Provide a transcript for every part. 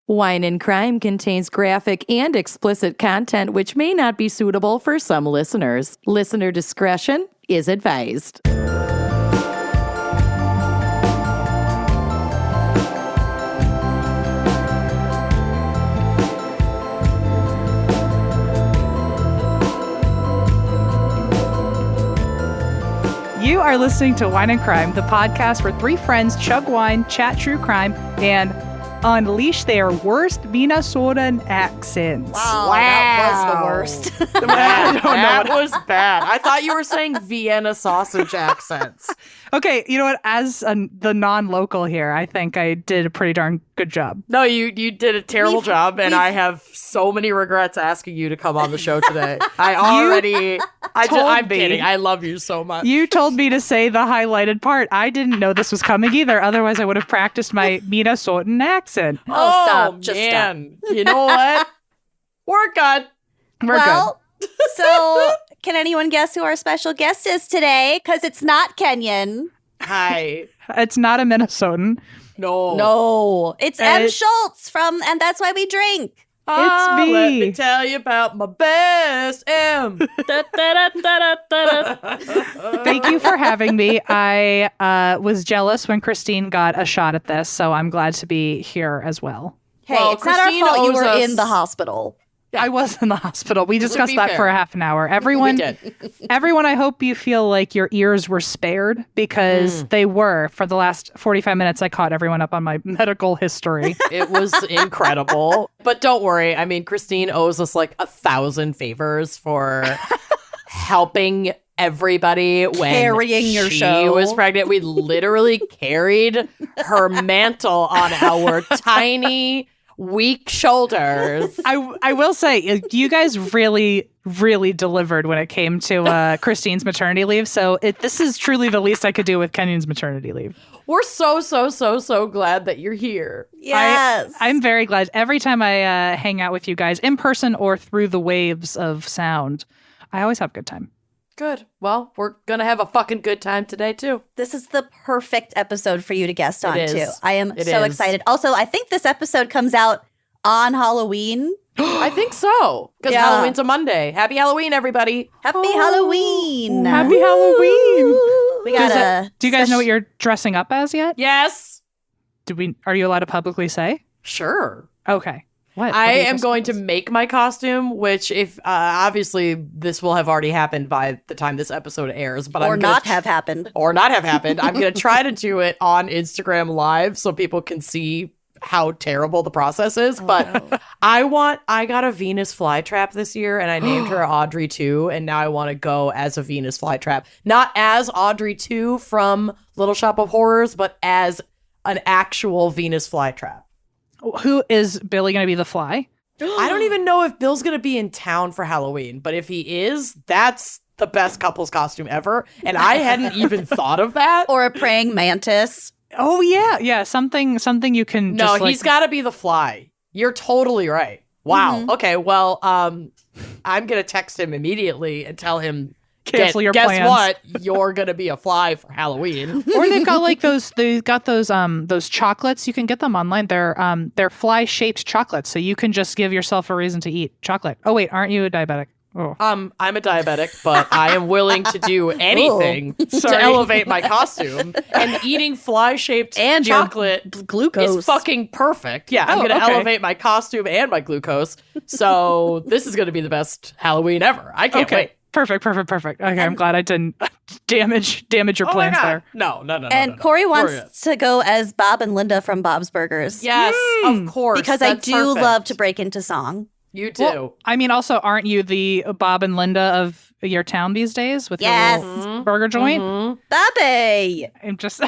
Wine and Crime contains graphic and explicit content which may not be suitable for some listeners. Listener discretion is advised. You are listening to Wine and Crime, the podcast where three friends chug wine, chat true crime, and unleash their worst Minnesotan accents. Wow. That was the worst. That was bad. I thought you were saying Vienna sausage accents. Okay, you know what? As the non-local here, I think I did a pretty darn good job. No, you did a terrible job, and I have so many regrets asking you to come on the show today. I'm kidding. I love you so much. You told me to say the highlighted part. I didn't know this was coming either. Otherwise, I would have practiced my Minnesotan accent. Oh, stop. Just man. Stop. You know what? We're good. We're good. So, can anyone guess who our special guest is today? Because it's not Kenyan. Hi. It's not a Minnesotan. No. It's Em Schulz from And That's Why We Drink. It's me. Let me tell you about my best M. Thank you for having me. I was jealous when Christine got a shot at this, so I'm glad to be here as well. Hey, it's not our fault you were in the hospital. I was in the hospital. We discussed that for a half an hour. Everyone, I hope you feel like your ears were spared because they were. For the last 45 minutes, I caught everyone up on my medical history. It was incredible. But don't worry. I mean, Christine owes us like 1,000 favors for helping everybody when carrying your she show was pregnant. We literally carried her mantle on our tiny weak shoulders. I will say, you guys really, really delivered when it came to Christine's maternity leave. So this is truly the least I could do with Kenyon's maternity leave. We're so glad that you're here. Yes. I'm very glad. Every time I hang out with you guys in person or through the waves of sound, I always have a good time. Good. Well, we're going to have a fucking good time today, too. This is the perfect episode for you to guest on, too. I am so excited. Also, I think this episode comes out on Halloween. I think so. Because Halloween's a Monday. Happy Halloween, everybody. Happy Halloween. Happy Halloween. Do you guys know what you're dressing up as yet? Yes. Are you allowed to publicly say? Sure. Okay. What I am going to make my costume, which if obviously this will have already happened by the time this episode airs, but or not have happened. I'm going to try to do it on Instagram Live so people can see how terrible the process is. But I got a Venus flytrap this year, and I named her Audrey 2, and now I want to go as a Venus flytrap, not as Audrey 2 from Little Shop of Horrors, but as an actual Venus flytrap. Who is Billy going to be the fly? I don't even know if Bill's going to be in town for Halloween, but if he is, that's the best couple's costume ever. And I hadn't even thought of that. Or a praying mantis. Oh, yeah. Yeah, something you can No, he's got to be the fly. You're totally right. Wow. Mm-hmm. Okay, well, I'm going to text him immediately and tell him, cancel your guess plans. What? You're gonna be a fly for Halloween. Or they've got those chocolates. You can get them online. They're fly shaped chocolates, so you can just give yourself a reason to eat chocolate. Oh wait, aren't you a diabetic? Oh. I'm a diabetic, but I am willing to do anything to elevate my costume. And eating fly-shaped and chocolate glucose is fucking perfect. Yeah, I'm going to elevate my costume and my glucose. So this is going to be the best Halloween ever. I can't wait. Perfect. Okay, I'm glad I didn't damage your plans there. No. And Corey wants to go as Bob and Linda from Bob's Burgers. Yes, of course. Because I do love to break into song. You do. Well, I mean, also, aren't you the Bob and Linda of your town these days with your little burger joint? Mm-hmm. Bobby! I'm just...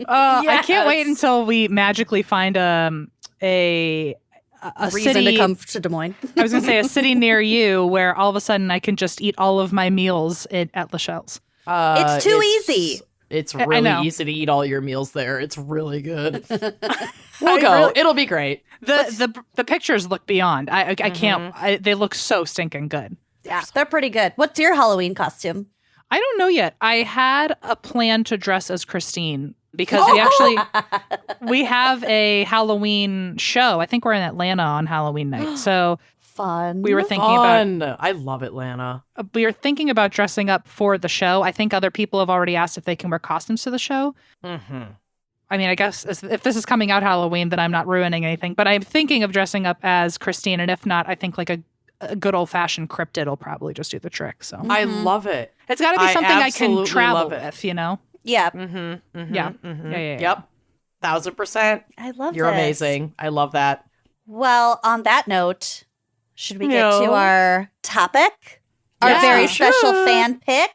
I can't wait until we magically find a reason city to come to Des Moines. I was going to say a city near you where all of a sudden I can just eat all of my meals at Lachelle's. It's too easy. It's really easy to eat all your meals there. It's really good. We'll go. It'll be great. The pictures look beyond. I can't. They look so stinking good. Yeah, they're pretty good. What's your Halloween costume? I don't know yet. I had a plan to dress as Christine because we have a Halloween show. I think we're in Atlanta on Halloween night. So Fun. we were thinking I love Atlanta. we were thinking about dressing up for the show. I think other people have already asked if they can wear costumes to the show. Mm-hmm. I mean, I guess if this is coming out Halloween, then I'm not ruining anything. But I'm thinking of dressing up as Christine, and if not, I think like a good old fashioned cryptid will probably just do the trick. So I love it. it's got to be something I can absolutely travel love it. with, you know? Yeah. Mm-hmm, mm-hmm, Yeah. mm-hmm. Yeah. Yep. 1000%. I love You're this. amazing. I love that. Well, on that note, should we get No. to our topic? Our Yeah, very we special should. fan pick?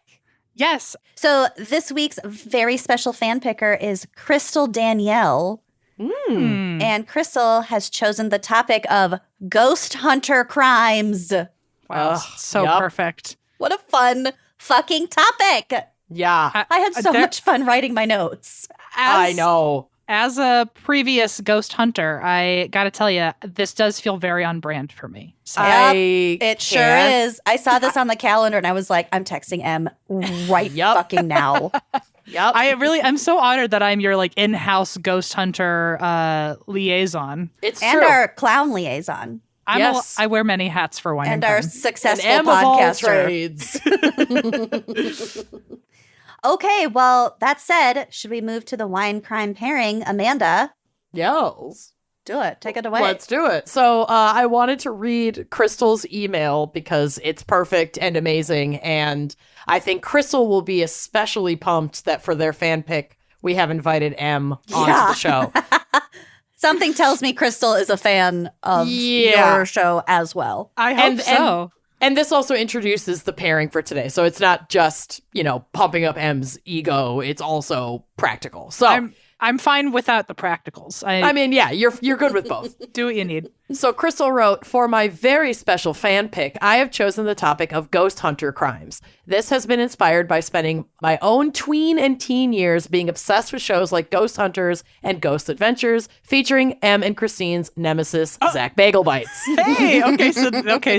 Yes. So this week's very special fan picker is Crystal Danielle. Hmm. And Crystal has chosen the topic of ghost hunter crimes. Wow. Ugh, So yep. perfect. What a fun fucking topic. Yeah, I had so There- much fun writing my notes. I know. As a previous ghost hunter, I got to tell you, this does feel very on brand for me. So It sure is. I saw this on the calendar and I was like, I'm texting Em right Yep. fucking now. Yep. I'm so honored that I'm your like in-house ghost hunter liaison. It's And true. our clown liaison. Yes. I wear many hats for wine And and our crime. An successful M of all podcaster. trades. Okay, well, that said, should we move to the wine crime pairing? Amanda, Yes. do it. Take it away. Let's do it. So I wanted to read Crystal's email because it's perfect and amazing. And I think Crystal will be especially pumped that for their fan pick, we have invited Em onto Yeah. the show. Something tells me Crystal is a fan of Yeah. your show as well. I hope so. And this also introduces the pairing for today. So it's not just, pumping up Em's ego. It's also practical. So I'm fine without the practicals. I mean, yeah, you're good with both. Do what you need. So Crystal wrote, for my very special fan pick, I have chosen the topic of ghost hunter crimes. This has been inspired by spending my own tween and teen years being obsessed with shows like Ghost Hunters and Ghost Adventures, featuring Em and Christine's nemesis, Zach Bagel Bites. Hey,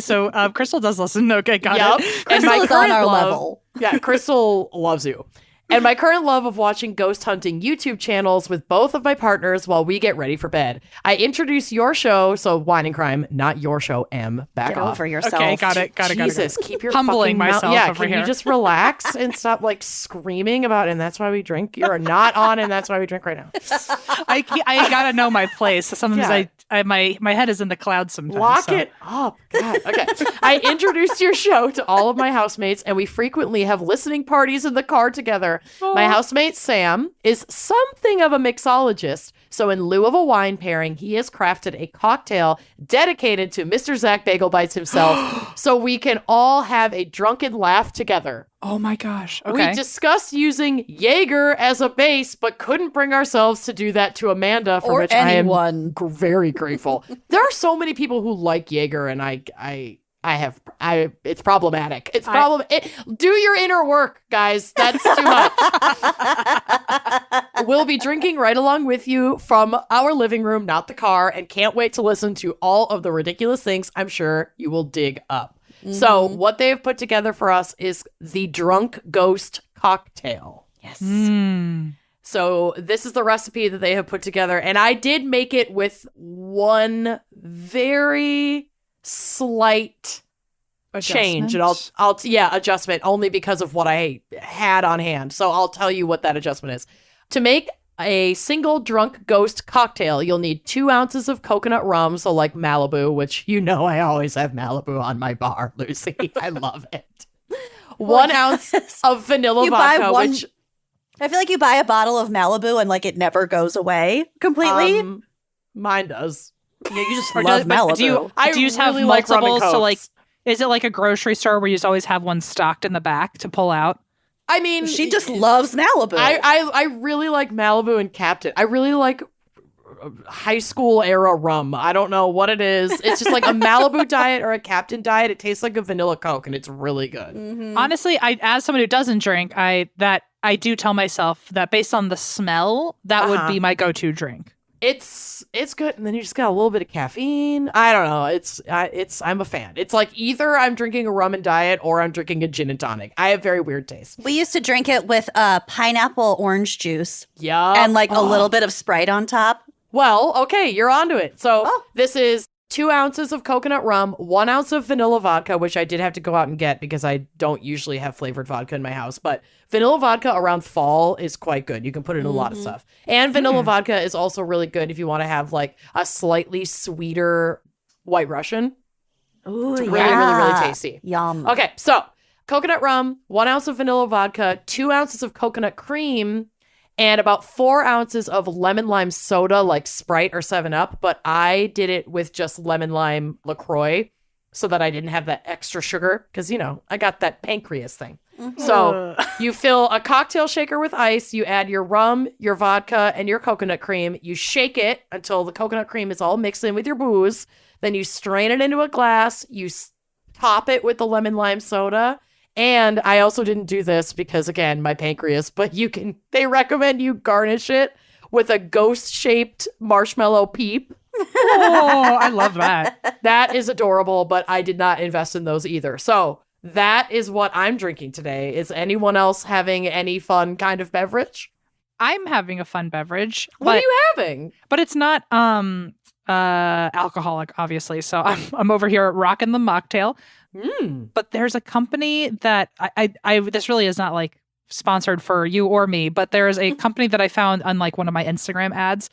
so Crystal does listen. Okay, got Yep. it. And Crystal my is on current our love- level. Yeah, Crystal loves you. And my current love of watching ghost hunting YouTube channels with both of my partners while we get ready for bed. I introduce your show, so Wine and Crime, not your show, Em. Back Get off. over yourself. Okay, got it. Jesus, keep your Humbling fucking mouth- myself Yeah, over can here. you just relax and stop like screaming about? And that's why we drink. You're not on, and that's why we drink right now. I gotta know my place. Sometimes Yeah. my head is in the clouds sometimes. Lock so. it up. God. Okay. I introduced your show to all of my housemates, and we frequently have listening parties in the car together. My housemate, Sam, is something of a mixologist. So in lieu of a wine pairing, he has crafted a cocktail dedicated to Mr. Zach Bagel Bites himself so we can all have a drunken laugh together. Oh my gosh. Okay. We discussed using Jaeger as a base, but couldn't bring ourselves to do that to Amanda, for Or which anyone. I am very grateful. There are so many people who like Jaeger, and it's problematic. It's do your inner work, guys. That's too much. We'll be drinking right along with you from our living room, not the car, and can't wait to listen to all of the ridiculous things I'm sure you will dig up. So what they have put together for us is the Drunk Ghost Cocktail. Yes. So this is the recipe that they have put together, and I did make it with one very slight change, and adjustment only because of what I had on hand. So I'll tell you what that adjustment is. To make a single Drunk Ghost cocktail, you'll need 2 ounces of coconut rum, so like Malibu, which I always have Malibu on my bar, Lucy. I love it. 1 ounce of vanilla vodka, which I feel like you buy a bottle of Malibu and like it never goes away completely. mine does. Yeah, you just Or love does- but Malibu. do you I just have really like rum and multiples? So like, Cokes. is it like a grocery store where you just always have one stocked in the back to pull out? I mean, She just loves Malibu. I really like Malibu and Captain. I really like high school era rum. I don't know what it is. It's just like a Malibu diet or a Captain diet. It tastes like a vanilla Coke, and it's really good. Honestly, as someone who doesn't drink, I do tell myself that based on the smell, that would be my go-to drink. It's good, and then you just got a little bit of caffeine. I don't know. I'm a fan. It's like either I'm drinking a rum and diet or I'm drinking a gin and tonic. I have very weird taste. We used to drink it with pineapple orange juice. Yeah, and like a little bit of Sprite on top. Well, okay, you're onto it. So this is 2 ounces of coconut rum, 1 ounce of vanilla vodka, which I did have to go out and get because I don't usually have flavored vodka in my house. But vanilla vodka around fall is quite good. You can put it in a lot of stuff. And vanilla vodka is also really good if you want to have like a slightly sweeter White Russian. Ooh, it's really tasty. Yum. Okay, so coconut rum, 1 ounce of vanilla vodka, 2 ounces of coconut cream, and about 4 ounces of lemon lime soda like Sprite or 7-Up, but I did it with just lemon lime LaCroix so that I didn't have that extra sugar because, you know, I got that pancreas thing. So you fill a cocktail shaker with ice, you add your rum, your vodka, and your coconut cream. You shake it until the coconut cream is all mixed in with your booze. Then you strain it into a glass. You top it with the lemon lime soda. And I also didn't do this because, again, my pancreas, but they recommend you garnish it with a ghost-shaped marshmallow peep. Oh, I love that. That is adorable, but I did not invest in those either. So that is what I'm drinking today. Is anyone else having any fun kind of beverage? I'm having a fun beverage. What are you having? But it's not alcoholic, obviously. So I'm over here rocking the mocktail. But there's a company that I this really is not like sponsored for you or me, but there is a company that I found on like one of my Instagram ads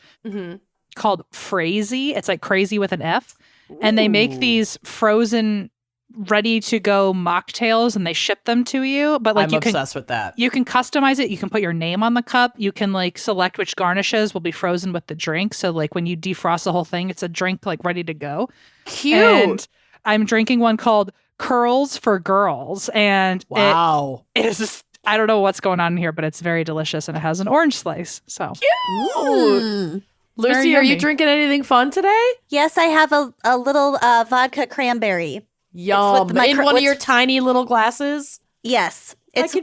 called Phrazy. It's like crazy with an F. And they make these frozen ready to go mocktails and they ship them to you. But like I'm obsessed with that. You can customize it. You can put your name on the cup. You can like select which garnishes will be frozen with the drink. So like when you defrost the whole thing, it's a drink like ready to go. Cute. And I'm drinking one called Curls for Girls, and wow, it is just, I don't know what's going on in here, but it's very delicious, and it has an orange slice. So cute. Lucy, are you drinking anything fun today? Yes, I have a little vodka cranberry. Yum! In one of your tiny little glasses. Yes, it's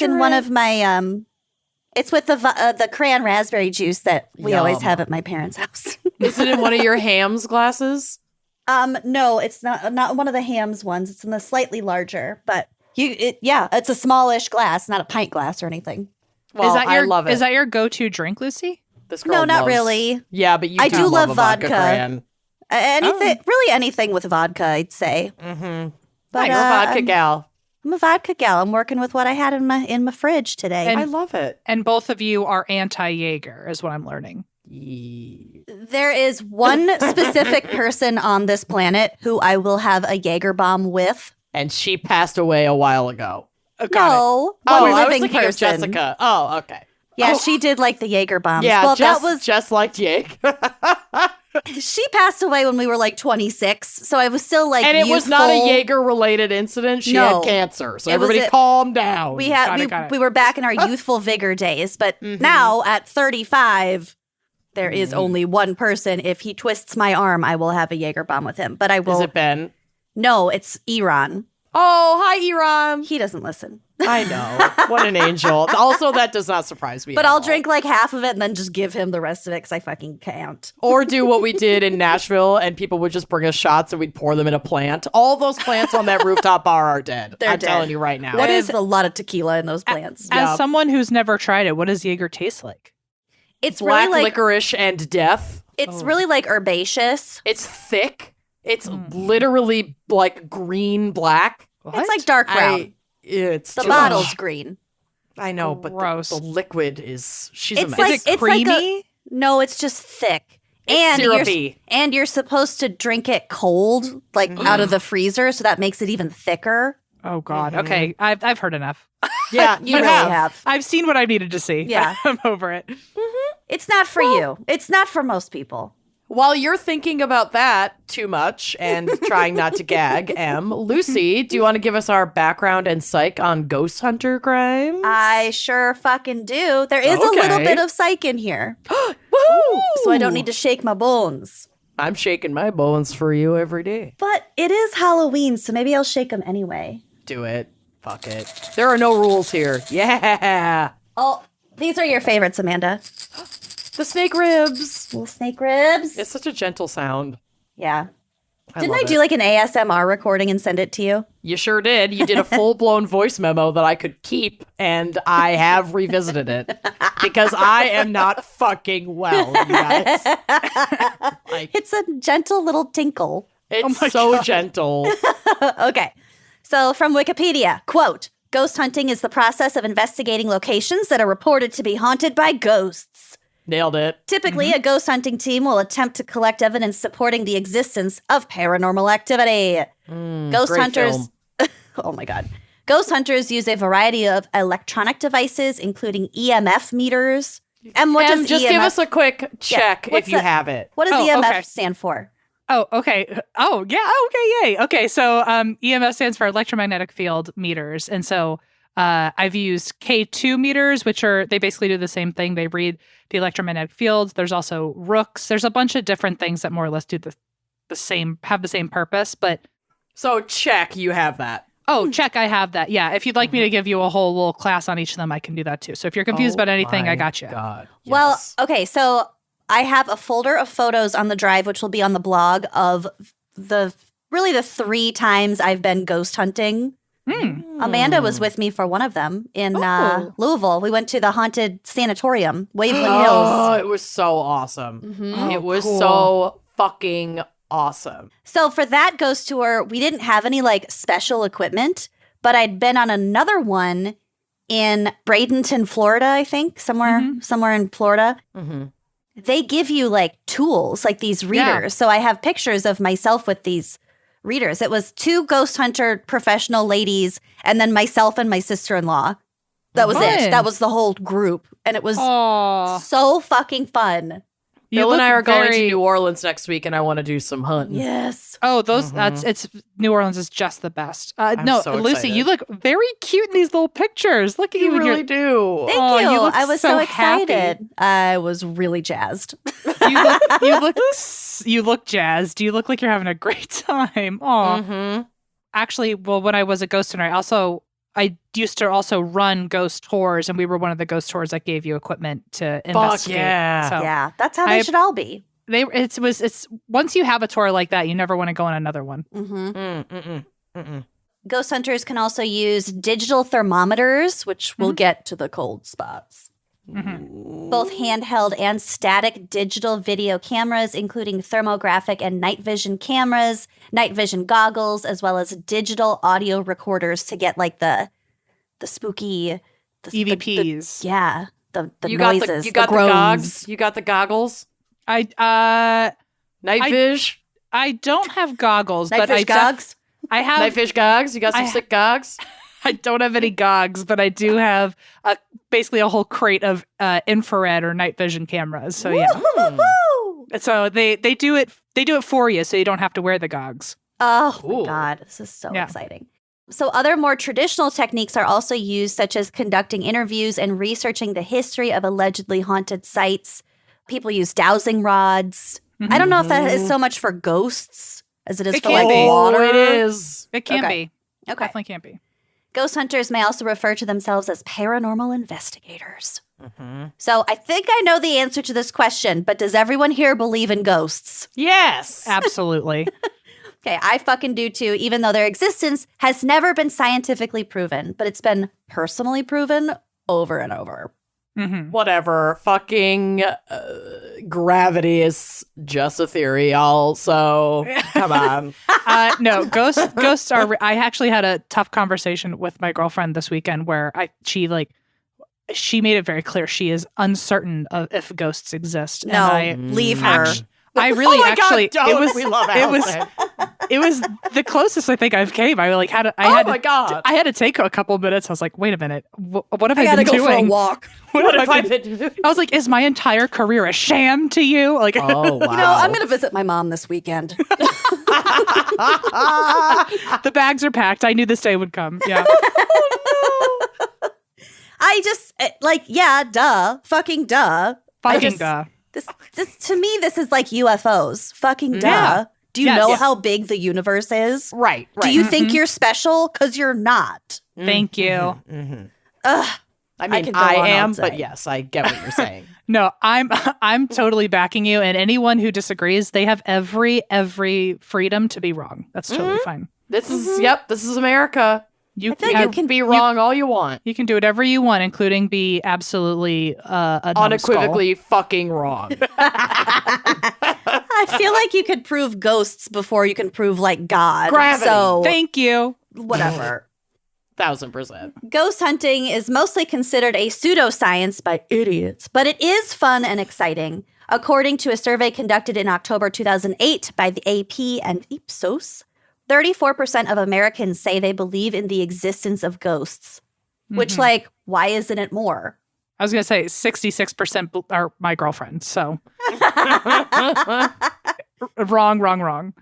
in one of my It's with the cran raspberry juice that we always have at my parents' house. Is it in one of your Ham's glasses? No, it's not one of the Ham's ones. It's in the slightly larger, but it's a smallish glass, not a pint glass or anything. Well, I love it. Is that your go-to drink, Lucy? This girl no, not really. Yeah, but I do love vodka. Cran. Really anything with vodka, I'd say. Mm-hmm. But you're a vodka gal. I'm a vodka gal. I'm working with what I had in my fridge today. And I love it. And both of you are anti-Jaeger, is what I'm learning. There is one specific person on this planet who I will have a Jaeger bomb with. And she passed away a while ago. No. I was living thinking person. of Jessica. Oh, okay. Yeah, she did like the Jaeger bombs. Yeah, well, that was just like Jake. She passed away when we were like 26, so I was still like, and it youthful. Was not a Jaeger-related incident. She had cancer, so everybody calm down. We were back in our youthful vigor days, but now at 35, there is only one person. If he twists my arm, I will have a Jaeger bomb with him. But I will. Is it Ben? No, it's Iran. Oh, hi, Iran. He doesn't listen. I know. What an angel. Also, that does not surprise me. But I'll drink like half of it and then just give him the rest of it because I fucking can't. Or do what we did in Nashville and people would just bring us shots and we'd pour them in a plant. All those plants on that rooftop bar are dead. I'm telling you right now. There's a lot of tequila in those plants. As someone who's never tried it, what does Jaeger taste like? It's black really like licorice and death. It's really like herbaceous. It's thick. It's literally like green black. What? It's like dark brown. It's the bottle's green. I know, but the liquid is. She's it's amazing. like, is it creamy? Like no, it's just thick. It's syrupy. You're supposed to drink it cold, like out of the freezer, so that makes it even thicker. Oh God. Okay, I've heard enough. Yeah, you really have. I've seen what I needed to see. Yeah, I'm over it. It's not for you. It's not for most people. While you're thinking about that too much and trying not to gag, Lucy, do you want to give us our background and psych on ghost hunter crimes? I sure fucking do. There is a little bit of psych in here. Woohoo! So I don't need to shake my bones. I'm shaking my bones for you every day. But it is Halloween, so maybe I'll shake them anyway. Do it. Fuck it. There are no rules here. Yeah. Oh, these are your favorites, Amanda. The snake ribs. Little snake ribs. It's such a gentle sound. Yeah. Didn't love I do like an ASMR recording and send it to you? You sure did. You did a full-blown voice memo that I could keep, and I have revisited it because I am not fucking well, you guys. It's a gentle little tinkle. It's so gentle. Okay. So from Wikipedia, quote, ghost hunting is the process of investigating locations that are reported to be haunted by ghosts. Nailed it. Typically, a ghost hunting team will attempt to collect evidence supporting the existence of paranormal activity. Ghost great hunters. Oh my God. Ghost hunters use a variety of electronic devices, including EMF meters. And what does just EMF give us a quick check what's if you that? have it. What does Oh, EMF okay. stand for? Oh, okay. Oh, yeah. Okay, yay. Okay, so EMF stands for electromagnetic field meters. And so I've used K2 meters, which they basically do the same thing. They read the electromagnetic fields. There's also rooks. There's a bunch of different things that more or less do the same purpose. But So check, you have that. check, I have that. Yeah, if you'd like me to give you a whole little class on each of them, I can do that too. So if you're confused about anything, I got you. God. Well, Yes. okay, so I have a folder of photos on the drive, which will be on the blog of the 3 times I've been ghost hunting. Amanda was with me for one of them in Louisville. We went to the haunted sanatorium, Waveland Hills. Oh, it was so awesome. It was so fucking awesome. So for that ghost tour, we didn't have any like special equipment, but I'd been on another one in Bradenton, Florida, I think, somewhere in Florida. They give you like tools, like these readers. Yeah. So I have pictures of myself with these readers. It was 2 ghost hunter professional ladies and then myself and my sister-in-law. That was it. Fun. That was the whole group. And it was so fucking fun. Bill and I are going to very- New Orleans next week, and I want to do some hunting. Yes. Oh, those it's New Orleans is just the best. No, so Lucy, excited. you look very cute in these little pictures. Look at you. You in your- really do. Thank Oh, you. you look I was so so happy. excited. I was really jazzed. you look jazzed. You look like you're having a great time. Oh, actually, well, when I was a ghost hunter, I used to also run ghost tours, and we were one of the ghost tours that gave you equipment to investigate. yeah. So Yeah, that's how they should all be. it's once you have a tour like that, you never want to go on another one. Ghost hunters can also use digital thermometers, which will get to the cold spots. Both handheld and static digital video cameras, including thermographic and night vision cameras, night vision goggles, as well as digital audio recorders to get like the spooky EVPs. The You noises, you got the groans. gogs. You got the goggles. I Night vish. I don't have goggles, Night but fish gogs. I have Night fish gogs. You got some I- sick gogs. I don't have any gogs, but I do have basically a whole crate of infrared or night vision cameras. So yeah, Woo-hoo-hoo-hoo. so they do it for you, so you don't have to wear the gogs. Oh Ooh. my God, this is so Yeah. exciting. So other more traditional techniques are also used, such as conducting interviews and researching the history of allegedly haunted sites. People use dowsing rods. I don't know if that is so much for ghosts as it is It for can like be. water. it is. It can Okay. be. Okay. Definitely can be. Ghost hunters may also refer to themselves as paranormal investigators. So I think I know the answer to this question, but does everyone here believe in ghosts? Yes. Absolutely. Okay, I fucking do too, even though their existence has never been scientifically proven, but it's been personally proven over and over. Whatever. Fucking gravity is just a theory, y'all. So come on. No, ghosts are. I actually had a tough conversation with my girlfriend this weekend where she made it very clear she is uncertain of if ghosts exist. No, And leave her. I really Oh my God, actually don't. We love Allison. it was the closest I think I've came. I like had to, I Oh had my to, God. I had to take a couple minutes. I was like, wait a minute, what have I I gotta been go for a doing? walk. What have I been doing? I was like, is my entire career a sham to you? Like, Oh, wow. You know, I'm going to visit my mom this weekend. the bags are packed. I knew this day would come. Yeah. I just, yeah, duh. Fucking duh. Fucking duh. This to me, this is like UFOs. Fucking duh. Yeah. Do you Yes. know Yes. how big the universe is? Right. Do you think you're special? Because you're not. Thank you. Ugh. I mean, could go I on all am, day. but yes, I get what you're saying. No, I'm totally backing you. And anyone who disagrees, they have every freedom to be wrong. That's totally fine. This is America. You can be wrong all you want. You can do whatever you want, including be absolutely unequivocally fucking wrong. I feel like you could prove ghosts before you can prove like God. Gravity. So thank you. Whatever. 1000%. Ghost hunting is mostly considered a pseudoscience by idiots, but it is fun and exciting. According to a survey conducted in October 2008 by the AP and Ipsos, 34% of Americans say they believe in the existence of ghosts, which, like, why isn't it more? I was going to say 66% are my girlfriend, so. Wrong.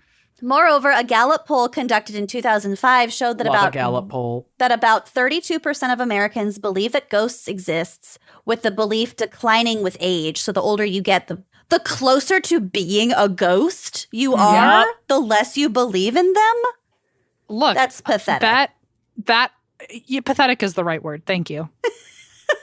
Moreover, a Gallup poll conducted in 2005 showed that about 32% of Americans believe that ghosts exist, with the belief declining with age. So the older you get, the closer to being a ghost you are, the less you believe in them. Look, that's pathetic. Pathetic is the right word. Thank you.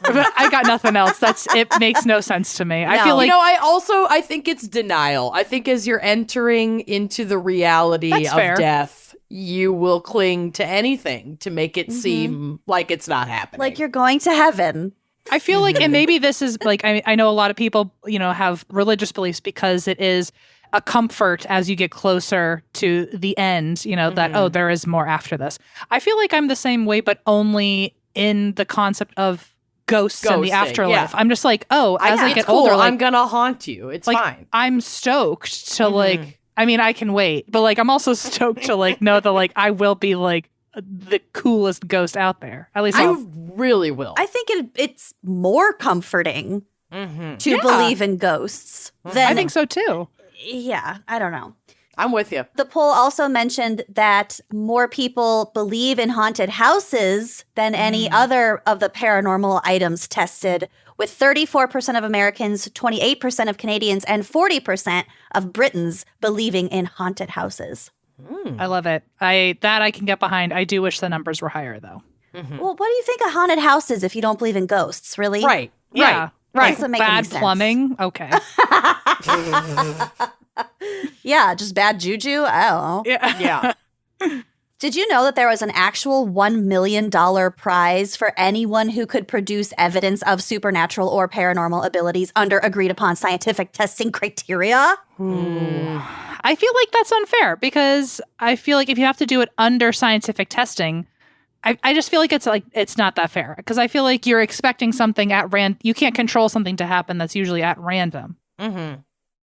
I got nothing else. It makes no sense to me. No. I feel like I think it's denial. I think as you're entering into the reality of death, you will cling to anything to make it seem like it's not happening. Like you're going to heaven. I feel like, and maybe this is like, I know a lot of people, have religious beliefs because it is a comfort as you get closer to the end, that, there is more after this. I feel like I'm the same way, but only in the concept of ghosts and the afterlife. Yeah. I'm just like, as I get older, I'm gonna haunt you. It's like, fine. I'm stoked to I can wait, but like I'm also stoked to know that I will be the coolest ghost out there. At least I really will. I think it's more comforting to believe in ghosts than I think so too. Yeah, I don't know. I'm with you. The poll also mentioned that more people believe in haunted houses than any other of the paranormal items tested, with 34% of Americans, 28% of Canadians, and 40% of Britons believing in haunted houses. I love it. I can get behind. I do wish the numbers were higher, though. Well, what do you think a haunted house is if you don't believe in ghosts, really? Right. Yeah. Right. Doesn't make bad any sense. Plumbing? Okay. Yeah, just bad juju? I don't know. Yeah. Did you know that there was an actual $1 million prize for anyone who could produce evidence of supernatural or paranormal abilities under agreed-upon scientific testing criteria? I feel like that's unfair because I feel like if you have to do it under scientific testing, I just feel like it's not that fair because I feel like you're expecting something at random. You can't control something to happen that's usually at random.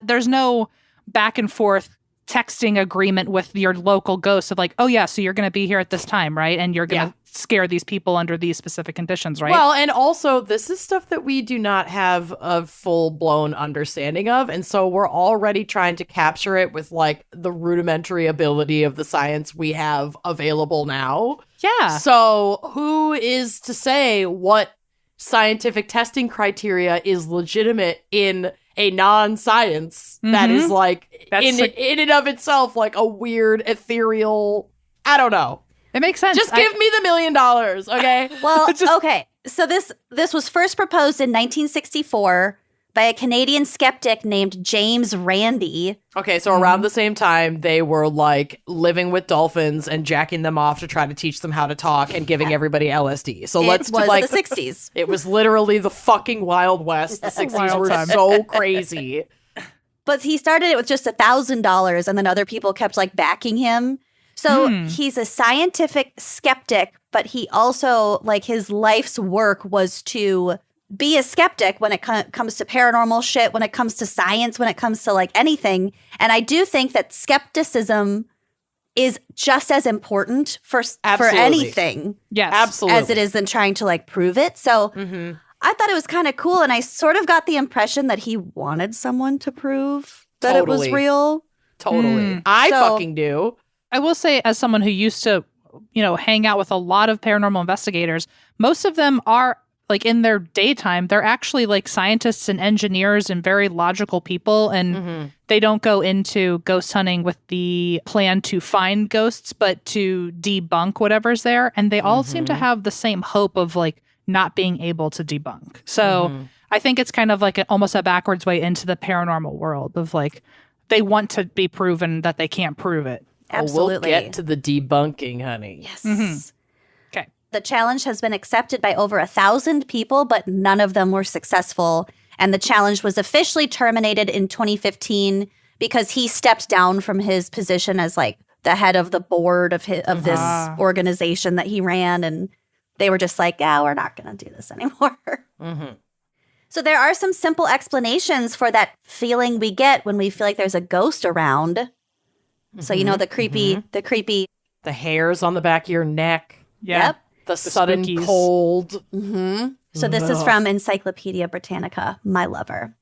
There's no back and forth texting agreement with your local ghost of so you're going to be here at this time, right? And you're going to scare these people under these specific conditions, right? Well, and also this is stuff that we do not have a full-blown understanding of. And so we're already trying to capture it with the rudimentary ability of the science we have available now. Yeah. So who is to say what scientific testing criteria is legitimate in a non-science that is in and of itself a weird ethereal, I don't know. It makes sense. Just give me the $1 million, okay? Well, okay. So this was first proposed in 1964 by a Canadian skeptic named James Randi. Okay, so around the same time, they were living with dolphins and jacking them off to try to teach them how to talk and giving everybody LSD. So it was the 60s. It was literally the fucking Wild West. The 60s were so crazy. But he started it with just $1,000 and then other people kept backing him. So he's a scientific skeptic, but he also his life's work was to be a skeptic when it comes to paranormal shit, when it comes to science, when it comes to anything. And I do think that skepticism is just as important for anything. Yes, absolutely. As it is in trying to prove it. So I thought it was kind of cool. And I sort of got the impression that he wanted someone to prove that it was real. Totally. I fucking do. I will say, as someone who used to, hang out with a lot of paranormal investigators, most of them are in their daytime, they're actually scientists and engineers and very logical people. And they don't go into ghost hunting with the plan to find ghosts, but to debunk whatever's there. And they all seem to have the same hope of not being able to debunk. So I think it's kind of like almost a backwards way into the paranormal world of like, they want to be proven that they can't prove it. Absolutely. We'll get to the debunking, honey. Yes. Okay. The challenge has been accepted by over 1,000 people, but none of them were successful. And the challenge was officially terminated in 2015 because he stepped down from his position as like the head of the board of this organization that he ran. And they were just like, yeah, we're not going to do this anymore. So there are some simple explanations for that feeling we get when we feel like there's a ghost around. So, you know, the creepy, The hairs on the back of your neck. Yeah. Yep. The sudden spookies. cold. So this is from Encyclopedia Britannica, my lover.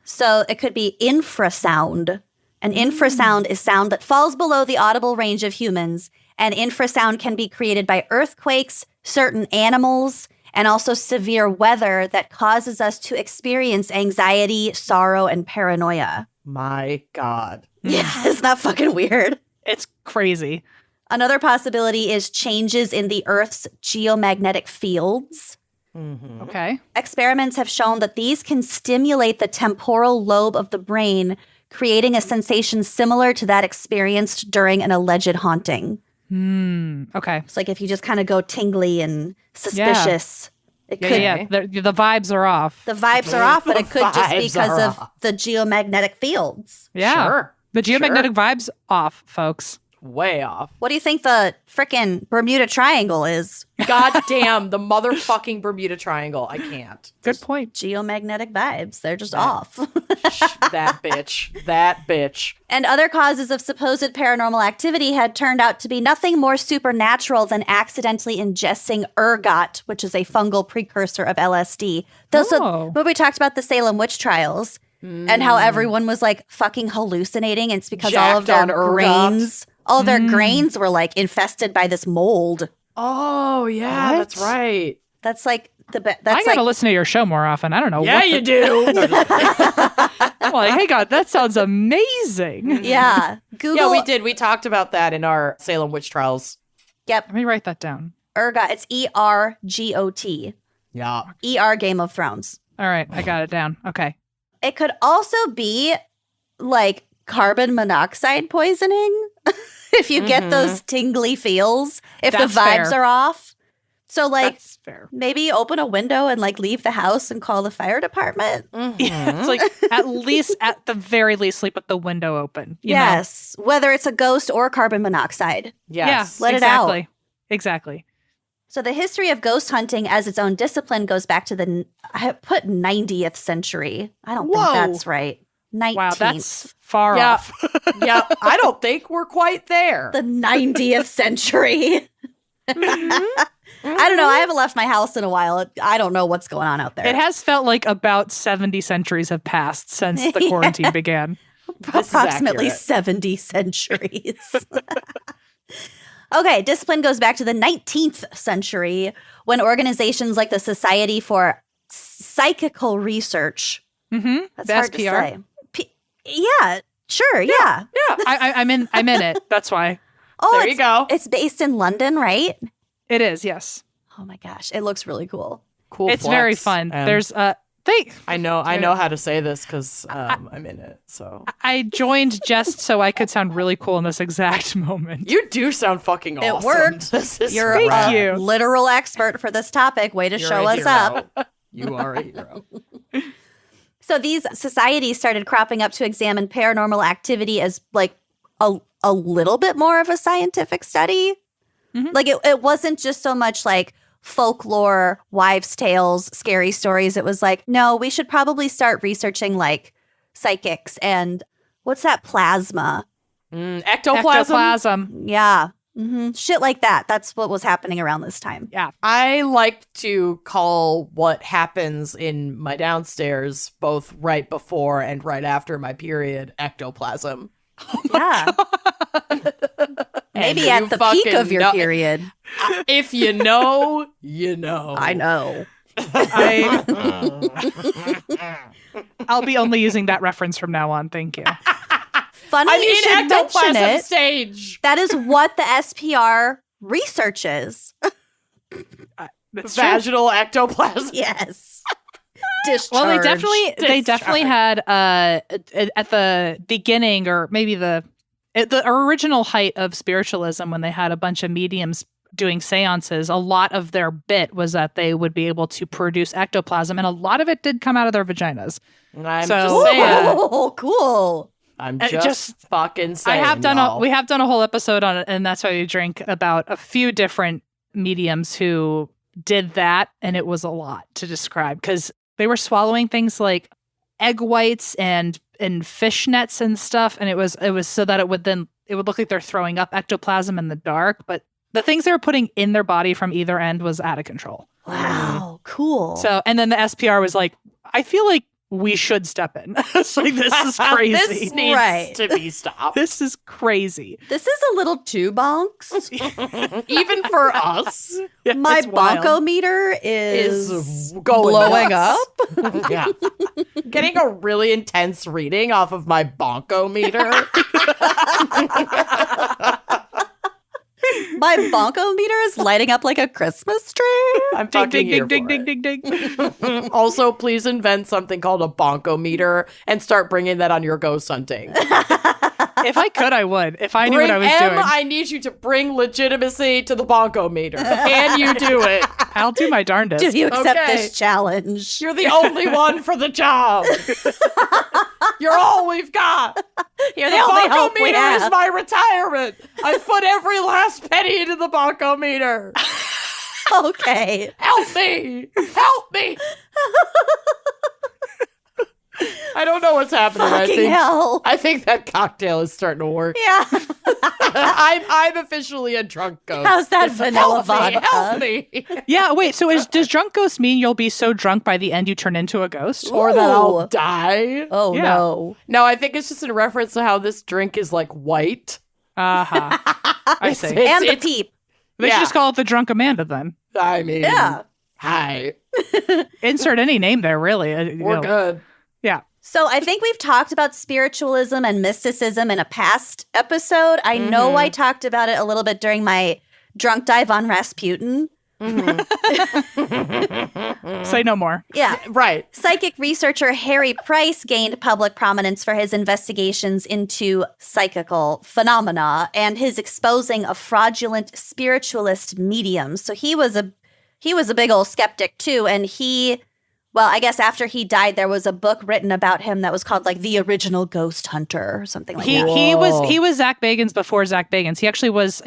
So it could be infrasound. An infrasound is sound that falls below the audible range of humans. And infrasound can be created by earthquakes, certain animals, and also severe weather that causes us to experience anxiety, sorrow, and paranoia. My God. Yeah, isn't that fucking weird? It's crazy. Another possibility is changes in the Earth's geomagnetic fields. Okay. Experiments have shown that these can stimulate the temporal lobe of the brain, creating a sensation similar to that experienced during an alleged haunting. Okay. It's like if you just kind of go tingly and suspicious, it could. Yeah. The vibes are off. The vibes are off, but it could just be Vibes because are of off. the geomagnetic fields. Yeah. Sure. The geomagnetic vibes off, folks. Way off. What do you think the frickin' Bermuda Triangle is? God damn, the motherfucking Bermuda Triangle. I can't. Good point. Geomagnetic vibes. They're just off. That bitch. That bitch. And other causes of supposed paranormal activity had turned out to be nothing more supernatural than accidentally ingesting ergot, which is a fungal precursor of LSD. So when we talked about the Salem witch trials and how everyone was like fucking hallucinating, it's because all of Jacked their on ergot. grains, all their grains were like infested by this mold. Oh, yeah, that's right. That's like I that's gotta like listen to your show more often. I don't know. Yeah, you do. I'm like, hey, God, that sounds amazing. yeah. Google. Yeah, we did. We talked about that in our Salem witch trials. Yep. Let me write that down. Ergot. It's ERGOT. Yeah. ER Game of Thrones. All right, I got it down. Okay. It could also be like carbon monoxide poisoning if you get those tingly feels, if That's the vibes fair. are off. So like That's fair. maybe open a window and like leave the house and call the fire department. Yeah, it's like at the very least, sleep with the window open. You know? Yes. Whether it's a ghost or carbon monoxide. Yes. Let it exactly. out. Exactly. So the history of ghost hunting as its own discipline goes back to I put 90th century. I don't think that's right. 19th. Wow, that's far Yeah. off. Yeah. I don't think we're quite there. the 90th century. I don't know. I haven't left my house in a while. I don't know what's going on out there. It has felt like about 70 centuries have passed since the quarantine began. This is Approximately accurate. 70 centuries. Okay, discipline goes back to the 19th century when organizations like the Society for Psychical Research. Mm-hmm. That's The hard SPR. to say. Yeah, sure, yeah. Yeah. I'm in it. That's why. Oh, There you go. It's based in London, right? It is, yes. Oh my gosh, it looks really cool. Cool. It's flex. very fun. And There's I know how to say this because I'm in it. So I joined just so I could sound really cool in this exact moment. you do sound fucking awesome. It worked. This is You're Thank a you. literal expert for this topic. Way to You're show a us up. hero. You are a hero. So these societies started cropping up to examine paranormal activity as like a little bit more of a scientific study. Mhm. Like it wasn't just so much like folklore, wives' tales, scary stories. It was like, no, we should probably start researching like psychics and what's that plasma? Ectoplasm. Yeah. Shit like that. That's what was happening around this time. Yeah. I like to call what happens in my downstairs, both right before and right after my period, ectoplasm. Yeah. Maybe And at you the peak fucking of your know- period. If you know, you know. I know. I'll be only using that reference from now on. Thank you. Funny I'm you in should mention ectoplasm it. stage. That is what the SPR researches. That's true. Vaginal ectoplasm. Yes. Discharge. Well, they definitely had at the beginning, or maybe the original height of spiritualism, when they had a bunch of mediums doing seances, a lot of their bit was that they would be able to produce ectoplasm, and a lot of it did come out of their vaginas. I'm just saying. Oh, cool. I'm just fucking saying. We have done a whole episode on it, and that's why we drink, about a few different mediums who did that, and it was a lot to describe because they were swallowing things like egg whites and fish nets and stuff, and it was so that it would look like they're throwing up ectoplasm in the dark, but the things they were putting in their body from either end was out of control. Wow, cool. So, and then the SPR was like, I feel like we should step in. It's like, this is crazy. This needs to be stopped. This is crazy. This is a little too bonks. Even for us. Yeah, My it's wild. bonkometer is going blowing nuts. up. Yeah. Getting a really intense reading off of my bonkometer. My bonkometer is lighting up like a Christmas tree. I'm fucking here ding, for ding, it. ding, ding, ding. Also, please invent something called a bonkometer and start bringing that on your ghost hunting. If I could, I would. If I knew Bring what I was Em, doing. I need you to bring legitimacy to the bonkometer. Can you do it? I'll do my darndest. Do you accept Okay. this challenge? You're the only one for the job. You're all we've got. You're the only hope we Bonkometer is have. my retirement. I've put every last penny into the bonkometer. Okay. Help me. Help me. I don't know what's happening. Fucking hell. I think that cocktail is starting to work. Yeah. I'm officially a drunk ghost. How's that vanilla vodka? Help me. Yeah, wait, so does drunk ghost mean you'll be so drunk by the end you turn into a ghost? Or that I'll Ooh. die. Oh, Yeah. no. No, I think it's just in reference to how this drink is like white. Uh-huh. I see. It's- And the it's- peep. They yeah. should just call it the Drunk Amanda then. I mean, Yeah. hi. Insert any name there, really. We're good. Yeah. So I think we've talked about spiritualism and mysticism in a past episode. I know I talked about it a little bit during my drunk dive on Rasputin. Say no more. Yeah. Right. Psychic researcher Harry Price gained public prominence for his investigations into psychical phenomena and his exposing of fraudulent spiritualist mediums. So he was a big old skeptic too, and well, I guess after he died, there was a book written about him that was called like The Original Ghost Hunter or something like that. He was Zach Bagans before Zach Bagans. He actually was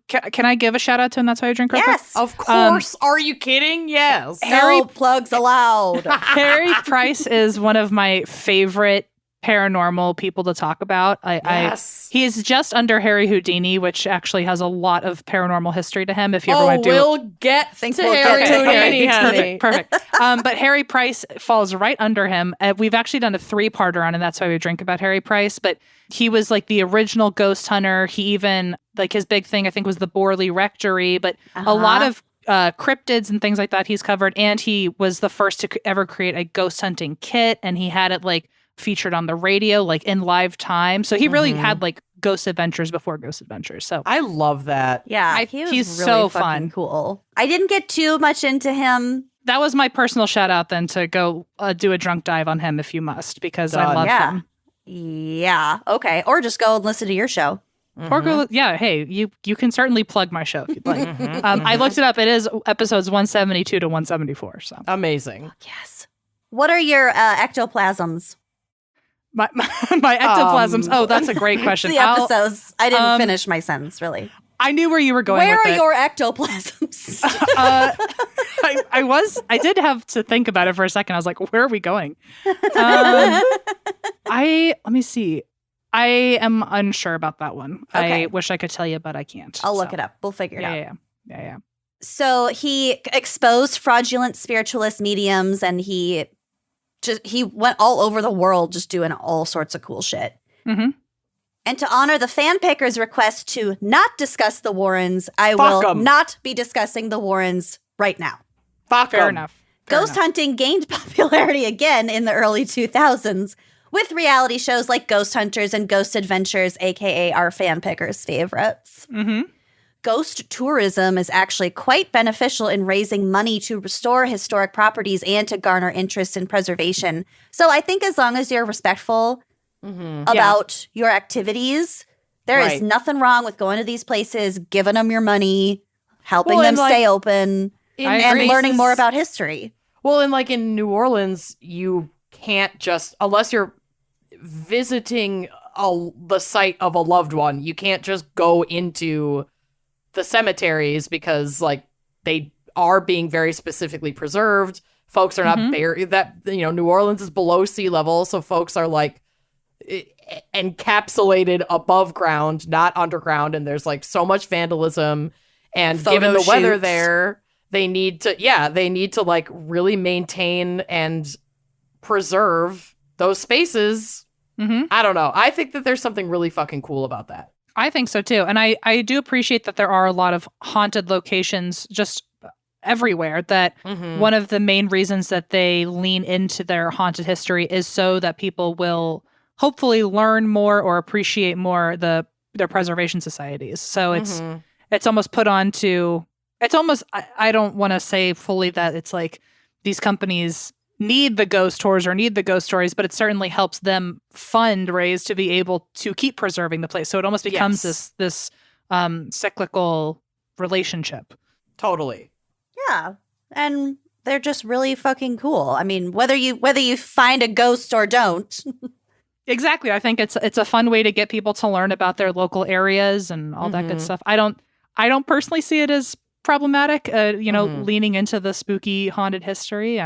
can I give a shout out to him? That's why I drink real quick? Yes. Of course. Are you kidding? Yes. No plugs allowed. Harry Price is one of my favorite paranormal people to talk about. Yes. He is just under Harry Houdini, which actually has a lot of paranormal history to him. If you ever Oh, want to we'll get to we'll Harry get to Houdini, honey. Perfect. But Harry Price falls right under him. We've actually done a 3-parter on, and that's why we drink about Harry Price. But he was like the original ghost hunter. He even, like, his big thing, I think, was the Borley Rectory. But a lot of cryptids and things like that he's covered. And he was the first to ever create a ghost hunting kit. And he had it like featured on the radio, like in live time. So he really had like ghost adventures before ghost adventures. So I love that. Yeah, he was he's really so fucking fun. cool. I didn't get too much into him. that was my personal shout out then, to go do a drunk dive on him if you must, because I Done. love Yeah. him. Yeah. Okay. Or just go and listen to your show. Or go, yeah, hey, you can certainly plug my show if you'd like. I looked it up. It is episodes 172 to 174. So Amazing. Yes. What are your ectoplasms? my ectoplasms. Oh, that's a great question. The episodes. I didn't finish my sentence, really. I knew where you were going. Where with are it. your ectoplasms? I did have to think about it for a second. I was like, where are we going? Let me see. I am unsure about that one. Okay. I wish I could tell you, but I can't. I'll look it up. We'll figure it out. Yeah. So he exposed fraudulent spiritualist mediums, and he went all over the world just doing all sorts of cool shit. Mm-hmm. And to honor the fan picker's request to not discuss the Warrens, I Fuck will 'em. not be discussing the Warrens right now. Fuck Fair 'em. enough. Fair Ghost enough. hunting gained popularity again in the early 2000s with reality shows like Ghost Hunters and Ghost Adventures, aka our fan pickers' favorites. Mm-hmm. ghost tourism is actually quite beneficial in raising money to restore historic properties and to garner interest in preservation. So I think as long as you're respectful about your activities, there is nothing wrong with going to these places, giving them your money, helping them stay open, and learning more about history. Well, and like in New Orleans, you can't just, unless you're visiting the site of a loved one, you can't just go into the cemeteries because like they are being very specifically preserved. Folks are not buried. New Orleans is below sea level, so folks are like encapsulated above ground, not underground, and there's like so much vandalism. And given the weather there, they need to like really maintain and preserve those spaces. I don't know. I think that there's something really fucking cool about that. I think so too. And I do appreciate that there are a lot of haunted locations just everywhere, that one of the main reasons that they lean into their haunted history is so that people will hopefully learn more or appreciate more their preservation societies. So it's almost put on to, it's almost, I don't want to say fully that it's like these companies need the ghost tours or need the ghost stories, but it certainly helps them fundraise to be able to keep preserving the place. So it almost becomes this cyclical relationship. Totally. Yeah. And they're just really fucking cool. I mean, whether you find a ghost or don't. Exactly. I think it's a fun way to get people to learn about their local areas and all that good stuff. I don't personally see it as problematic, leaning into the spooky haunted history.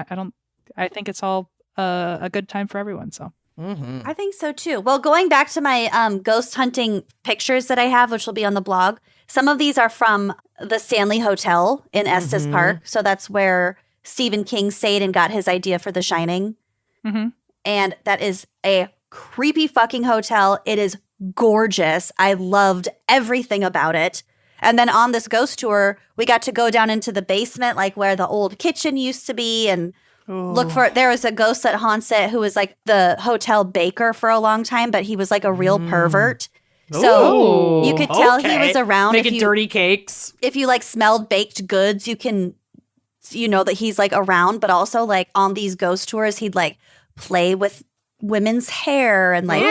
I think it's all a good time for everyone. So I think so too. Well, going back to my ghost hunting pictures that I have, which will be on the blog, some of these are from the Stanley Hotel in Estes Park. So that's where Stephen King stayed and got his idea for The Shining. And that is a creepy fucking hotel. It is gorgeous. I loved everything about it. And then on this ghost tour, we got to go down into the basement, like where the old kitchen used to be, and there was a ghost that haunts it who was like the hotel baker for a long time, but he was like a real pervert. So you could tell he was around. Making dirty cakes. If you like smelled baked goods, you know that he's like around, but also like on these ghost tours, he'd like play with women's hair and like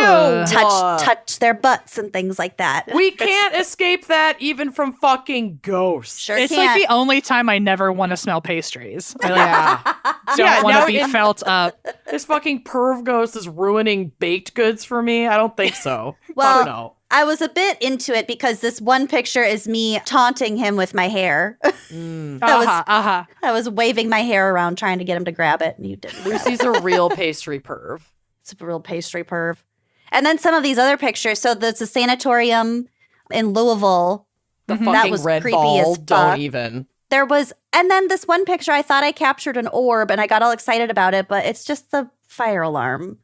touch their butts and things like that. We can't escape that even from fucking ghosts. Sure it's can't. Like the only time I never want to smell pastries. I don't want to be felt up. This fucking perv ghost is ruining baked goods for me. I don't think so. Well, no. I was a bit into it because this one picture is me taunting him with my hair. I was waving my hair around trying to get him to grab it, and you didn't. Lucy's a real pastry perv. It's a real pastry perv. And then some of these other pictures. So there's a sanatorium in Louisville. The fucking that was red creepy ball. as fuck. Don't even. There was, and then this one picture, I thought I captured an orb and I got all excited about it, but it's just the fire alarm.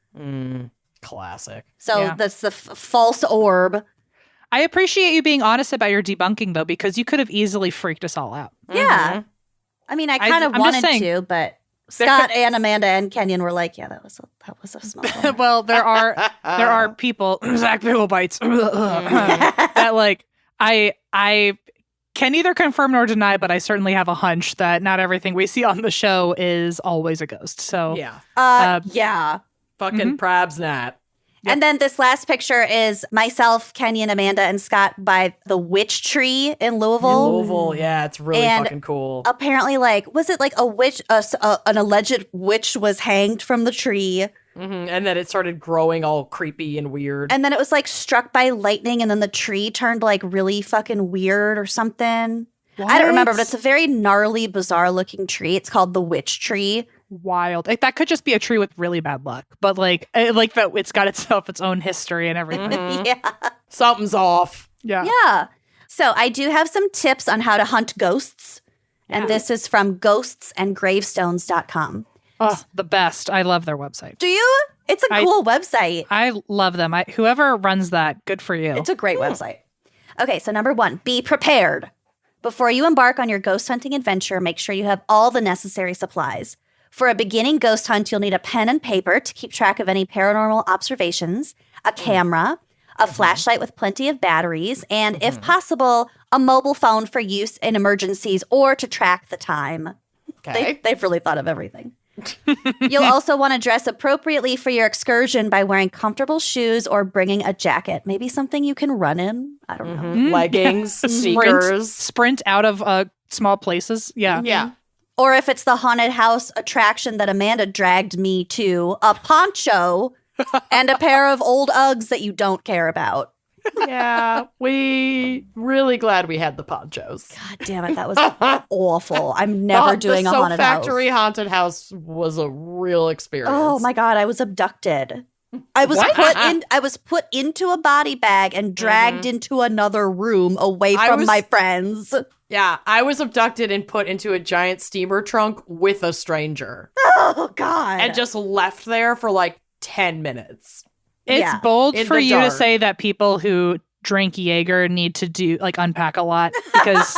Classic. So that's the false orb. I appreciate you being honest about your debunking, though, because you could have easily freaked us all out. Yeah. I mean, I kind of wanted to, but Scott and Amanda and Kenyon were like, yeah, that was a small one. Well, there are people, Zach Bigglebites, that like, I can neither confirm nor deny, but I certainly have a hunch that not everything we see on the show is always a ghost. So yeah. Fucking probs not. Yep. And then this last picture is myself, Kenyon, Amanda, and Scott by the witch tree in Louisville. Yeah, it's really fucking cool. Apparently, was it like a witch, an alleged witch was hanged from the tree. And then it started growing all creepy and weird. And then it was like struck by lightning, and then the tree turned like really fucking weird or something. What? I don't remember, but it's a very gnarly, bizarre looking tree. It's called the witch tree. Wild. Like, that could just be a tree with really bad luck, but like that it's got its own history and everything. Yeah. Something's off. Yeah. So I do have some tips on how to hunt ghosts. And this is from ghostsandgravestones.com. Oh, the best. I love their website. Do you? It's a cool website. I love them. Whoever runs that, good for you. It's a great website. Okay, so number 1, be prepared. Before you embark on your ghost hunting adventure, make sure you have all the necessary supplies. For a beginning ghost hunt, you'll need a pen and paper to keep track of any paranormal observations, a camera, a flashlight with plenty of batteries, and if possible, a mobile phone for use in emergencies or to track the time. Okay. They've really thought of everything. You'll also want to dress appropriately for your excursion by wearing comfortable shoes or bringing a jacket. Maybe something you can run in. I don't know. Leggings, sneakers. Sprint out of small places. Yeah. Yeah. Or if it's the haunted house attraction that Amanda dragged me to, a poncho and a pair of old Uggs that you don't care about. Yeah. We really glad we had the ponchos. God damn it, that was awful. I'm never doing a haunted house. The Factory haunted house was a real experience. Oh my God, I was abducted. I was put into a body bag and dragged into another room away from my friends. Yeah, I was abducted and put into a giant steamer trunk with a stranger. Oh God. And just left there for like 10 minutes. It's bold In for the you to dark. say that people who drink Jaeger need to unpack a lot because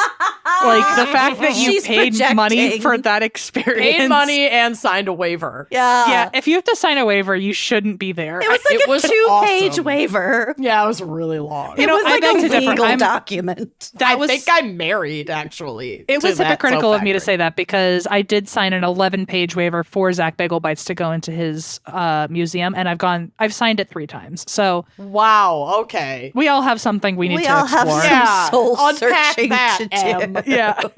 like the fact that you She's paid money projecting. for that experience. Paid money and signed a waiver. Yeah, if you have to sign a waiver, you shouldn't be there. It was like It was a 2-page awesome. waiver. Yeah, it was really long. You know, It was I like beg a to differ. legal document. That I was think I'm married, actually. It was hypocritical of me to say that because I did sign an 11-page waiver for Zach Bagel Bites to go into his museum, and I've signed it 3 times. So Wow, okay. we all have something we need We to all have explore. some Yeah, soul unpack searching that, to do. Em.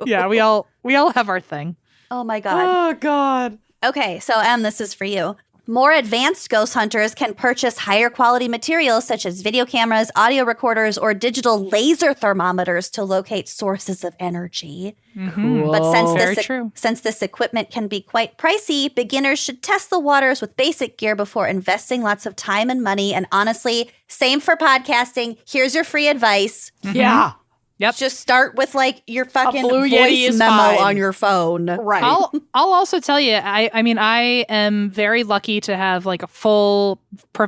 Yeah, we all have our thing. Oh my God. Oh, God. Okay, so Em, this is for you. More advanced ghost hunters can purchase higher quality materials such as video cameras, audio recorders, or digital laser thermometers to locate sources of energy. Cool. But Very true. since this equipment can be quite pricey, beginners should test the waters with basic gear before investing lots of time and money. And honestly, same for podcasting. Here's your free advice. Yeah. Yep. Just start with like your fucking Blue Yeti voice is memo fine. on your phone. Right. I'll also tell you, I mean, I am very lucky to have like a full,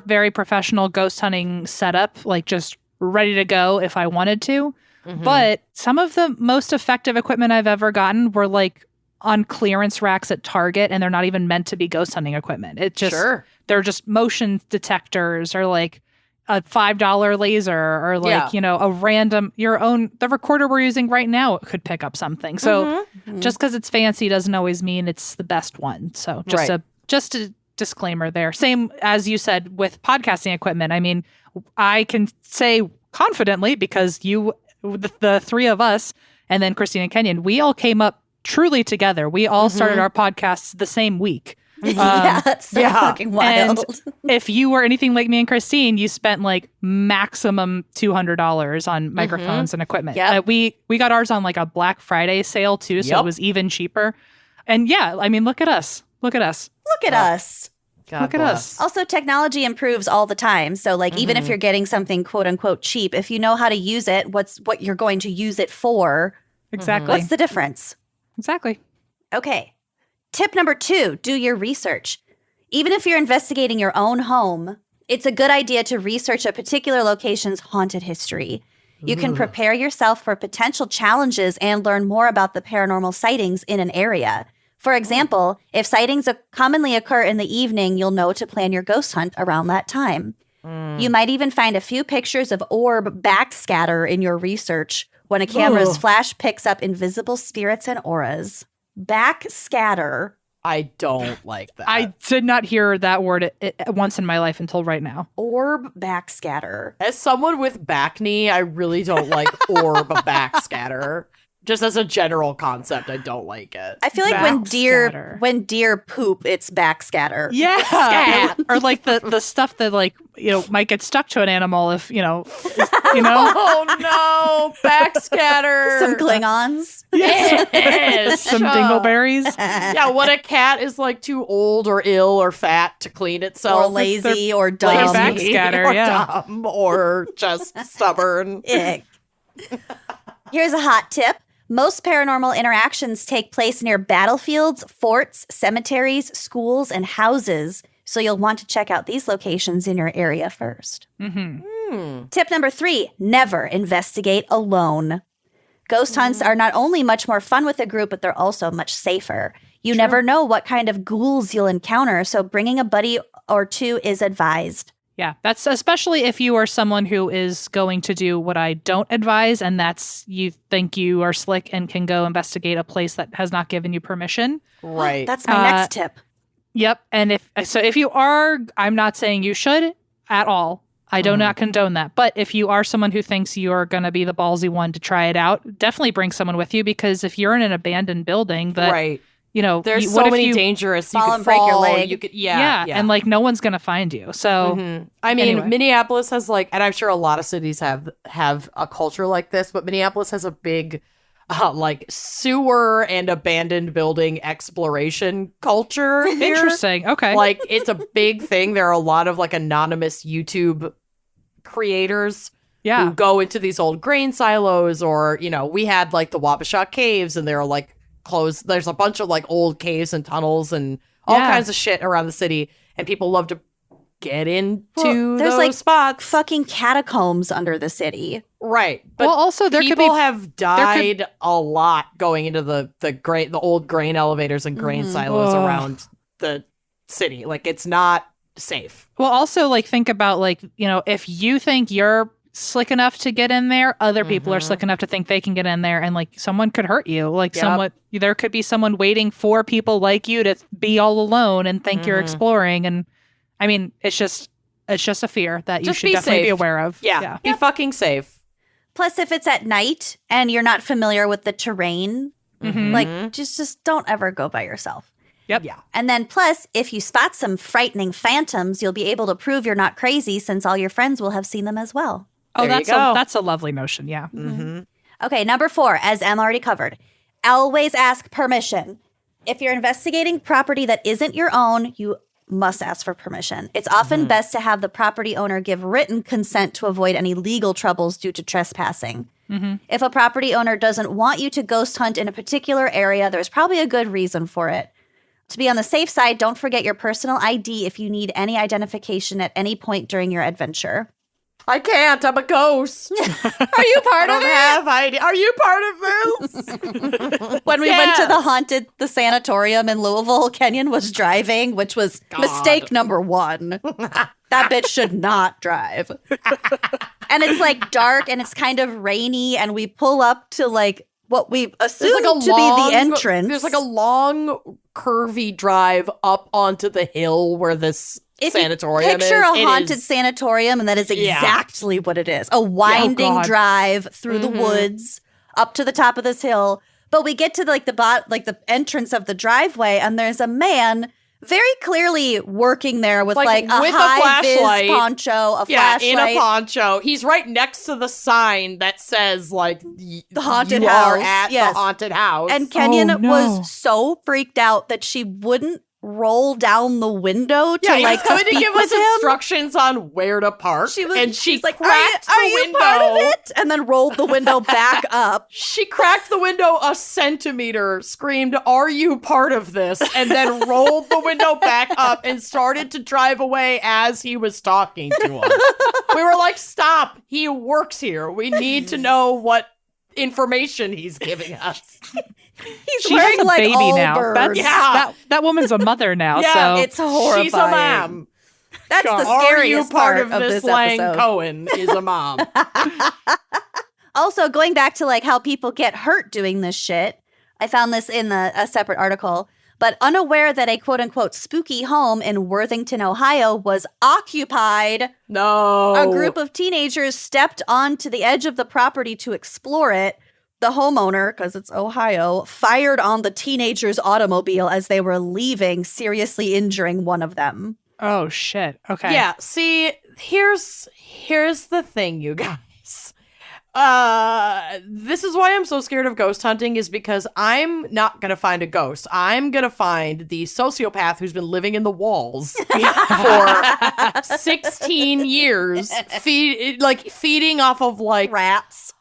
very professional ghost hunting setup, like just ready to go if I wanted to. But some of the most effective equipment I've ever gotten were like on clearance racks at Target, and they're not even meant to be ghost hunting equipment. It just they're just motion detectors or like a $5 laser or like, a random, the recorder we're using right now could pick up something. So just because it's fancy doesn't always mean it's the best one. So just a disclaimer there. Same as you said with podcasting equipment. I mean, I can say confidently because the 3 of us and then Christine and Kenyon, we all came up truly together. We all started our podcasts the same week. That's so fucking wild. And if you were anything like me and Christine, you spent like maximum $200 on microphones and equipment. Yeah, we got ours on like a Black Friday sale too, so it was even cheaper. And yeah, I mean, look at us. Look at us. God Look at bless. us. Also, technology improves all the time. So, like, even if you're getting something quote unquote cheap, if you know how to use it, what you're going to use it for, Exactly. what's the difference? Exactly. Okay. Tip number 2, do your research. Even if you're investigating your own home, it's a good idea to research a particular location's haunted history. You can prepare yourself for potential challenges and learn more about the paranormal sightings in an area. For example, if sightings commonly occur in the evening, you'll know to plan your ghost hunt around that time. You might even find a few pictures of orb backscatter in your research when a camera's flash picks up invisible spirits and auras. Backscatter. I don't like that. I did not hear that word once in my life until right now. Orb backscatter. As someone with back knee, I really don't like orb backscatter. Just as a general concept, I don't like it. I feel like Backscatter. when deer poop, it's backscatter. Yeah. Scat. Or like the stuff that like, might get stuck to an animal if, Oh no, backscatter. Some Klingons. Yes. some dingleberries. Yeah, when a cat is like too old or ill or fat to clean itself. Or lazy or Like dumb. a backscatter, or yeah. dumb or just stubborn. Ick. Here's a hot tip. Most paranormal interactions take place near battlefields, forts, cemeteries, schools, and houses. So you'll want to check out these locations in your area first. Tip number 3, never investigate alone. Ghost hunts are not only much more fun with a group, but they're also much safer. You never know what kind of ghouls you'll encounter, so bringing a buddy or 2 is advised. Yeah, that's especially if you are someone who is going to do what I don't advise, and that's you think you are slick and can go investigate a place that has not given you permission. Right. That's my next tip. Yep. And if you are, I'm not saying you should at all. I do not condone that. But if you are someone who thinks you're going to be the ballsy one to try it out, definitely bring someone with you, because if you're in an abandoned building that, right. There's so many dangerous. You fall could and break your leg. You could, and like no one's going to find you. So, I mean, anyway. Minneapolis has and I'm sure a lot of cities have a culture like this, but Minneapolis has a big sewer and abandoned building exploration culture here. Interesting. Okay. It's a big thing. There are a lot of anonymous YouTube creators who go into these old grain silos, or we had the Wabasha caves, and there are closed. There's a bunch of old caves and tunnels and all kinds of shit around the city, and people love to get into those spots. Fucking catacombs under the city. Right. But also people have died a lot going into the old grain elevators and grain silos around the city. It's not safe. Well, also think about if you think you're slick enough to get in there, other people are slick enough to think they can get in there, and someone could hurt you. There could be someone waiting for people like you to be all alone and think you're exploring. And I mean, it's just a fear that you should definitely be aware of. Yeah. Be fucking safe. Plus, if it's at night and you're not familiar with the terrain, just don't ever go by yourself. Yep. Yeah. And then plus, if you spot some frightening phantoms, you'll be able to prove you're not crazy, since all your friends will have seen them as well. Oh, There you go. that's a lovely notion. Yeah. Okay, number 4, as Em already covered, always ask permission. If you're investigating property that isn't your own, you must ask for permission. It's often best to have the property owner give written consent to avoid any legal troubles due to trespassing. If a property owner doesn't want you to ghost hunt in a particular area, there's probably a good reason for it. To be on the safe side, don't forget your personal ID if you need any identification at any point during your adventure. I can't. I'm a ghost. Are you part of it? Have ID. Are you part of this? When we went to the sanatorium in Louisville, Kenyon was driving, which was mistake number 1. That bitch should not drive. And it's dark and it's kind of rainy, and we pull up to what we assume to be the entrance. There's a long, curvy drive up onto the hill where this sanatorium is. Picture a haunted sanatorium, and that is exactly what it is. A winding drive through the woods up to the top of this hill. But we get to the entrance of the driveway, and there's a man very clearly working there with a high-vis poncho, a flashlight. in a poncho. He's right next to the sign that says the haunted you house. Are at the haunted house. And Kenyon was so freaked out that she wouldn't roll down the window to he's coming to speak give with us him. Instructions on where to park. She like, cracked are the you window. part of it? And then rolled the window back up. She cracked the window a centimeter, screamed, "Are you part of this?" And then rolled the window back up and started to drive away as he was talking to us. We were like, "Stop. He works here. We need to know what information he's giving us." He's She wearing has a baby Allbirds. now. That woman's a mother now. Yeah, so It's horrifying. She's a mom. That's the Are scariest you part of this this Lang episode. Cohen is a mom. Also, going back to how people get hurt doing this shit, I found this in a separate article. But unaware that a quote-unquote spooky home in Worthington, Ohio was occupied, No. a group of teenagers stepped onto the edge of the property to explore it. The homeowner, because it's Ohio, fired on the teenagers' automobile as they were leaving, seriously injuring one of them. Oh shit. Okay. Yeah, see, here's the thing, you guys. This is why I'm so scared of ghost hunting, is because I'm not going to find a ghost. I'm going to find the sociopath who's been living in the walls for 16 years, feeding off of Rats.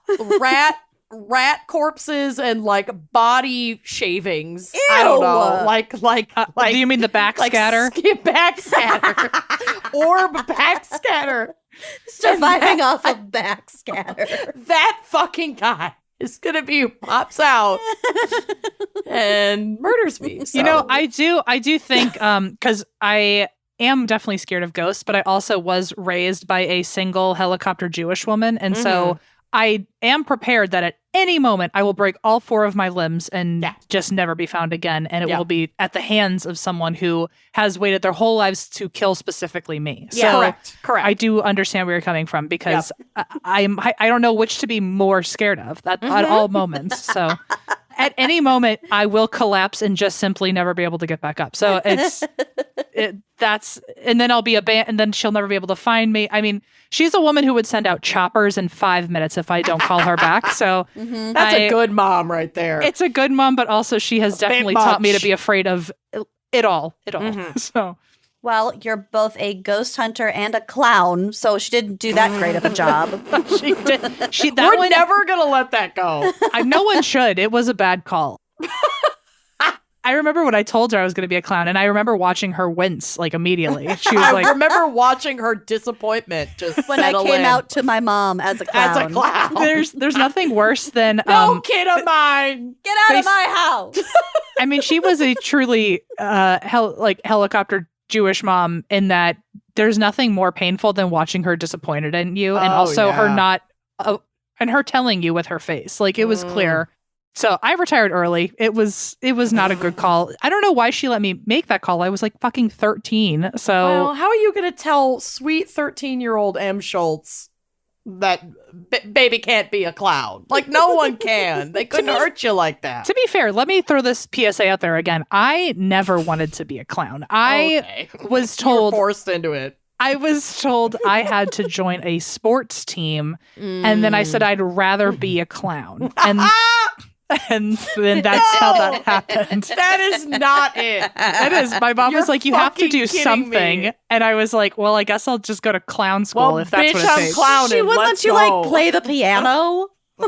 rat corpses and body shavings. Ew. I don't know. Do you mean the backscatter? Backscatter. Orb backscatter. Surviving off of backscatter. That fucking guy is gonna be who pops out and murders me. So. I do think because I am definitely scared of ghosts, but I also was raised by a single helicopter Jewish woman. And so I am prepared that at any moment I will break all 4 of my limbs and just never be found again. And it will be at the hands of someone who has waited their whole lives to kill specifically me. Yeah. So Correct. I do understand where you're coming from because I don't know which to be more scared of at all moments. So at any moment I will collapse and just simply never be able to get back up. So and then I'll be and then she'll never be able to find me. I mean, she's a woman who would send out choppers in 5 minutes if I don't call her back. So that's a good mom right there. It's a good mom, but also she has definitely taught me to be afraid of it all. So, well, you're both a ghost hunter and a clown, so she didn't do that great of a job. She did. We're never gonna let that go. No one should. It was a bad call. I remember when I told her I was going to be a clown, and I remember watching her wince like immediately. She was like, I remember watching her disappointment just when I came out to my mom as a clown. There's nothing worse than no kid of mine, get out of my house. I mean, she was a truly helicopter Jewish mom in that there's nothing more painful than watching her disappointed in you, and also her not and her telling you with her face. Like it was clear. So I retired early. It was not a good call. I don't know why she let me make that call. I was like fucking 13. So well, how are you going to tell sweet 13-year-old Em Schulz that baby can't be a clown? Like no one can. They couldn't hurt you like that. To be fair, let me throw this PSA out there again. I never wanted to be a clown. I was told you were forced into it. I was told I had to join a sports team, and then I said I'd rather be a clown. And then that's how that happened. That is not it. It is. My mom was like, you have to do something. Me. And I was like, well, I guess I'll just go to clown school if that's what it takes. Clowning. She wouldn't let you like play the piano. No,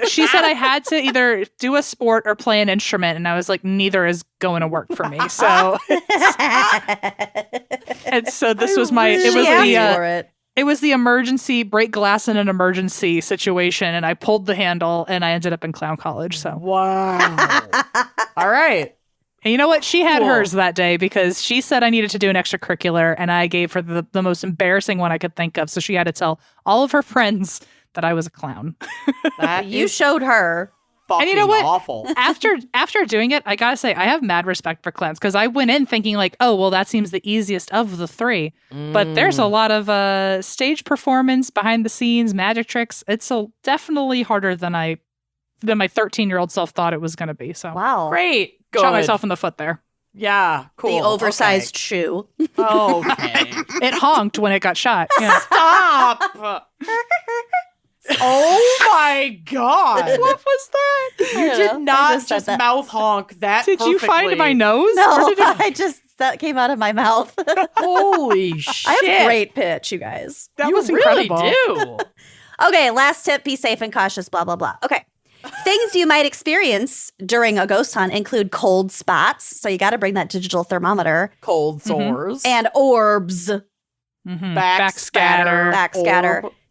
she said I had to either do a sport or play an instrument, and I was like, neither is going to work for me. So, and so this was my. It was the emergency break glass in an emergency situation, and I pulled the handle, and I ended up in clown college. So wow. All right. And you know what? She had hers that day because she said I needed to do an extracurricular, and I gave her the most embarrassing one I could think of. So she had to tell all of her friends that I was a clown. You showed her. And you know what? Awful. After doing it, I gotta say I have mad respect for clowns because I went in thinking like, oh well, that seems the easiest of the 3. But there's a lot of stage performance, behind the scenes, magic tricks. It's definitely harder than my 13-year-old self thought it was gonna be. So wow, great. Good. Shot myself in the foot there. Yeah, cool. The oversized shoe. Okay. It honked when it got shot. Yeah. Stop. Oh my God. What was that? You did not just mouth honk that Did perfectly. You find my nose? No, that came out of my mouth. Holy shit. I have great pitch, you guys. That was incredible. Really do. Okay, last tip, be safe and cautious, blah, blah, blah. Okay. Things you might experience during a ghost hunt include cold spots. So you got to bring that digital thermometer. Cold sores. And orbs. Backscatter.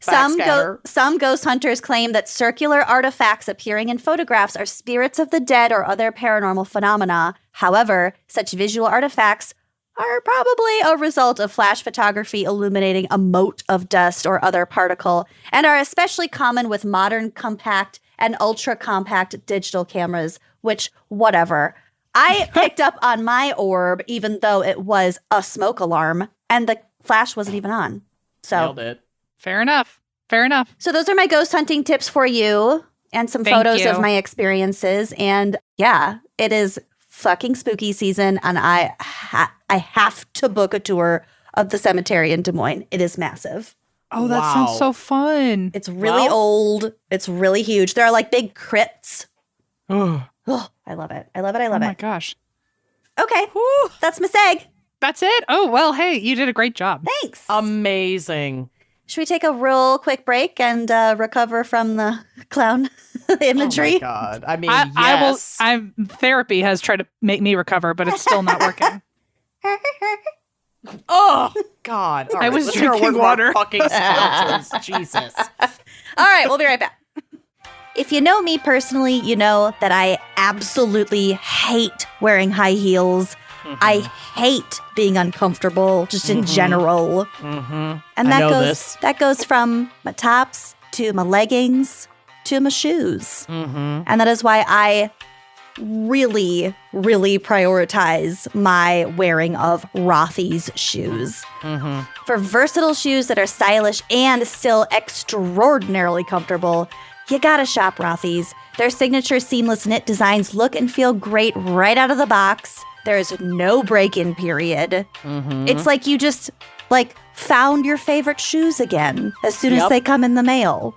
Some ghost hunters claim that circular artifacts appearing in photographs are spirits of the dead or other paranormal phenomena. However, such visual artifacts are probably a result of flash photography illuminating a mote of dust or other particle, and are especially common with modern compact and ultra-compact digital cameras, which, whatever. I picked up on my orb, even though it was a smoke alarm, and the flash wasn't even on. So nailed it. Fair enough. So those are my ghost hunting tips for you and some photos of my experiences. And yeah, it is fucking spooky season. And I have to book a tour of the cemetery in Des Moines. It is massive. Oh, that sounds so fun. It's really old. It's really huge. There are like big crypts. Oh, I love it. I love it. Oh my gosh. Okay. Whew. That's my seg. That's it? Oh, well, hey, you did a great job. Thanks. Amazing. Should we take a real quick break and recover from the clown imagery? Oh my God. I mean, yes. Therapy has tried to make me recover, but it's still not working. Oh, God. All right, I was let's hear a drinking word water. about fucking sponsors. Jesus. All right, we'll be right back. If you know me personally, you know that I absolutely hate wearing high heels. I hate being uncomfortable just in general. And that goes from my tops to my leggings to my shoes. And that is why I really, really prioritize my wearing of Rothy's shoes. For versatile shoes that are stylish and still extraordinarily comfortable, you gotta shop Rothy's. Their signature seamless knit designs look and feel great right out of the box. There is no break-in period. It's like you just found your favorite shoes again as soon as they come in the mail.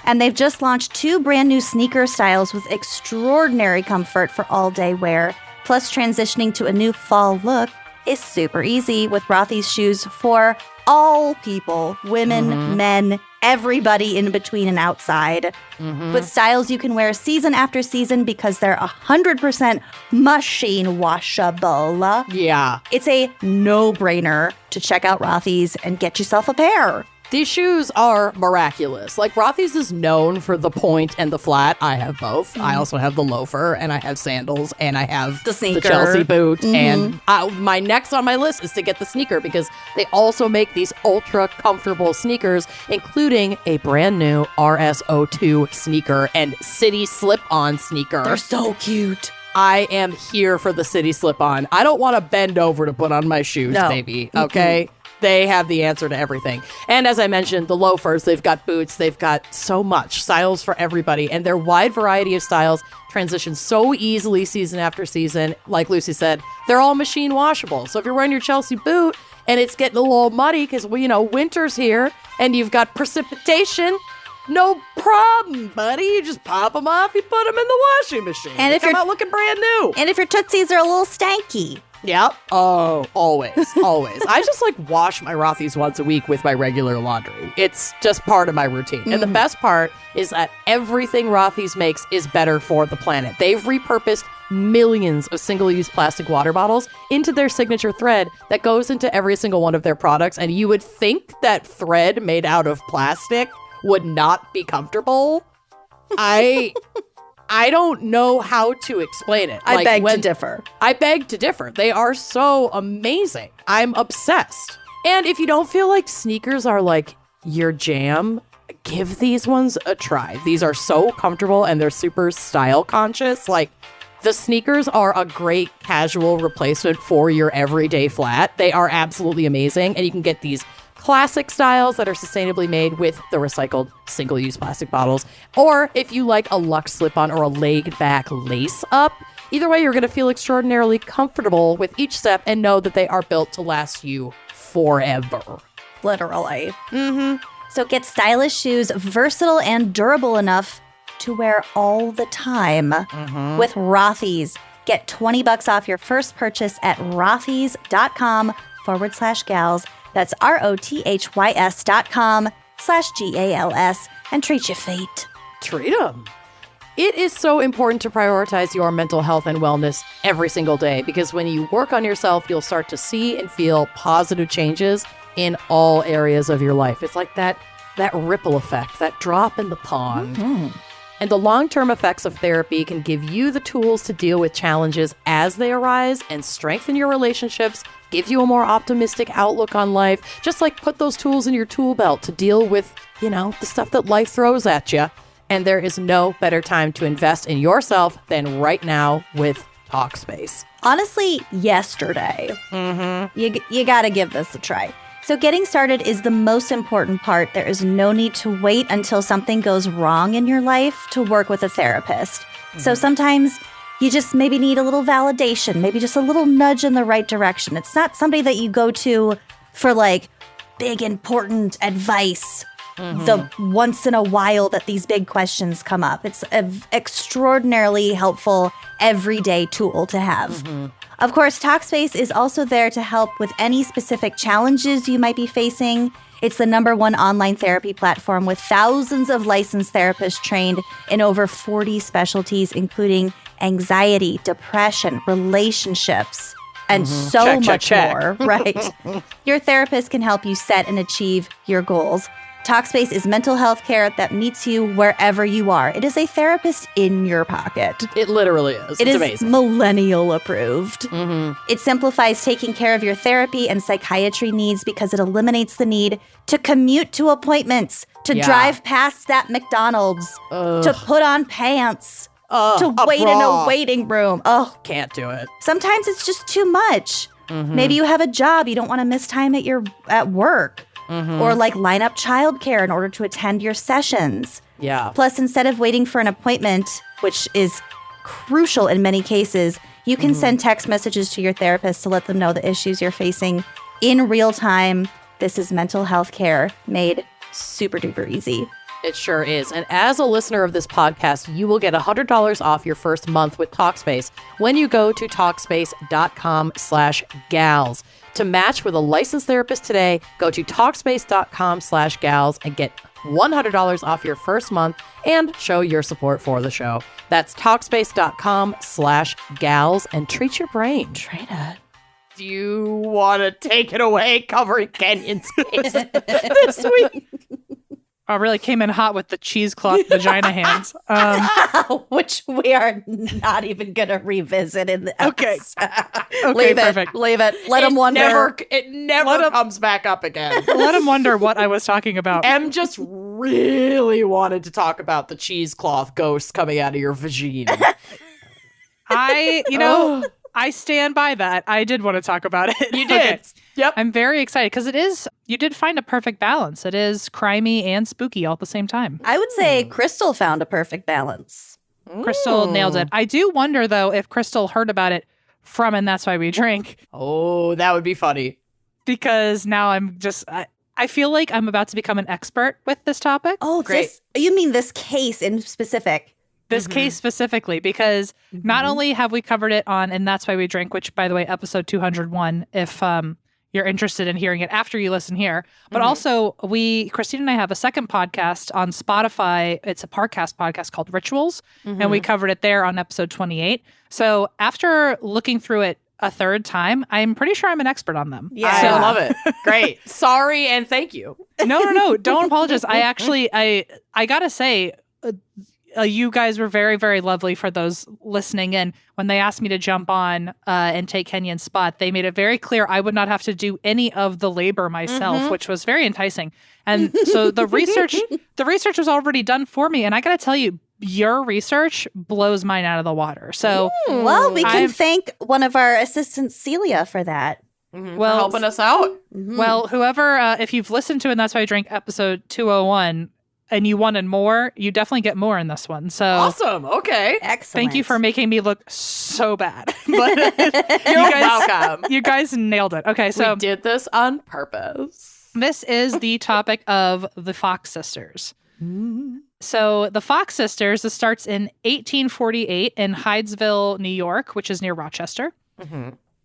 And they've just launched 2 brand new sneaker styles with extraordinary comfort for all-day wear. Plus, transitioning to a new fall look is super easy with Rothy's shoes for all people, women, men, everybody in between and outside. With styles you can wear season after season because they're 100% machine washable. Yeah. It's a no-brainer to check out Rothy's and get yourself a pair. These shoes are miraculous. Like, Rothy's is known for the point and the flat. I have both. I also have the loafer, and I have sandals, and I have the sneaker, the Chelsea boot. And my next on my list is to get the sneaker because they also make these ultra comfortable sneakers, including a brand new RS02 sneaker and City slip-on sneaker. They're so cute. I am here for the City slip-on. I don't want to bend over to put on my shoes, baby. Okay? They have the answer to everything. And as I mentioned, the loafers, they've got boots, they've got so much styles for everybody. And their wide variety of styles transition so easily season after season. Like Lucy said, they're all machine washable. So if you're wearing your Chelsea boot and it's getting a little muddy because, winter's here and you've got precipitation, no problem, buddy. You just pop them off, you put them in the washing machine. And if you're out looking brand new. And if your Tootsies are a little stanky. Yep. Oh, always. I just wash my Rothy's once a week with my regular laundry. It's just part of my routine. And the best part is that everything Rothy's makes is better for the planet. They've repurposed millions of single-use plastic water bottles into their signature thread that goes into every single one of their products. And you would think that thread made out of plastic would not be comfortable. I don't know how to explain it. I beg to differ. I beg to differ. They are so amazing. I'm obsessed. And if you don't feel like sneakers are your jam, give these ones a try. These are so comfortable and they're super style conscious. The sneakers are a great casual replacement for your everyday flat. They are absolutely amazing. And you can get these classic styles that are sustainably made with the recycled single-use plastic bottles. Or if you like a luxe slip-on or a laid-back lace-up, either way, you're going to feel extraordinarily comfortable with each step and know that they are built to last you forever. Literally. So get stylish shoes, versatile and durable enough to wear all the time with Rothy's. Get $20 off your first purchase at rothys.com/gals. That's rothys.com/GALS and treat your feet. Treat them. It is so important to prioritize your mental health and wellness every single day because when you work on yourself, you'll start to see and feel positive changes in all areas of your life. It's like that ripple effect, that drop in the pond. And the long-term effects of therapy can give you the tools to deal with challenges as they arise and strengthen your relationships, give you a more optimistic outlook on life. Just put those tools in your tool belt to deal with, the stuff that life throws at you. And there is no better time to invest in yourself than right now with Talkspace. Honestly, yesterday. You got to give this a try. So getting started is the most important part. There is no need to wait until something goes wrong in your life to work with a therapist. So sometimes you just maybe need a little validation, maybe just a little nudge in the right direction. It's not somebody that you go to for big, important advice the once in a while that these big questions come up. It's an extraordinarily helpful everyday tool to have. Of course, Talkspace is also there to help with any specific challenges you might be facing. It's the #1 online therapy platform with thousands of licensed therapists trained in over 40 specialties, including anxiety, depression, relationships, and so much more, right? Your therapist can help you set and achieve your goals. Talkspace is mental health care that meets you wherever you are. It is a therapist in your pocket. It literally is. It It's is amazing. millennial approved. It simplifies taking care of your therapy and psychiatry needs because it eliminates the need to commute to appointments, to drive past that McDonald's, to put on pants, to wait in a waiting room. Oh, Can't do it. sometimes it's just too much. Maybe you have a job, you don't want to miss time at work. Or like line up childcare in order to attend your sessions. Yeah. Plus, instead of waiting for an appointment, which is crucial in many cases, you can send text messages to your therapist to let them know the issues you're facing in real time. This is mental health care made super duper easy. It sure is. And as a listener of this podcast, you will get $100 off your first month with Talkspace when you go to Talkspace.com/gals. To match with a licensed therapist today, go to Talkspace.com/gals and get $100 off your first month and show your support for the show. That's Talkspace.com/gals and treat your brain. Try that. Do you want to take it away covering Kenyon's case this week? I really came in hot with the cheesecloth vagina hands. Which we are not even going to revisit in the Okay. episode. Okay, perfect. Leave it. Let them wonder. It never comes back up again. Let him wonder what I was talking about. Em just really wanted to talk about the cheesecloth ghost coming out of your vagina. I stand by that. I did want to talk about it. You did. Okay. Yep. I'm very excited because you did find a perfect balance. It is crimey and spooky all at the same time. I would say Crystal found a perfect balance. Crystal nailed it. I do wonder, though, if Crystal heard about it from And That's Why We Drink, Oh, that would be funny. because now I feel like I'm about to become an expert with this topic. Oh, Great. You mean this case in specific? This case specifically, because not only have we covered it on And That's Why We Drink, which, by the way, episode 201, if you're interested in hearing it after you listen here, but also Christine and I have a second podcast on Spotify. It's a Parcast podcast called Rituals, and we covered it there on episode 28. So after looking through it a third time, I'm pretty sure I'm an expert on them. Yeah. I love it. Great. Sorry and thank you. No. Don't apologize. I gotta say, you guys were very, very lovely for those listening in. When they asked me to jump on and take Kenyon's spot, they made it very clear I would not have to do any of the labor myself, which was very enticing. And so the research was already done for me. And I got to tell you, your research blows mine out of the water. So, Well, we can thank one of our assistants, Celia, for that. For helping us out. Well, whoever, if you've listened to And That's Why I Drink episode 201, and you wanted more, you definitely get more in this one. So Awesome. Okay. Excellent. thank you for making me look so bad. But You're welcome. you guys nailed it. Okay, so We did this on purpose. this is the topic of the Fox sisters. So the Fox sisters, this starts in 1848 in Hydesville, New York, which is near Rochester.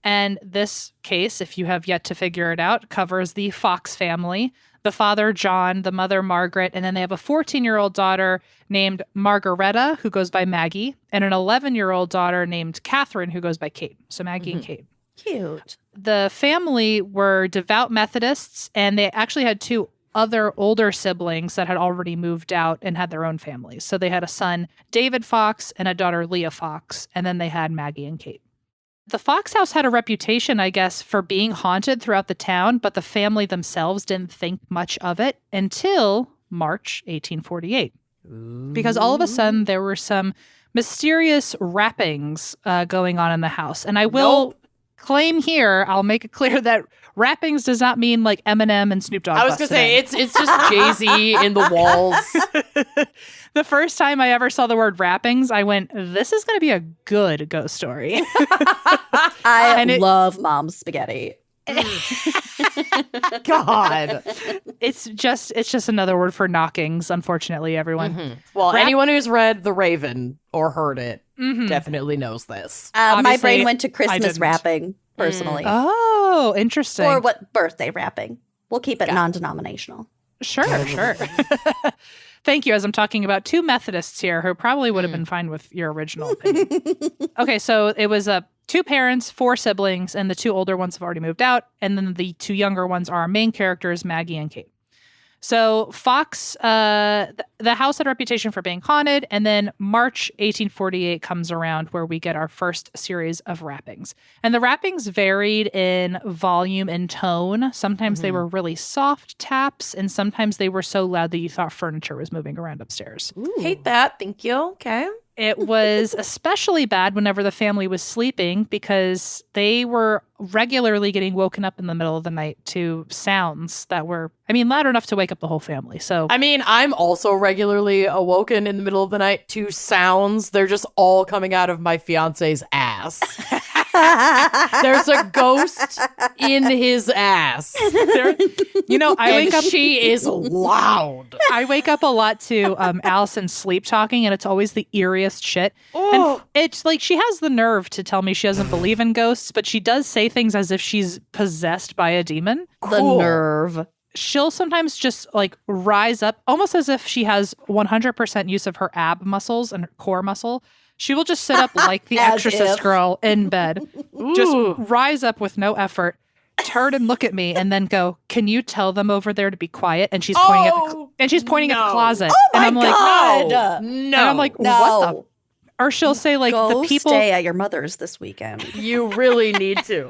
And this case, if you have yet to figure it out, covers the Fox family. The father, John, the mother, Margaret, and then they have a 14-year-old daughter named Margaretta, who goes by Maggie, and an 11-year-old daughter named Catherine, who goes by Kate. So Maggie and Kate. Cute. The family were devout Methodists, and they actually had two other older siblings that had already moved out and had their own families. So they had a son, David Fox, and a daughter, Leah Fox, and then they had Maggie and Kate. The Fox house had a reputation, I guess, for being haunted throughout the town, but the family themselves didn't think much of it until March 1848. Because all of a sudden there were some mysterious rappings going on in the house. And I will claim here, I'll make it clear that rappings does not mean like Eminem and Snoop Dogg. I was going to say, it's just Jay-Z in the walls. The first time I ever saw the word rappings, I went, this is going to be a good ghost story. I love mom's spaghetti. God. It's just another word for knockings, unfortunately, everyone. Well, anyone who's read The Raven or heard it definitely knows this. My Obviously, brain went to I Christmas didn't. wrapping, personally. Oh, interesting. Or what birthday wrapping. We'll keep it non-denominational. Sure. Thank you, as I'm talking about two Methodists here who probably would have been fine with your original opinion. Okay, so it was two parents, four siblings, and the two older ones have already moved out. And then the two younger ones are our main characters, Maggie and Kate. So Fox, the house had a reputation for being haunted, and then March 1848 comes around where we get our first series of rappings. And the rappings varied in volume and tone. Sometimes they were really soft taps, and sometimes they were so loud that you thought furniture was moving around upstairs. Ooh. Hate that. Thank you. Okay. It was especially bad whenever the family was sleeping because they were regularly getting woken up in the middle of the night to sounds that were, loud enough to wake up the whole family. So, I'm also regularly awoken in the middle of the night to sounds. They're just all coming out of my fiance's ass. There's a ghost in his ass. I wake up. She is loud. I wake up a lot to Allison sleep talking, and it's always the eeriest shit. Oh. And it's like she has the nerve to tell me she doesn't believe in ghosts, but she does say things as if she's possessed by a demon. The nerve. She'll sometimes just like rise up, almost as if she has 100% use of her ab muscles and her core muscle. She will just sit up like the Exorcist girl in bed, just rise up with no effort, turn and look at me, and then go, "Can you tell them over there to be quiet?" And she's pointing at the closet. Oh my and I'm God. like, No. And I'm like, what the? Or she'll say like, Go the people stay at your mother's this weekend. You really need to.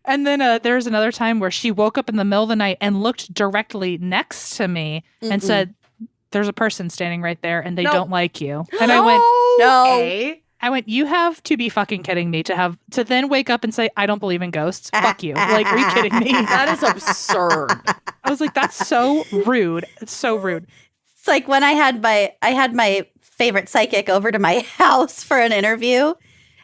And then there's another time where she woke up in the middle of the night and looked directly next to me and said, "There's a person standing right there and they don't like you." And I went, No. I went, "You have to be fucking kidding me to then wake up and say, I don't believe in ghosts. Fuck you." Like, are you kidding me? That is absurd. I was like, that's so rude. It's so rude. It's like when I had my favorite psychic over to my house for an interview.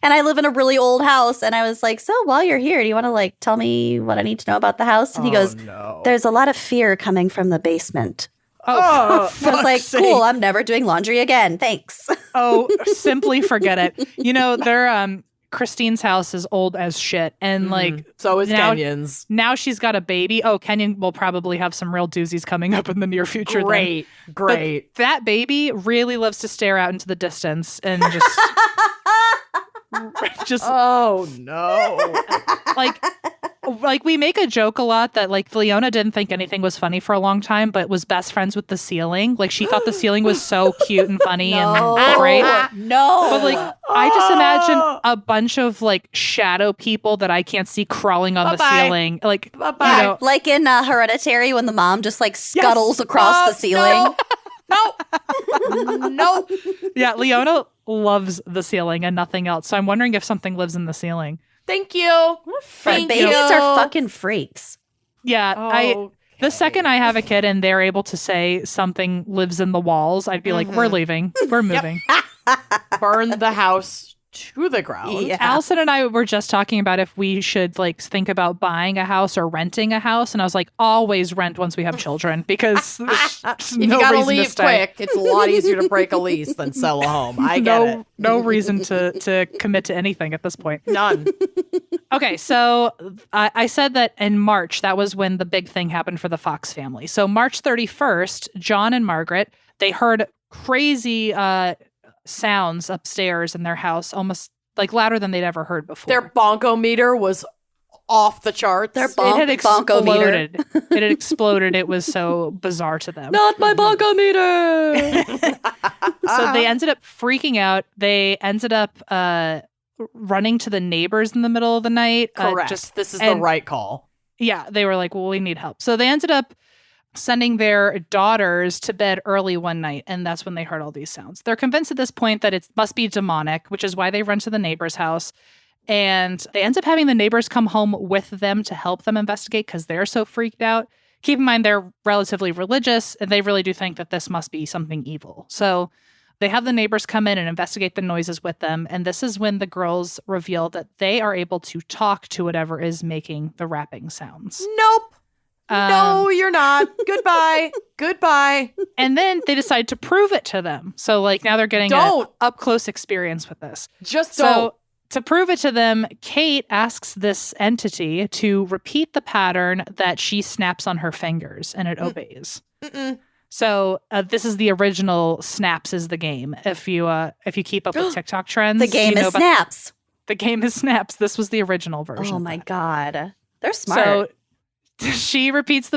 And I live in a really old house. And I was like, "So while you're here, do you want to like tell me what I need to know about the house?" And he goes, No. "There's a lot of fear coming from the basement." Oh, I was like, "Cool, I'm never doing laundry again. Thanks." Oh, simply forget it. Their Christine's house is old as shit. And like, so is now, Kenyon's. Now she's got a baby. Oh, Kenyon will probably have some real doozies coming up in the near future. Great. But that baby really loves to stare out into the distance and just oh no. like we make a joke a lot that like Leona didn't think anything was funny for a long time, but was best friends with the ceiling. Like she thought the ceiling was so cute and funny and great. No. But like I just imagine a bunch of like shadow people that I can't see crawling on the ceiling. Like like in Hereditary when the mom just like scuttles across the ceiling. No. Yeah, Leona loves the ceiling and nothing else. So I'm wondering if something lives in the ceiling. Thank you. Babies are fucking freaks. Yeah, the second I have a kid and they're able to say something lives in the walls, I'd be like, "We're leaving. We're moving." Burn the house to the ground. Yeah. Allison and I were just talking about if we should like think about buying a house or renting a house, and I was like, always rent once we have children because there's If no you gotta reason leave to stay. quick, it's a lot easier to break a lease than sell a home. I get it. No reason to commit to anything at this point. None. Okay, so I said that in March, that was when the big thing happened for the Fox family. So March 31st, John and Margaret, they heard crazy sounds upstairs in their house, almost like louder than they'd ever heard before. Their bonko meter was off the charts. Their It had bonko meter. exploded. It had exploded. It was so bizarre to them. Not my bonko meter. So they ended up freaking out. They ended up running to the neighbors in the middle of the night. Correct. This is the right call. Yeah, they were like, "Well, we need help." So they ended up sending their daughters to bed early one night, and that's when they heard all these sounds. They're convinced at this point that it must be demonic, which is why they run to the neighbor's house. And they end up having the neighbors come home with them to help them investigate because they're so freaked out. Keep in mind, they're relatively religious, and they really do think that this must be something evil. So they have the neighbors come in and investigate the noises with them. And this is when the girls reveal that they are able to talk to whatever is making the rapping sounds. Nope. No, you're not. Goodbye. Goodbye. And then they decide to prove it to them. So like now they're getting an up-close experience with this. Just So to prove it to them, Kate asks this entity to repeat the pattern that she snaps on her fingers, and it obeys. So this is the original Snaps is the game. If you keep up with TikTok trends, The game is Snaps. The game is Snaps. This was the original version. Oh my God. They're smart. So she repeats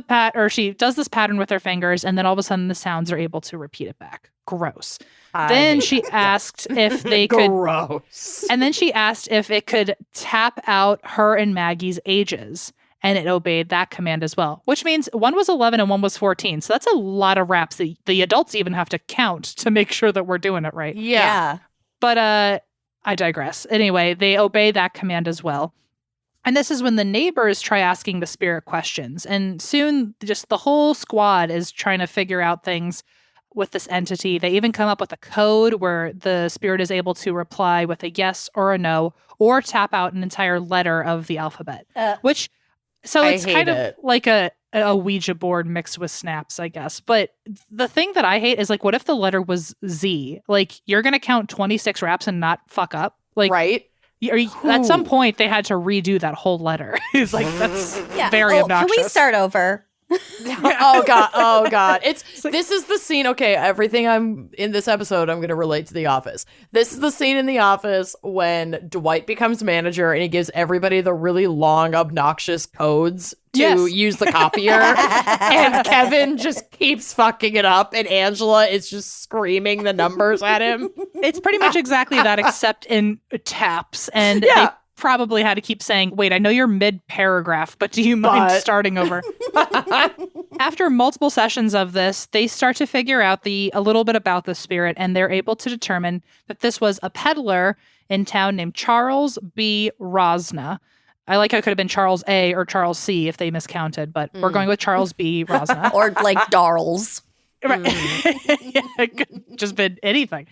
she does this pattern with her fingers, and then all of a sudden the sounds are able to repeat it back. Gross. Then she asked if they could. Gross. And then she asked if it could tap out her and Maggie's ages, and it obeyed that command as well. Which means one was 11 and one was 14. So that's a lot of raps. The adults even have to count to make sure that we're doing it right. Yeah. But I digress. Anyway, they obey that command as well. And this is when the neighbors try asking the spirit questions. And soon, just the whole squad is trying to figure out things with this entity. They even come up with a code where the spirit is able to reply with a yes or a no, or tap out an entire letter of the alphabet. It's kind of like a Ouija board mixed with snaps, I guess. But the thing that I hate is, like, what if the letter was Z? Like, you're going to count 26 raps and not fuck up? Like, right? At some point, they had to redo that whole letter. It's like, that's very obnoxious. Can we start over? Oh god. This is the scene. Okay, everything I'm in this episode, I'm going to relate to The Office. This is the scene in The Office when Dwight becomes manager and he gives everybody the really long, obnoxious codes to use the copier. And Kevin just keeps fucking it up, and Angela is just screaming the numbers at him. It's pretty much exactly that, except in taps. And they probably had to keep saying, wait, I know you're mid-paragraph, but do you mind starting over? After multiple sessions of this, they start to figure out a little bit about the spirit, and they're able to determine that this was a peddler in town named Charles B. Rosna. I like how it could have been Charles A. or Charles C. if they miscounted, but we're going with Charles B. Rosna. Or like Darls. Right. It could just been anything.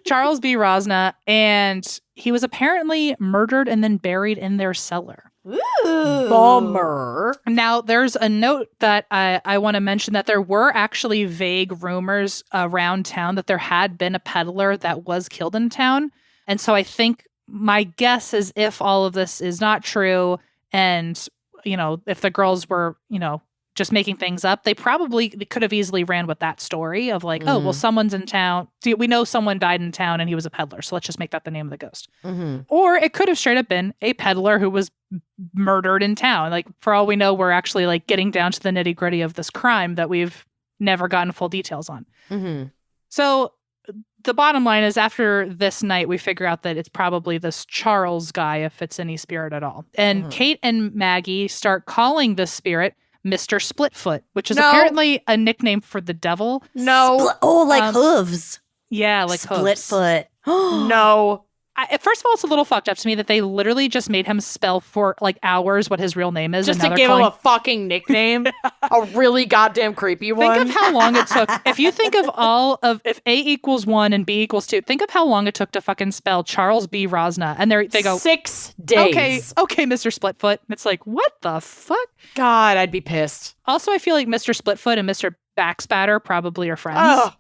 Charles B. Rosna, and he was apparently murdered and then buried in their cellar. Ooh. Bummer. Now, there's a note that I want to mention that there were actually vague rumors around town that there had been a peddler that was killed in town. And so I think my guess is, if all of this is not true, and, if the girls were, just making things up, they could have easily ran with that story of like, oh, well, someone's in town. We know someone died in town and he was a peddler, so let's just make that the name of the ghost. Mm-hmm. Or it could have straight up been a peddler who was murdered in town. Like, for all we know, we're actually like getting down to the nitty gritty of this crime that we've never gotten full details on. Mm-hmm. So the bottom line is, after this night, we figure out that it's probably this Charles guy, if it's any spirit at all. And Kate and Maggie start calling this spirit Mr. Splitfoot, which is apparently a nickname for the devil. No. Hooves. Yeah, like Splitfoot. No. First of all, it's a little fucked up to me that they literally just made him spell for like hours what his real name is. Just to give him a fucking nickname. A really goddamn creepy one. Think of how long it took. If you think of if A equals 1 and B equals 2, think of how long it took to fucking spell Charles B. Rosna. And they go 6 days. Okay, Mr. Splitfoot. It's like, what the fuck? God, I'd be pissed. Also, I feel like Mr. Splitfoot and Mr. Backspatter probably are friends.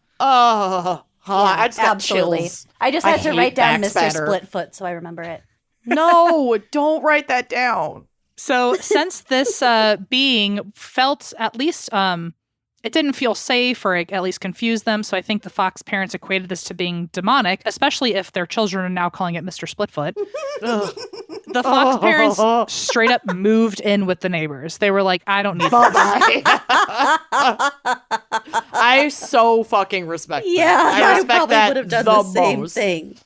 I just got chills. I just had to write down Mr. Splitfoot so I remember it. No, don't write that down. So since this being felt, at least it didn't feel safe, or it at least confused them. So I think the Fox parents equated this to being demonic, especially if their children are now calling it Mr. Splitfoot. The Fox parents straight up moved in with the neighbors. They were like, I don't need this. I so fucking respect that. I respect probably that would have done the same thing.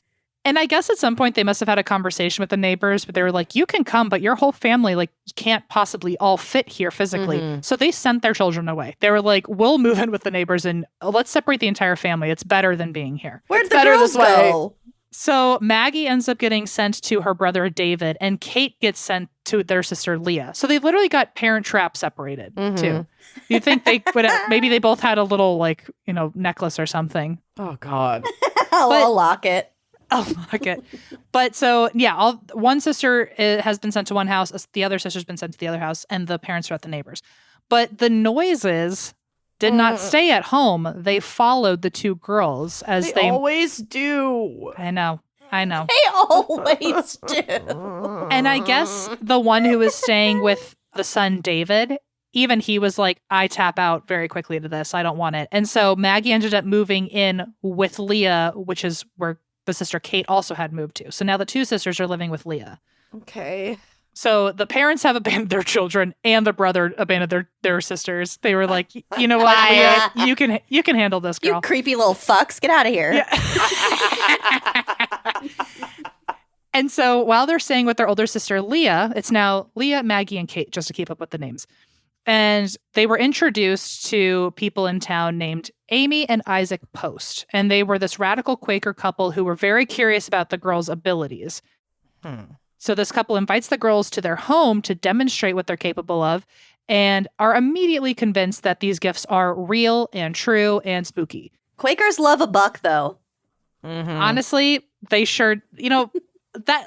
And I guess at some point they must have had a conversation with the neighbors, but they were like, you can come, but your whole family can't possibly all fit here physically. Mm-hmm. So they sent their children away. They were like, we'll move in with the neighbors and let's separate the entire family. It's better than being here. Where'd the girls go? So Maggie ends up getting sent to her brother David, and Kate gets sent to their sister Leah. So they literally got Parent Trap separated too. You'd think they would maybe they both had a little necklace or something. Oh God. I'll lock it. I'll lock it. But so yeah, one sister has been sent to one house, the other sister's been sent to the other house, and the parents are at the neighbors. But the noises did not stay at home. They followed the two girls as they always do. I know. They always do. And I guess the one who was staying with the son, David, even he was like, I tap out very quickly to this. I don't want it. And so Maggie ended up moving in with Leah, which is where the sister Kate also had moved to. So now the two sisters are living with Leah. Okay. So the parents have abandoned their children, and the brother abandoned their sisters. They were like, you know what, Leah, you can handle this, girl. You creepy little fucks, get out of here. Yeah. And so while they're staying with their older sister, Leah, it's now Leah, Maggie, and Kate, just to keep up with the names. And they were introduced to people in town named Amy and Isaac Post. And they were this radical Quaker couple who were very curious about the girls' abilities. So this couple invites the girls to their home to demonstrate what they're capable of and are immediately convinced that these gifts are real and true and spooky. Quakers love a buck, though. Honestly, they sure, that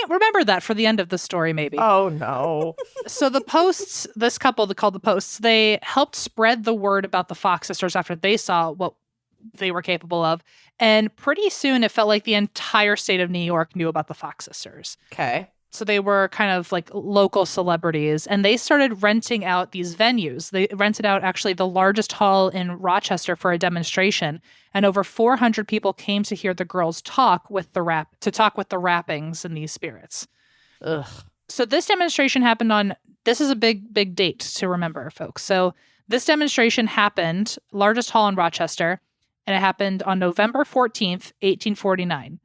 remember that for the end of the story, maybe. Oh, no. So the Posts, this couple called the Posts, they helped spread the word about the Fox sisters after they saw what they were capable of. And pretty soon it felt like the entire state of New York knew about the Fox sisters. Okay. So they were kind of like local celebrities, and they started renting out these venues. They rented out actually the largest hall in Rochester for a demonstration, and over 400 people came to hear the girls talk with the rappings and these spirits. Ugh. So this demonstration happened this is a big date to remember, folks. So this demonstration happened, largest hall in Rochester, and it happened on November 14th, 1849.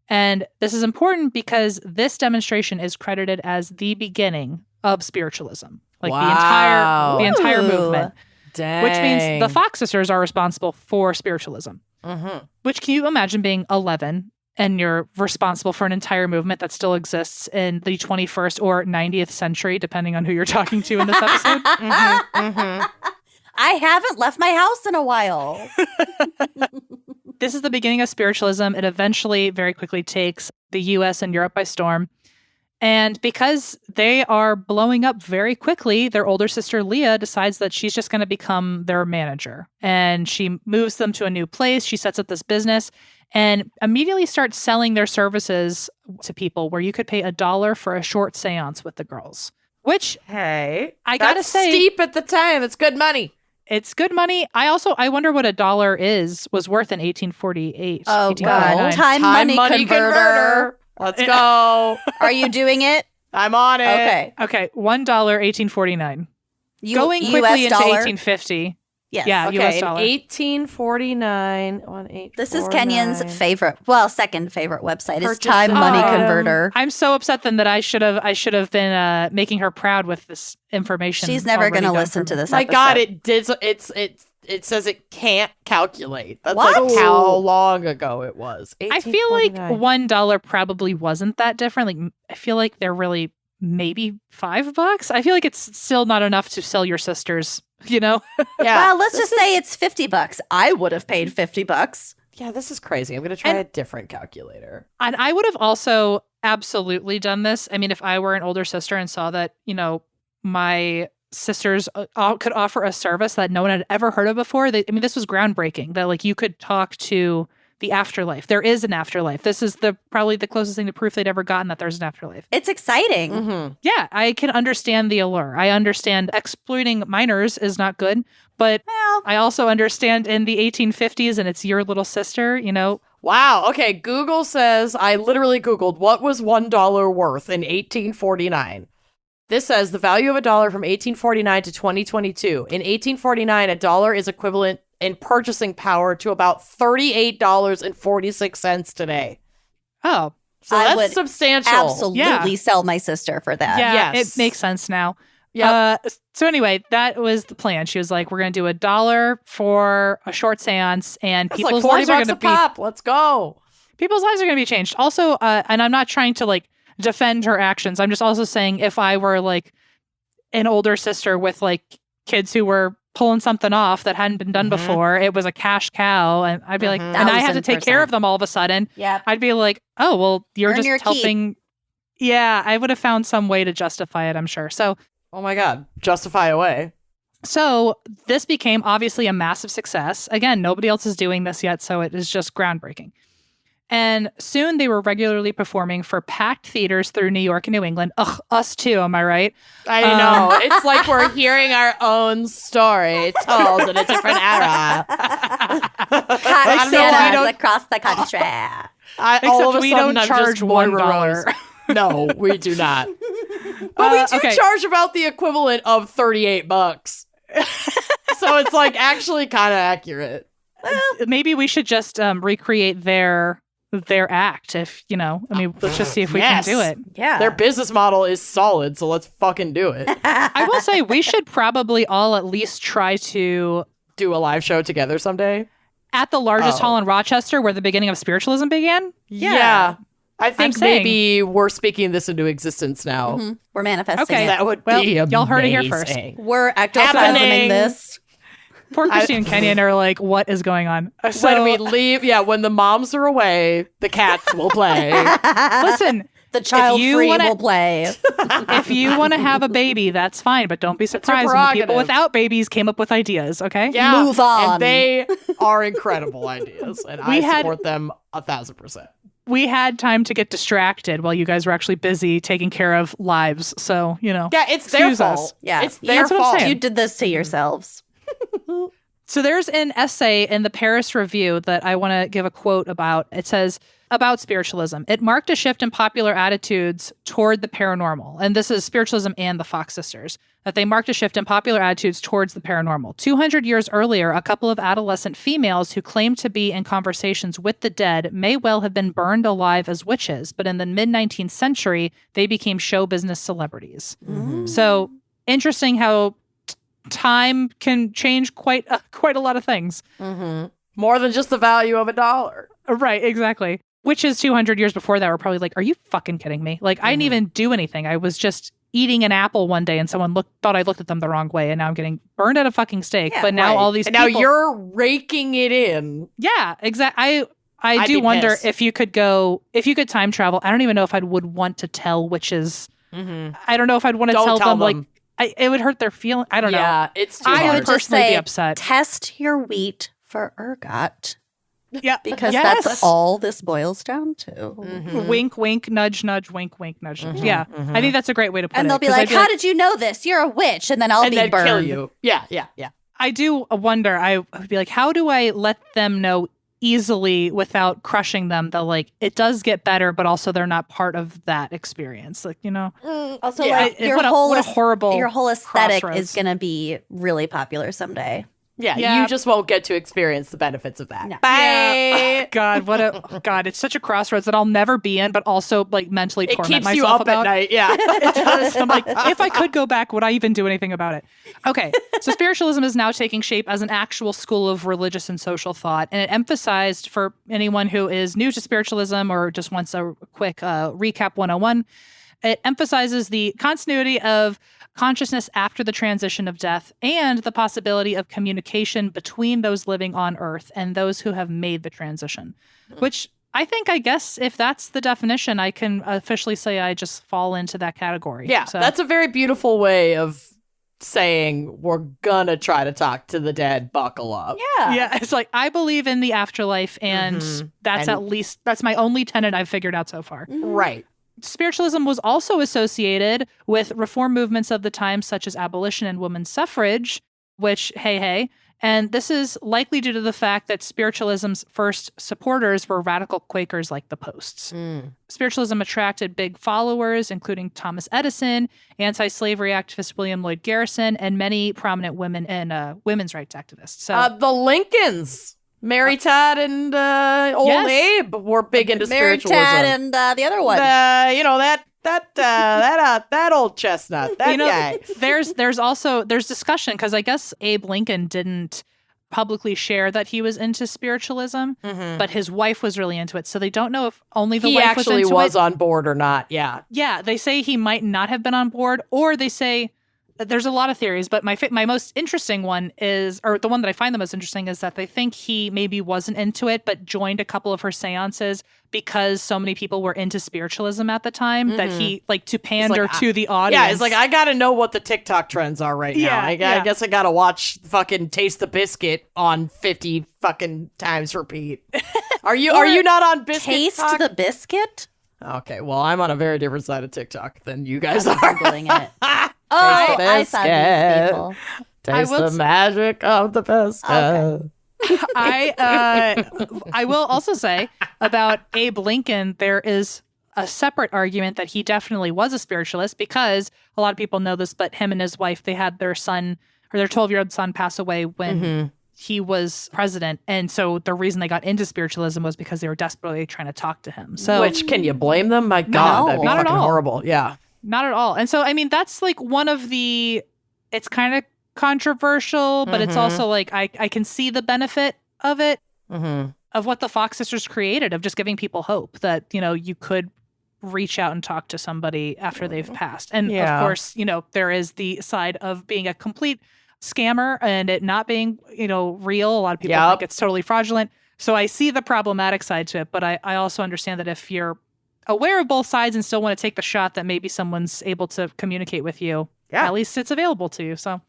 And this is important because this demonstration is credited as the beginning of spiritualism. Like Wow. the entire movement. Dang. Which means the Fox sisters are responsible for spiritualism. Which, can you imagine being 11 and you're responsible for an entire movement that still exists in the 21st or 90th century, depending on who you're talking to in this episode? I haven't left my house in a while. This is the beginning of spiritualism. It eventually very quickly takes the US and Europe by storm. And because they are blowing up very quickly, their older sister Leah decides that she's just going to become their manager. And she moves them to a new place. She sets up this business and immediately starts selling their services to people where you could pay $1 for a short seance with the girls. Which, hey, I gotta that's say, steep at the time. It's good money. It's good money. I wonder what $1 was worth in 1848. Oh, 1849. God. Time money converter. Let's go. Are you doing it? I'm on it. Okay. Okay, $1, 1849. Going quickly US into dollar? 1850. Yes. Yeah, Okay, US in dollar. 1849. This is Kenyon's second favorite website. Is Purchase Time Money item. Converter. I'm so upset then that I should have been making her proud with this information. She's never going to already done listen for to me. this My episode. God, it says it can't calculate. That's What? like how long ago it was. I feel like 1849. $1 probably wasn't that different. Like, I feel like they're really maybe $5. I feel like it's still not enough to sell your sisters, Yeah. Well, let's just say it's $50. I would have paid $50. Yeah, this is crazy. I'm going to try a different calculator. And I would have also absolutely done this. I mean, if I were an older sister and saw that, my sisters could offer a service that no one had ever heard of before. This was groundbreaking, that like you could talk to the afterlife. There is an afterlife. This is probably the closest thing to proof they'd ever gotten that there's an afterlife. It's exciting. Mm-hmm. Yeah, I can understand the allure. I understand exploiting minors is not good, but Well, I also understand in the 1850s and it's your little sister, Wow. Okay. Google says, I literally Googled what was $1 worth in 1849. This says the value of $1 from 1849 to 2022. In 1849, $1 is equivalent in purchasing power to about $38.46 today. Oh, So I that's would substantial. absolutely sell my sister for that. yeah, yes. it makes sense now. Yep. So anyway, that was the plan. She was like, we're going to do $1 for a short seance and That's like people's 40 lives are bucks going a to be pop. Let's go. people's lives are going to be changed. Also, and I'm not trying to like defend her actions. I'm just also saying if I were like an older sister with like kids who were pulling something off that hadn't been done before, it was a cash cow, and I'd be like, and I had to take care of them all of a sudden. Yep. I'd be like, oh, well, you're Earn just your keep. helping. Yeah, I would have found some way to justify it, I'm sure. So Oh my God. Justify away. this became obviously a massive success. Again, nobody else is doing this yet, so it is just groundbreaking. And soon they were regularly performing for packed theaters through New York and New England. Ugh, us too, am I right? I know. It's like we're hearing our own story told in a different era. Hot know why Santas don't- across the country. All of a we sudden, don't I'm charge just Moira $1. Rose. No, we do not. But we do charge about the equivalent of $38. So it's like actually kind of accurate. Maybe we should just recreate their act. If let's just see if we can do it. Yeah, their business model is solid, so let's fucking do it. I will say we should probably all at least try to do a live show together someday at the largest hall in Rochester, where the beginning of spiritualism began. Yeah. I think maybe we're speaking this into existence now. Mm-hmm. We're manifesting. Okay, that would be amazing. Y'all heard it here first. We're ectoplasming this. Poor Christy and Kenyon are like, what is going on? So, when we leave, when the moms are away, the cats will play. Listen, the child-free will play. If you want to have a baby, that's fine, but don't be surprised when the people without babies came up with ideas, okay? Yeah, move on. And they are incredible ideas, and I support them 1,000%. We had time to get distracted while you guys were actually busy taking care of lives, so, Yeah, it's their fault. Us. Yeah, it's their fault. You did this to yourselves. So there's an essay in the Paris Review that I want to give a quote about. It says, about spiritualism, it marked a shift in popular attitudes toward the paranormal. And this is spiritualism and the Fox sisters, that they marked a shift in popular attitudes towards the paranormal. 200 years earlier, a couple of adolescent females who claimed to be in conversations with the dead may well have been burned alive as witches, but in the mid-19th century, they became show business celebrities. Mm-hmm. So interesting how time can change quite a lot of things. Mm-hmm. More than just the value of $1. Right, exactly. Witches 200 years before that were probably like, are you fucking kidding me? Like, I didn't even do anything. I was just eating an apple one day and someone thought I looked at them the wrong way and now I'm getting burned at a fucking stake. Yeah, but now all these people... now you're raking it in. Yeah, exactly. I do wonder pissed. if you could time travel. I don't even know if I would want to tell witches. Mm-hmm. I don't know if I'd want to tell them like, it would hurt their feeling. I don't know. Yeah, it's too hard. I would personally just say, be upset. Test your wheat for ergot. Yeah, because that's all this boils down to. Mm-hmm. Wink, wink, nudge, nudge, wink, wink, nudge. Mm-hmm. Yeah, I think that's a great way to put it. And they'll be like, "How did you know this? You're a witch," and then I'll be burned. Kill you. Yeah. I do wonder. I would be like, how do I let them know easily without crushing them that like it does get better, but also they're not part of that experience? Like Also, like your whole aesthetic is going to be really popular someday. Yeah, you just won't get to experience the benefits of that. No. Bye. Yeah. God, it's such a crossroads that I'll never be in, but also like mentally torment myself about. It keeps you up about. at night, yeah. It does. I'm like, if I could go back, would I even do anything about it? Okay, so spiritualism is now taking shape as an actual school of religious and social thought, and it emphasized, for anyone who is new to spiritualism or just wants a quick recap 101, it emphasizes the continuity of consciousness after the transition of death and the possibility of communication between those living on Earth and those who have made the transition, which I guess if that's the definition, I can officially say I just fall into that category. Yeah, so that's a very beautiful way of saying we're gonna try to talk to the dead, buckle up. Yeah, it's like I believe in the afterlife, and that's my only tenet I've figured out so far. Right. Spiritualism was also associated with reform movements of the time, such as abolition and women's suffrage, which, hey. And this is likely due to the fact that spiritualism's first supporters were radical Quakers like the Posts. Spiritualism attracted big followers, including Thomas Edison, anti-slavery activist William Lloyd Garrison, and many prominent women and women's rights activists. So the Lincolns. Mary Todd and old Abe were big into spiritualism. Mary Todd and the other one. That old chestnut. That guy. There's discussion because I guess Abe Lincoln didn't publicly share that he was into spiritualism, but his wife was really into it. So they don't know if only the wife was into it. He actually was on board or not. Yeah. Yeah. They say he might not have been on board, or they say. There's a lot of theories, but my most interesting one is, or the one that I find the most interesting is that they think he maybe wasn't into it, but joined a couple of her seances because so many people were into spiritualism at the time that he, like, to pander to the audience. Yeah, it's like, I got to know what the TikTok trends are right now. I guess I got to watch fucking Taste the Biscuit on 50 fucking times repeat. Are you not on Biscuit Taste Talk? the Biscuit? Okay, well, I'm on a very different side of TikTok than you guys are. Googling it. I saw these people. Taste the magic of the biscuit. Okay. I will also say about Abe Lincoln, there is a separate argument that he definitely was a spiritualist, because a lot of people know this, but him and his wife, they had their son, or their 12-year-old son, pass away when he was president. And so the reason they got into spiritualism was because they were desperately trying to talk to him. So, which, can you blame them? My God, that'd be not at fucking all. horrible. Yeah. Not at all. And so, I mean, that's like one of the, it's kind of controversial, but it's also like, I can see the benefit of it, of what the Fox sisters created, of just giving people hope that, you know, you could reach out and talk to somebody after they've passed. And of course, you know, there is the side of being a complete scammer and it not being, you know, real. A lot of people think it's totally fraudulent. So I see the problematic side to it, but I also understand that if you're aware of both sides and still want to take the shot that maybe someone's able to communicate with you, at least it's available to you. So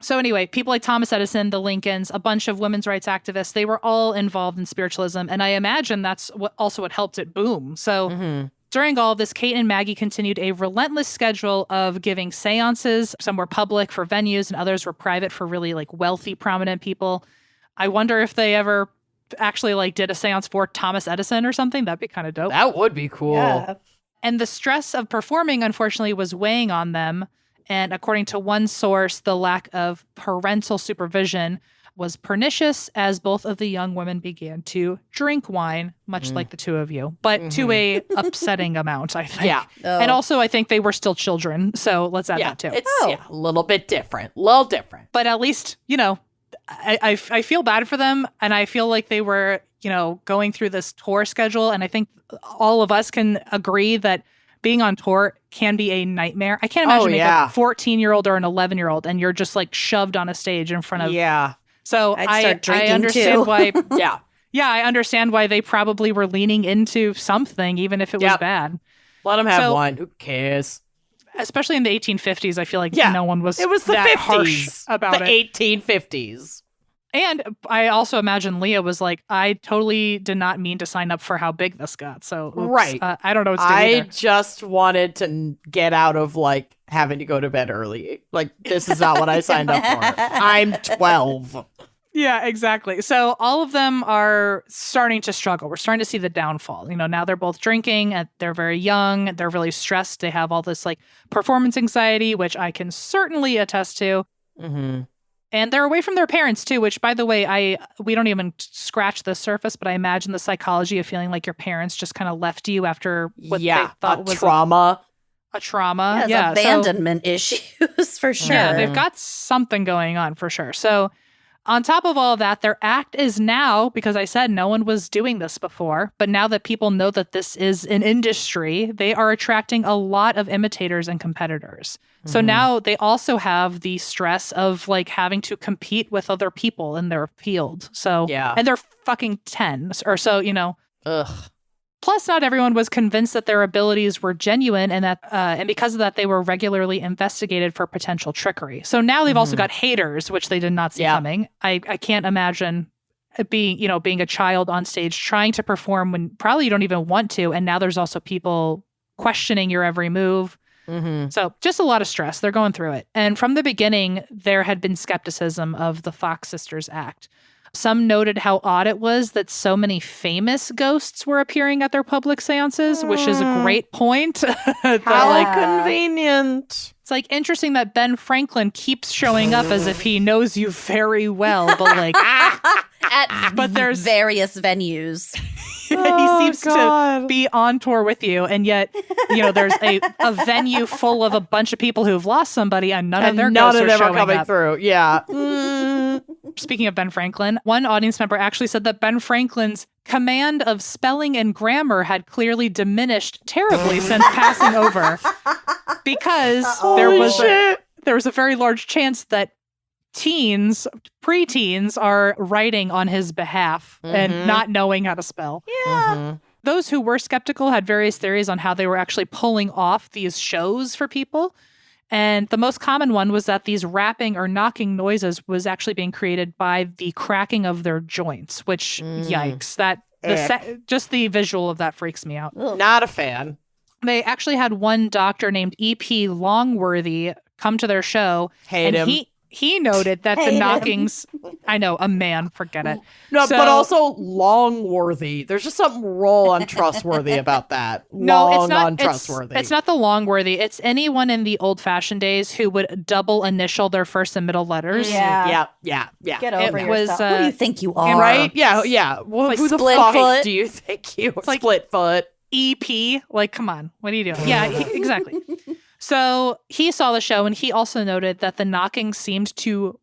So anyway, people like Thomas Edison, the Lincolns, a bunch of women's rights activists, they were all involved in spiritualism. And I imagine that's what helped it boom. So during all of this, Kate and Maggie continued a relentless schedule of giving seances. Some were public for venues and others were private for really like wealthy, prominent people. I wonder if they ever actually like did a seance for Thomas Edison or something. That'd be kind of dope. That would be cool. Yeah. And the stress of performing, unfortunately, was weighing on them. And according to one source, the lack of parental supervision was pernicious, as both of the young women began to drink wine, much like the two of you, but to a upsetting amount, I think. Yeah. And also, I think they were still children. So let's add that too. It's a little bit different. A little different. But at least, you know, I feel bad for them. And I feel like they were, you know, going through this tour schedule. And I think all of us can agree that being on tour can be a nightmare. I can't imagine being a 14-year-old or an 11-year-old and you're just like shoved on a stage in front of. So I understand why. I understand why they probably were leaning into something, even if it was bad. Let them have one. Who cares? Especially in the 1850s, I feel like no one was. It was the that 50s harsh about the it. 1850s. And I also imagine Leah was like, I totally did not mean to sign up for how big this got. So I don't know what to do I either. just wanted to get out of like having to go to bed early. Like, this is not what I signed up for. I'm 12. Yeah, exactly. So all of them are starting to struggle. We're starting to see the downfall. You know, now they're both drinking. They're very young. They're really stressed. They have all this like performance anxiety, which I can certainly attest to. And they're away from their parents too, which, by the way, we don't even scratch the surface, but I imagine the psychology of feeling like your parents just kind of left you after what they thought was trauma. A trauma. Yeah, abandonment issues for sure. Yeah, they've got something going on for sure. So on top of all of that, their act is now, because I said no one was doing this before, but now that people know that this is an industry, they are attracting a lot of imitators and competitors. So now they also have the stress of like having to compete with other people in their field. So, and they're fucking 10 or so, you know. Plus, not everyone was convinced that their abilities were genuine, and that, and because of that, they were regularly investigated for potential trickery. So now they've also got haters, which they did not see coming. I can't imagine being a child on stage trying to perform when probably you don't even want to, and now there's also people questioning your every move. So just a lot of stress. They're going through it. And from the beginning, there had been skepticism of the Fox sisters act. Some noted how odd it was that so many famous ghosts were appearing at their public seances, which is a great point. How convenient. It's like interesting that Ben Franklin keeps showing up as if he knows you very well, but like at there's various venues. He seems to be on tour with you, and yet, you know, there's a venue full of a bunch of people who've lost somebody, and none of them are coming through. Yeah. Speaking of Ben Franklin, one audience member actually said that Ben Franklin's command of spelling and grammar had clearly diminished terribly since passing over, because there was a very large chance that preteens are writing on his behalf and not knowing how to spell. Those who were skeptical had various theories on how they were actually pulling off these shows for people. And the most common one was that these rapping or knocking noises was actually being created by the cracking of their joints, which, yikes, just the visual of that freaks me out. Not a fan. They actually had one doctor named E.P. Longworthy come to their show. Hate him. he noted that the knockings, I know, a man, forget it. No, but also Longworthy. There's just something real untrustworthy about that. No, it's not untrustworthy. It's not the Longworthy. It's anyone in the old-fashioned days who would double initial their first and middle letters. Yeah. Get over It yourself. was, Who do you think you are? Right? Yeah. Well, Like who the split fuck foot? do you think you are? like- Split foot. EP, like, come on, what are you doing? Yeah, exactly. So he saw the show, and he also noted that the knocking seemed to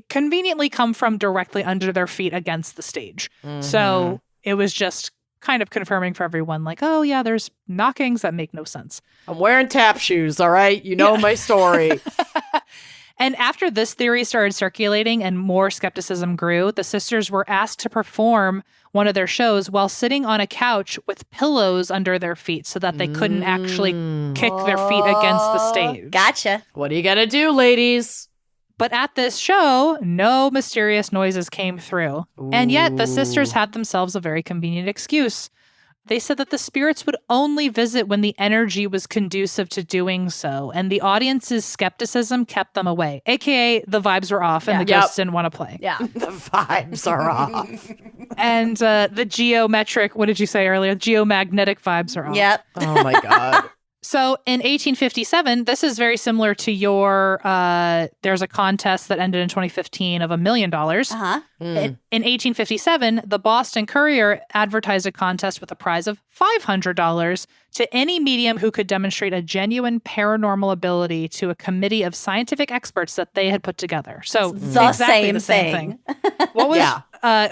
conveniently come from directly under their feet against the stage. So it was just kind of confirming for everyone, like, oh yeah, there's knockings that make no sense. I'm wearing tap shoes, all right? You know my story. And after this theory started circulating and more skepticism grew, the sisters were asked to perform one of their shows while sitting on a couch with pillows under their feet so that they couldn't actually kick their feet against the stage. Gotcha. What are you gonna do, ladies? But at this show, no mysterious noises came through. And yet the sisters had themselves a very convenient excuse. They said that the spirits would only visit when the energy was conducive to doing so, and the audience's skepticism kept them away, aka the vibes were off and the ghosts didn't want to play. Yeah. The vibes are off. And the geometric, what did you say earlier? Geomagnetic vibes are off. Yep. Oh my God. So in 1857, this is very similar to your, there's a contest that ended in 2015 of $1 million. Uh-huh. In 1857, the Boston Courier advertised a contest with a prize of $500 to any medium who could demonstrate a genuine paranormal ability to a committee of scientific experts that they had put together. So exactly the same thing. What was,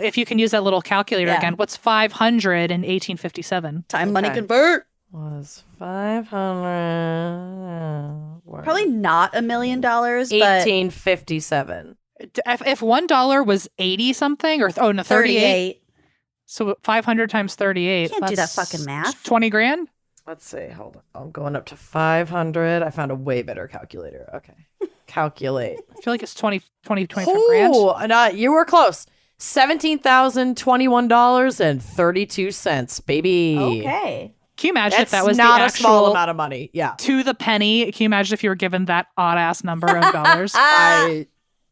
if you can use that little calculator again, what's 500 in 1857? Time, money, convert. Was 500. Probably not $1 million, but 1857. If $1 was 80 something or 38. 38. So 500 times 38. Can't do that that's fucking math. 20 grand? Let's see. Hold on. I'm going up to 500. I found a way better calculator. Okay. Calculate. I feel like it's 25 grand. Oh, you were close. $17,021.32, baby. Okay. Can you imagine if That's that was not the a actual small amount of money. Yeah. to the penny? Can you imagine if you were given that odd ass number of dollars? I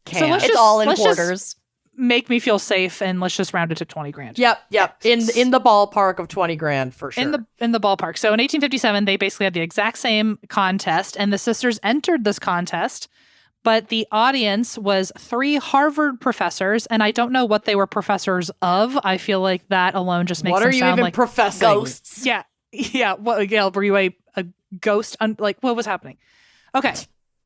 can't. So let's It's just- all in let's just- quarters. Make me feel safe, and let's just round it to 20 grand. Yep. In the ballpark of 20 grand for sure. In the ballpark. So in 1857, they basically had the exact same contest, and the sisters entered this contest, but the audience was 3 Harvard professors, and I don't know what they were professors of. I feel like that alone just makes What them are you sound even like professing? Ghosts. Yeah. What, Gail, were you a ghost? Like, what was happening? Okay.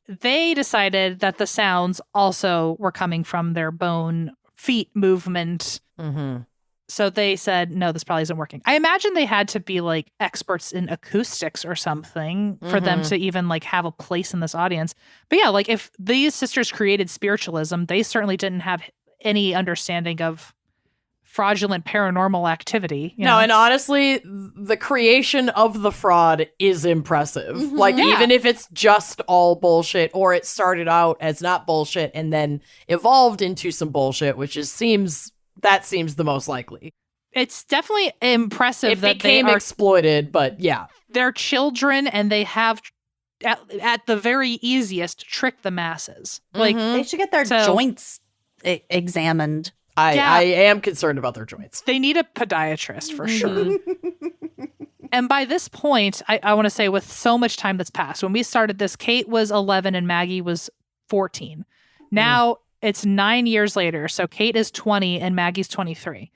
They decided that the sounds also were coming from their bone feet movement. Mm-hmm. So they said, no, this probably isn't working. I imagine they had to be like experts in acoustics or something for them to even like have a place in this audience. But yeah, like if these sisters created spiritualism, they certainly didn't have any understanding of fraudulent paranormal activity. You know? And honestly, the creation of the fraud is impressive. Like, even if it's just all bullshit, or it started out as not bullshit and then evolved into some bullshit, which seems the most likely. It's definitely impressive It that became they are exploited, but yeah. they're children and they have at the very easiest trick the masses. Like They should get their So- joints examined. I am concerned about their joints. they need a podiatrist for sure. And by this point, I want to say with so much time that's passed, when we started this, Kate was 11 and Maggie was 14. Now it's 9 years later. So Kate is 20 and Maggie's 23.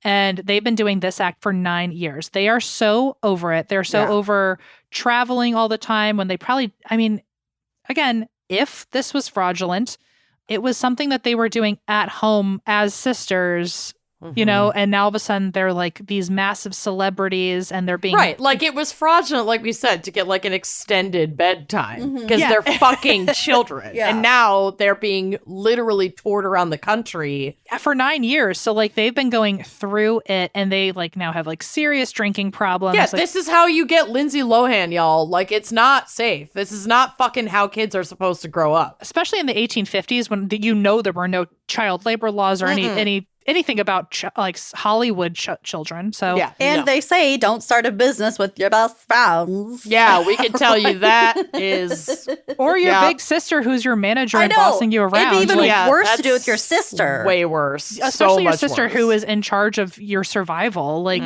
And they've been doing this act for 9 years. They are so over it. They're so over traveling all the time when they probably, I mean, again, if this was fraudulent, it was something that they were doing at home as sisters, you know, and now all of a sudden they're like these massive celebrities and they're being Right. Like it was fraudulent, like we said, to get like an extended bedtime because they're fucking children. And now they're being literally toured around the country. for 9 years. So like they've been going through it and they like now have like serious drinking problems. Yeah, Like, this is how you get Lindsay Lohan, y'all. Like, it's not safe. This is not fucking how kids are supposed to grow up. especially in the 1850s when you know there were no child labor laws or any anything about Hollywood children. So Yeah. And they say don't start a business with your best friends. Yeah, we can tell you that is... or your big sister who's your manager and bossing you around. It'd be even Yeah, worse to do with that's your sister. Way worse. Especially your much sister worse. who is in charge of your survival. Like,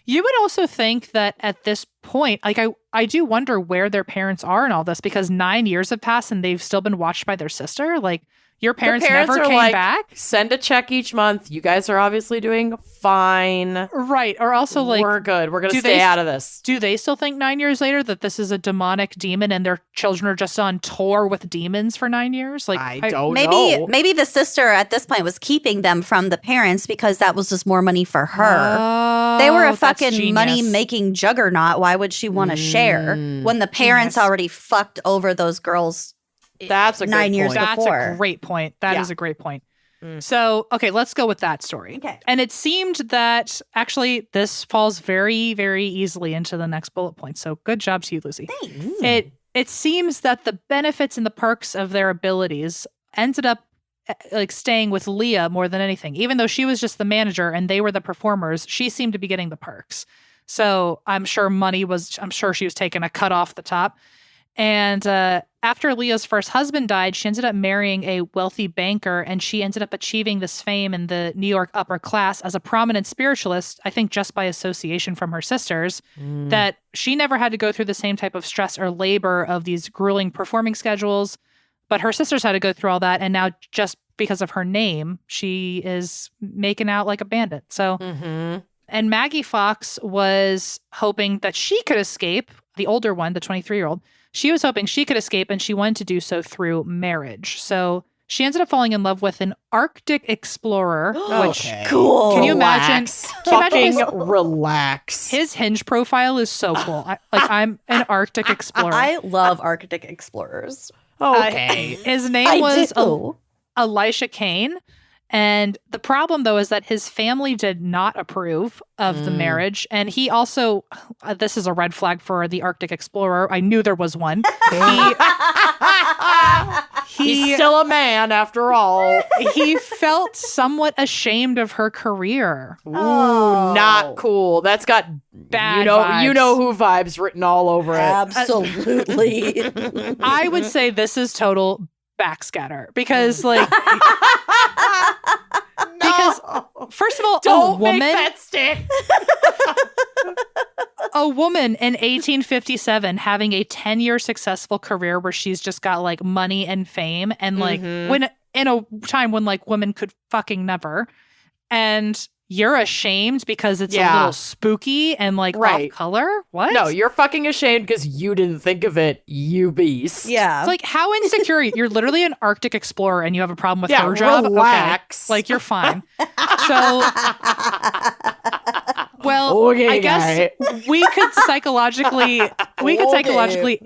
you would also think that at this point, like, I do wonder where their parents are in all this, because 9 years have passed and they've still been watched by their sister. Like, your parents never are came like, back. Send a check each month. You guys are obviously doing fine. Right. Or also, like, we're good. We're going to stay out of this. Do they still think 9 years later that this is a demonic demon and their children are just on tour with demons for 9 years? Like, I don't know. Maybe the sister at this point was keeping them from the parents because that was just more money for her. Oh, They were a that's fucking genius. money-making juggernaut. Why would she want to share when the parents Genius. already fucked over those girls? That's a 9 good years point. That's before. a great point. That is Yeah. a great point. So, okay, let's go with that story. Okay. And it seemed that actually this falls very, very easily into the next bullet point. So good job to you, Lucy. Thanks. It seems that the benefits and the perks of their abilities ended up like staying with Leah more than anything. Even though she was just the manager and they were the performers, she seemed to be getting the perks. So I'm sure she was taking a cut off the top. And after Leah's first husband died, she ended up marrying a wealthy banker, and she ended up achieving this fame in the New York upper class as a prominent spiritualist, I think just by association from her sisters, that she never had to go through the same type of stress or labor of these grueling performing schedules. But her sisters had to go through all that, and now just because of her name, she is making out like a bandit. So, and Maggie Fox was hoping that she could escape, the older one, the 23-year-old. She was hoping she could escape, and she wanted to do so through marriage. So she ended up falling in love with an Arctic explorer, which Cool. can you imagine? Relax. Can you imagine Fucking relax. his Hinge profile is so cool. I'm an Arctic explorer. I love Arctic explorers. Okay. His name I was do. Elisha Kane. And the problem, though, is that his family did not approve of the marriage. And he also, this is a red flag for the Arctic explorer. I knew there was one. He's still a man after all. He felt somewhat ashamed of her career. Ooh, not cool. That's got Bad you vibes. know who vibes written all over it. Absolutely. I would say this is total backscatter because, like, because first of all, Don't make that stick. a woman in 1857 having a 10-year successful career where she's just got like money and fame and like when in a time when like women could fucking never, and you're ashamed because it's a little spooky and like off color. What? No, you're fucking ashamed because you didn't think of it, you beast. Yeah. It's like, how insecure? You're literally an Arctic explorer and you have a problem with her job. Relax. Okay. Like, you're fine. So, well, Okay, I guess guy. we could psychologically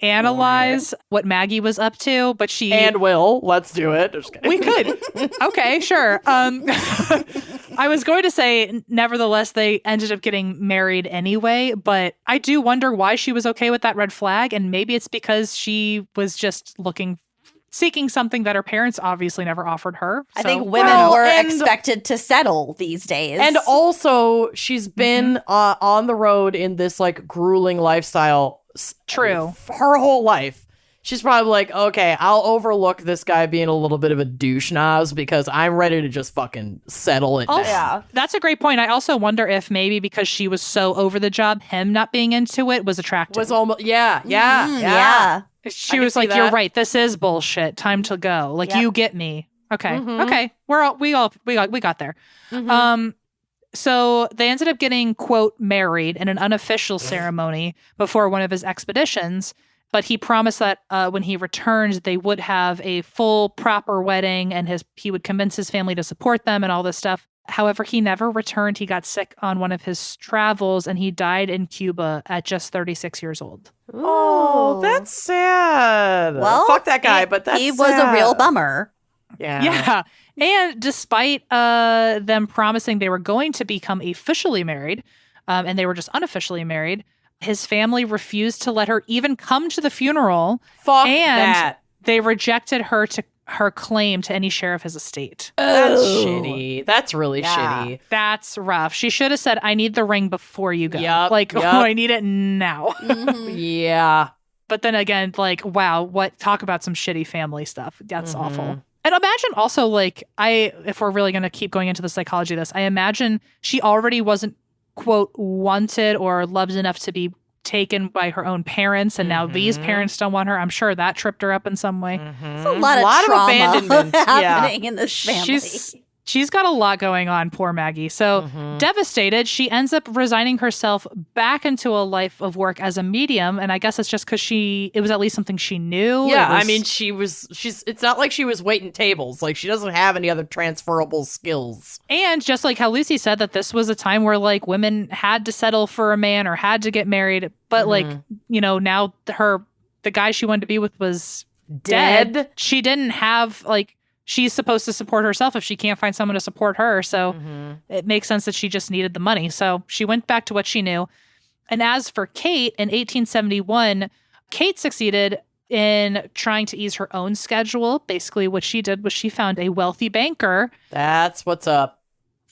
analyze what Maggie was up to, but she And Will, let's do it. Just kidding. we could. Okay, sure. I was going to say, nevertheless, they ended up getting married anyway, but I do wonder why she was okay with that red flag. And maybe it's because she was just seeking something that her parents obviously never offered her. I So- think women Well, were and- expected to settle these days. And also, she's been on the road in this like grueling lifestyle. True. Her whole life. She's probably like, okay, I'll overlook this guy being a little bit of a douche nose because I'm ready to just fucking settle it Also, down. that's a great point. I also wonder if maybe because she was so over the job, him not being into it was attractive. Was almost yeah. She I was can see like, "You're that. right. This is bullshit. Time to go. Like, Yep. you get me. Okay, okay. We got there. So they ended up getting, quote, married in an unofficial ceremony before one of his expeditions. But he promised that when he returned, they would have a full, proper wedding, and he would convince his family to support them and all this stuff. However, he never returned. He got sick on one of his travels, and he died in Cuba at just 36 years old. Oh, that's sad. well, fuck that guy, but that's he was a real sad. bummer. Yeah. Yeah. And despite them promising they were going to become officially married, and they were just unofficially married, his family refused to let her even come to the funeral. Fuck and that. they rejected her her claim to any share of his estate. That's shitty. That's really shitty. That's rough. She should have said, I need the ring before you go. Yep. I need it now. Yeah. But then again, like, wow, talk about some shitty family stuff. That's awful. And imagine also, like, if we're really going to keep going into the psychology of this, I imagine she already wasn't, quote, wanted or loved enough to be taken by her own parents, and now these parents don't want her. I'm sure that tripped her up in some way. There's a lot of trauma abandonment happening in this family. She's got a lot going on, poor Maggie. So devastated, she ends up resigning herself back into a life of work as a medium. And I guess it's just because it was at least something she knew. Yeah, I mean, it's not like she was waiting tables. Like, she doesn't have any other transferable skills. And just like how Lucy said that this was a time where like women had to settle for a man or had to get married. But like, now the guy she wanted to be with was dead. She didn't have she's supposed to support herself if she can't find someone to support her. So it makes sense that she just needed the money. So she went back to what she knew. And as for Kate, in 1871, Kate succeeded in trying to ease her own schedule. Basically, what she did was she found a wealthy banker. That's what's up.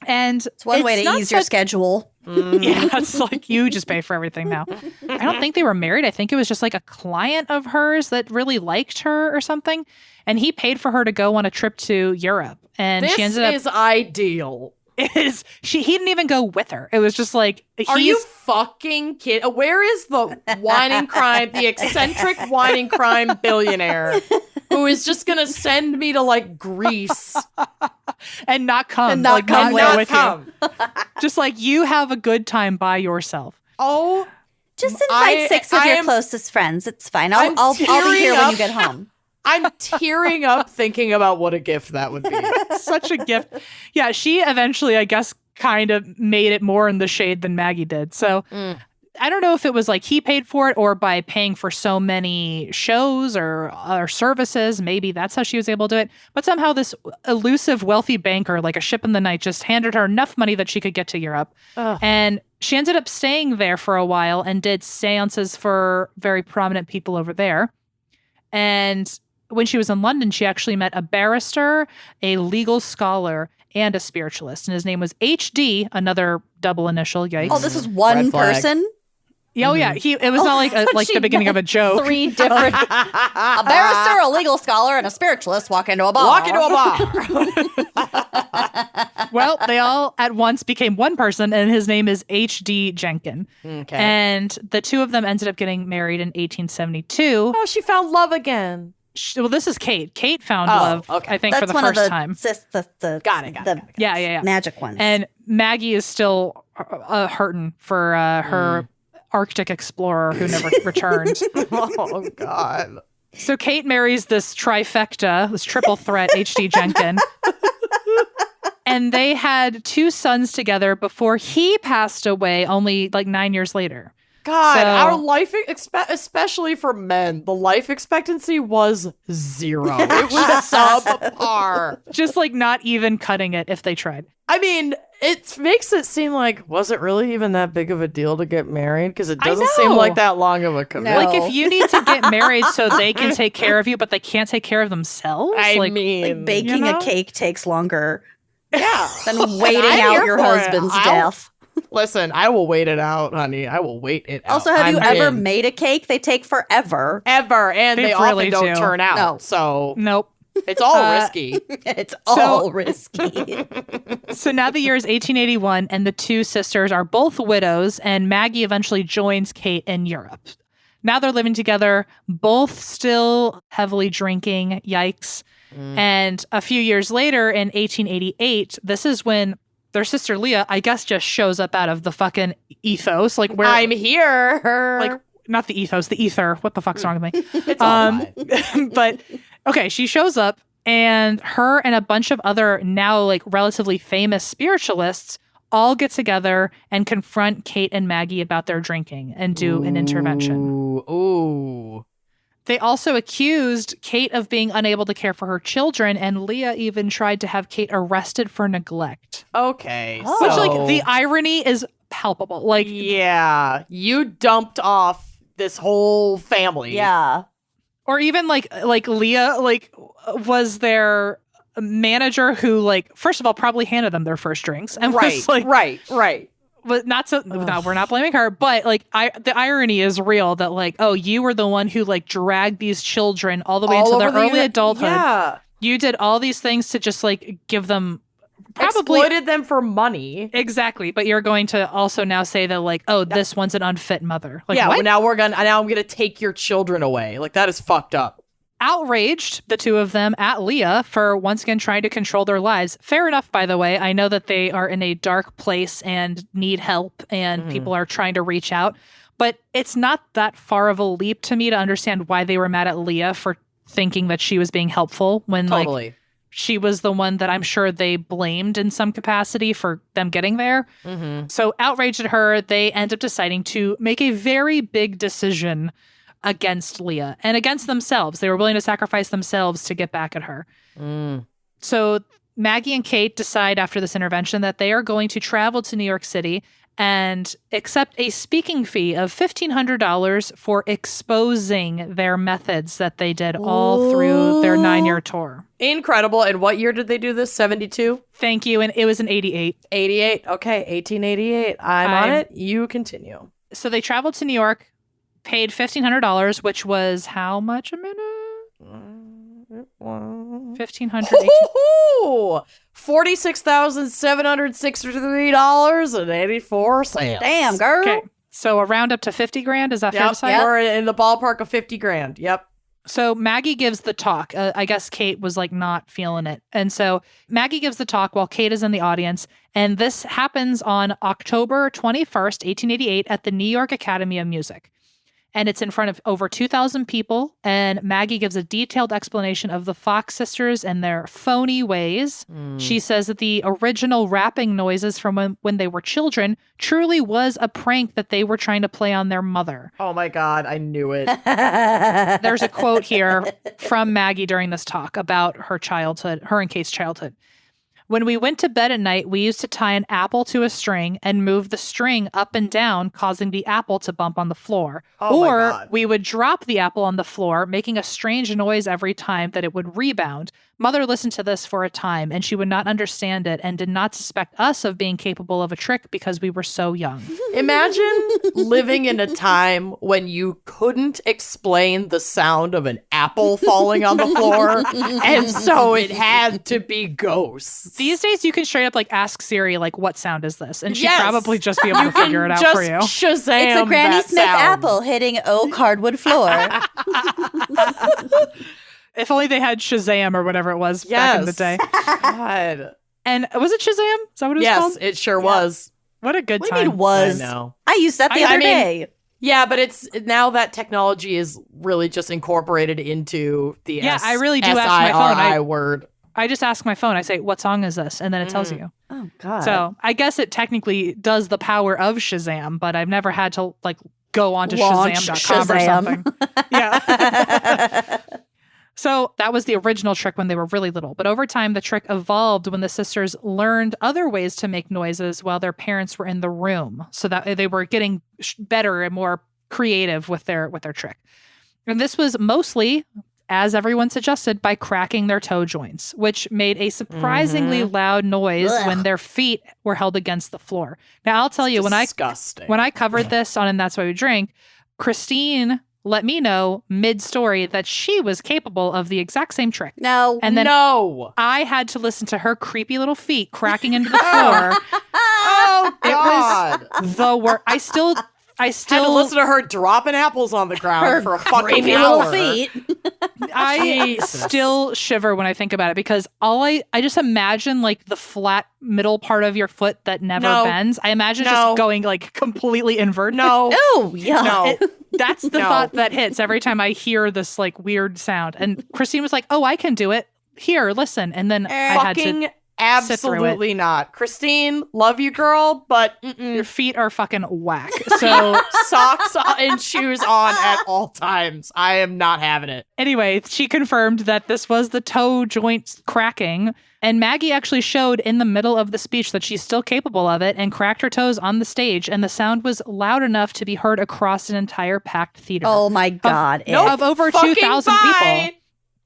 And it's one way to ease your schedule. Yeah, it's like you just pay for everything now. I don't think they were married. I think it was just like a client of hers that really liked her or something. And he paid for her to go on a trip to Europe. And she ended up. This is ideal. He didn't even go with her. It was just like, are you fucking kidding? Where is the the eccentric whining crime billionaire who is just going to send me to like Greece and not come? And not come with you. Just like, you have a good time by yourself. Oh, just invite 6 of your closest friends. It's fine. I'll be here when you get home. I'm tearing up thinking about what a gift that would be. Such a gift. Yeah, she eventually, I guess, kind of made it more in the shade than Maggie did. So I don't know if it was like he paid for it or by paying for so many shows or services. Maybe that's how she was able to do it. But somehow this elusive wealthy banker, like a ship in the night, just handed her enough money that she could get to Europe. Ugh. And she ended up staying there for a while and did seances for very prominent people over there. And when she was in London, she actually met a barrister, a legal scholar, and a spiritualist. And his name was H.D., another double initial. Yikes. Oh, this was one person? Oh, yeah. It was not like the beginning of a joke. 3 different... a barrister, a legal scholar, and a spiritualist walk into a bar. Well, they all at once became one person, and his name is H.D. Jenkin. Okay. And the two of them ended up getting married in 1872. Oh, she found love again. Well, this is Kate. Kate found love, I think, for the first time. Got it. Yeah. Magic ones. And Maggie is still hurting for her Arctic explorer who never returned. Oh, God. So Kate marries this trifecta, this triple threat, H.D. Jenkin. And they had 2 sons together before he passed away only like 9 years later. God, our life, especially for men, the life expectancy was 0. It was subpar. Just like not even cutting it if they tried. I mean, it makes it seem like, was it really even that big of a deal to get married? Because it doesn't seem like that long of a commitment. Like, if you need to get married so they can take care of you, but they can't take care of themselves? I mean, like baking a cake takes longer than waiting out your husband's death. Listen, I will wait it out, honey. I will wait it out. Also, have you ever made a cake? They take forever. Ever. And they really often don't turn out. No. So nope. It's all risky. It's all risky. So now the year is 1881, and the 2 sisters are both widows, and Maggie eventually joins Kate in Europe. Now they're living together, both still heavily drinking. Yikes. And a few years later, in 1888, this is when their sister Leah, I guess, just shows up out of the fucking ethos. Like, where I'm here. Like, not the ethos, the ether. What the fuck's wrong with me? It's all fine. But okay, she shows up, and her and a bunch of other now like relatively famous spiritualists all get together and confront Kate and Maggie about their drinking and do an intervention. Ooh. They also accused Kate of being unable to care for her children, and Leah even tried to have Kate arrested for neglect. Okay. Which, like, the irony is palpable. Like, yeah, you dumped off this whole family. Yeah. Or even like Leah was their manager who first of all probably handed them their first drinks and was right. But not so. No, we're not blaming her. But the irony is real that you were the one who dragged these children all the way into their early adulthood. Yeah, you did all these things to just give them. Probably exploited them for money. Exactly, but you're going to also now say that this one's an unfit mother. What? Well, now I'm gonna take your children away. That is fucked up. Outraged, the two of them, at Leah for once again trying to control their lives. Fair enough, by the way. I know that they are in a dark place and need help and people are trying to reach out. But it's not that far of a leap to me to understand why they were mad at Leah for thinking that she was being helpful when she was the one that I'm sure they blamed in some capacity for them getting there. So outraged at her, they end up deciding to make a very big decision against Leah and against themselves. They were willing to sacrifice themselves to get back at her. So Maggie and Kate decide after this intervention that they are going to travel to New York City and accept a speaking fee of $1,500 for exposing their methods that they did all through their 9-year tour. Incredible. And what year did they do this? 72? Thank you. And it was in 88. 88. Okay. 1888. I'm on it. You continue. So they traveled to New York, paid $1,500, which was how much a minute? $1,500. $46,763.84. Damn, girl. Okay, so a round up to 50 grand. Is that fair to say? Yep. We're in the ballpark of 50 grand. Yep. So Maggie gives the talk. I guess Kate was not feeling it. And so Maggie gives the talk while Kate is in the audience. And this happens on October 21st, 1888 at the New York Academy of Music. And it's in front of over 2,000 people. And Maggie gives a detailed explanation of the Fox sisters and their phony ways. She says that the original rapping noises from when they were children truly was a prank that they were trying to play on their mother. Oh my God, I knew it. There's a quote here from Maggie during this talk about her childhood, her and Kate's childhood. When we went to bed at night, we used to tie an apple to a string and move the string up and down, causing the apple to bump on the floor. Or we would drop the apple on the floor, making a strange noise every time that it would rebound. Mother listened to this for a time, and she would not understand it and did not suspect us of being capable of a trick because we were so young. Imagine living in a time when you couldn't explain the sound of an apple falling on the floor, and so it had to be ghosts. These days, you can straight up ask Siri, what sound is this? And she'd probably just be able to figure it out for you. Shazam! It's a Granny Smith sound. apple hitting oak hardwood floor. If only they had Shazam or whatever it was back in the day. God. And was it Shazam? Is that what it was called? Yes, it sure was. What a good What time. do you mean was? I know. I used that the other day. Yeah, but it's now that technology is really just incorporated into the I really do ask my phone. word. I just ask my phone. I say, what song is this? And then it tells you. Oh, God. So I guess it technically does the power of Shazam, but I've never had to go onto Shazam.com or something. Yeah. So that was the original trick when they were really little. But over time, the trick evolved when the sisters learned other ways to make noises while their parents were in the room, so that they were getting better and more creative with their trick. And this was mostly, as everyone suggested, by cracking their toe joints, which made a surprisingly loud noise when their feet were held against the floor. Now, I'll tell you, when I covered this on And That's Why We Drink, Christine let me know mid-story that she was capable of the exact same trick. No. And then I had to listen to her creepy little feet cracking into the floor. Oh, God. It was the worst. I still had to listen to her dropping apples on the ground for a fucking little hour. feet. I still shiver when I think about it because I just imagine the flat middle part of your foot that never bends. I imagine just going completely inverted. No. Oh, yeah. No. That's the thought that hits every time I hear this weird sound. And Christine was like, "Oh, I can do it. Here, listen." And then I had to Absolutely not. Christine, love you, girl, but Your feet are fucking whack. So socks and shoes on at all times. I am not having it. anyway, she confirmed that this was the toe joint cracking. And Maggie actually showed in the middle of the speech that she's still capable of it and cracked her toes on the stage. And the sound was loud enough to be heard across an entire packed theater. Oh my God. Of over 2,000 people.